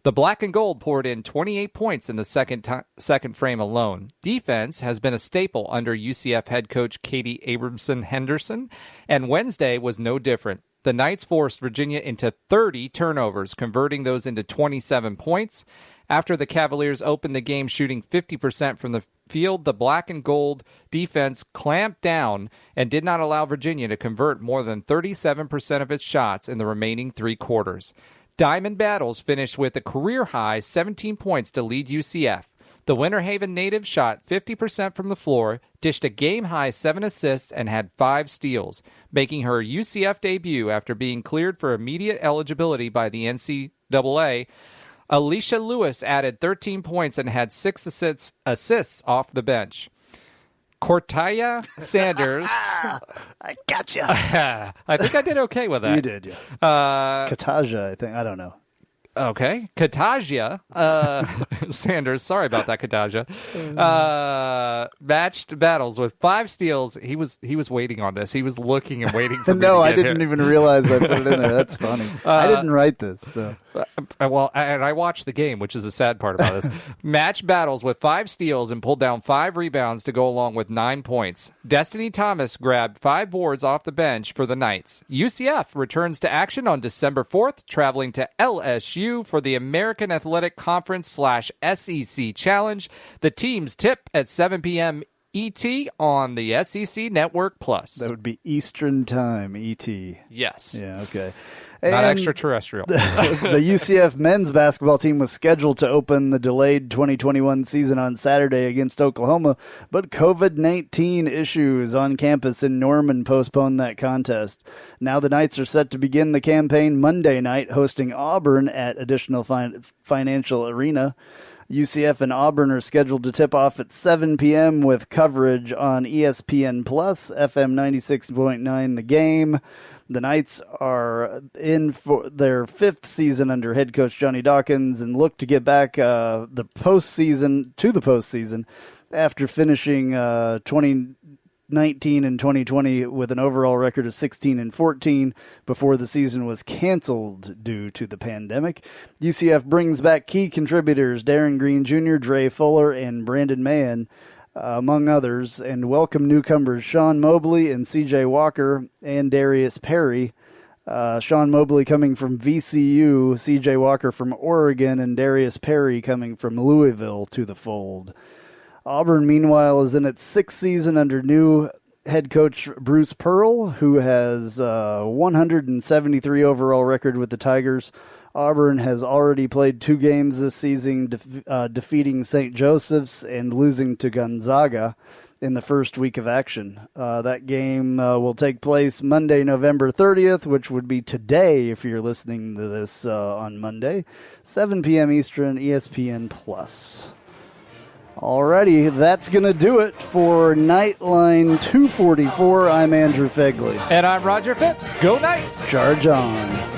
The black and gold poured in 28 points in the second frame alone. Defense has been a staple under UCF head coach Katie Abramson-Henderson, and Wednesday was no different. The Knights forced Virginia into 30 turnovers, converting those into 27 points. After the Cavaliers opened the game shooting 50% from the field, the black and gold defense clamped down and did not allow Virginia to convert more than 37% of its shots in the remaining 3 quarters. Diamond Battles finished with a career-high 17 points to lead UCF. The Winter Haven native shot 50% from the floor, dished a game-high 7 assists, and had 5 steals, making her UCF debut after being cleared for immediate eligibility by the NCAA. Alicia Lewis added 13 points and had 6 assists off the bench. Cortaya Sanders. I gotcha. I think I did okay with that. You did, yeah. Kataja, I think. I don't know. Okay. Kataja Sanders. Sorry about that, Kataja. Matched battles with 5 steals. He was waiting on this. He was looking and waiting for me No, to I get didn't here. even realize I put it in there. That's funny. I didn't write this. So. Well, and I watched the game, which is the sad part about this. Matched battles with 5 steals and pulled down 5 rebounds to go along with 9 points. Destiny Thomas grabbed 5 boards off the bench for the Knights. UCF returns to action on December 4th, traveling to LSU for the American Athletic Conference /SEC Challenge. The teams tip at 7 p.m. ET on the SEC Network Plus. That would be Eastern Time, ET. Yes. Yeah, okay. Not And extraterrestrial. the UCF men's basketball team was scheduled to open the delayed 2021 season on Saturday against Oklahoma, but COVID-19 issues on campus in Norman postponed that contest. Now the Knights are set to begin the campaign Monday night, hosting Auburn at Additional Financial Arena. UCF and Auburn are scheduled to tip off at 7 p.m. with coverage on ESPN Plus, FM 96.9 The Game. The Knights are in for their 5th season under head coach Johnny Dawkins and look to get back the postseason after finishing 2019 and 2020 with an overall record of 16-14 before the season was canceled due to the pandemic. UCF brings back key contributors Darren Green Jr., Dre Fuller, and Brandon Mann, among others, and welcome newcomers Sean Mobley and C.J. Walker and Darius Perry. Sean Mobley coming from VCU, C.J. Walker from Oregon, and Darius Perry coming from Louisville to the fold. Auburn, meanwhile, is in its 6th season under new head coach Bruce Pearl, who has a 173 overall record with the Tigers. Auburn has already played 2 games this season, defeating St. Joseph's and losing to Gonzaga in the first week of action. That game will take place Monday, November 30th, which would be today if you're listening to this on Monday, 7 p.m. Eastern, ESPN+. Alrighty, that's going to do it for Knightline 244. I'm Andrew Phegley. And I'm Roger Phipps. Go Knights! Charge on.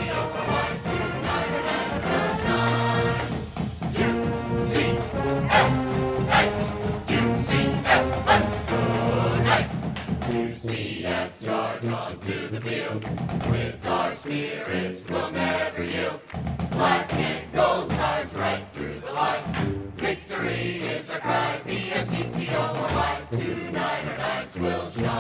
Charge on to the field. With our spirits we'll never yield. Black and gold charge right through the line. Victory is our cry. B-S-E-T-O-R-Y. Tonight our Knights will shine.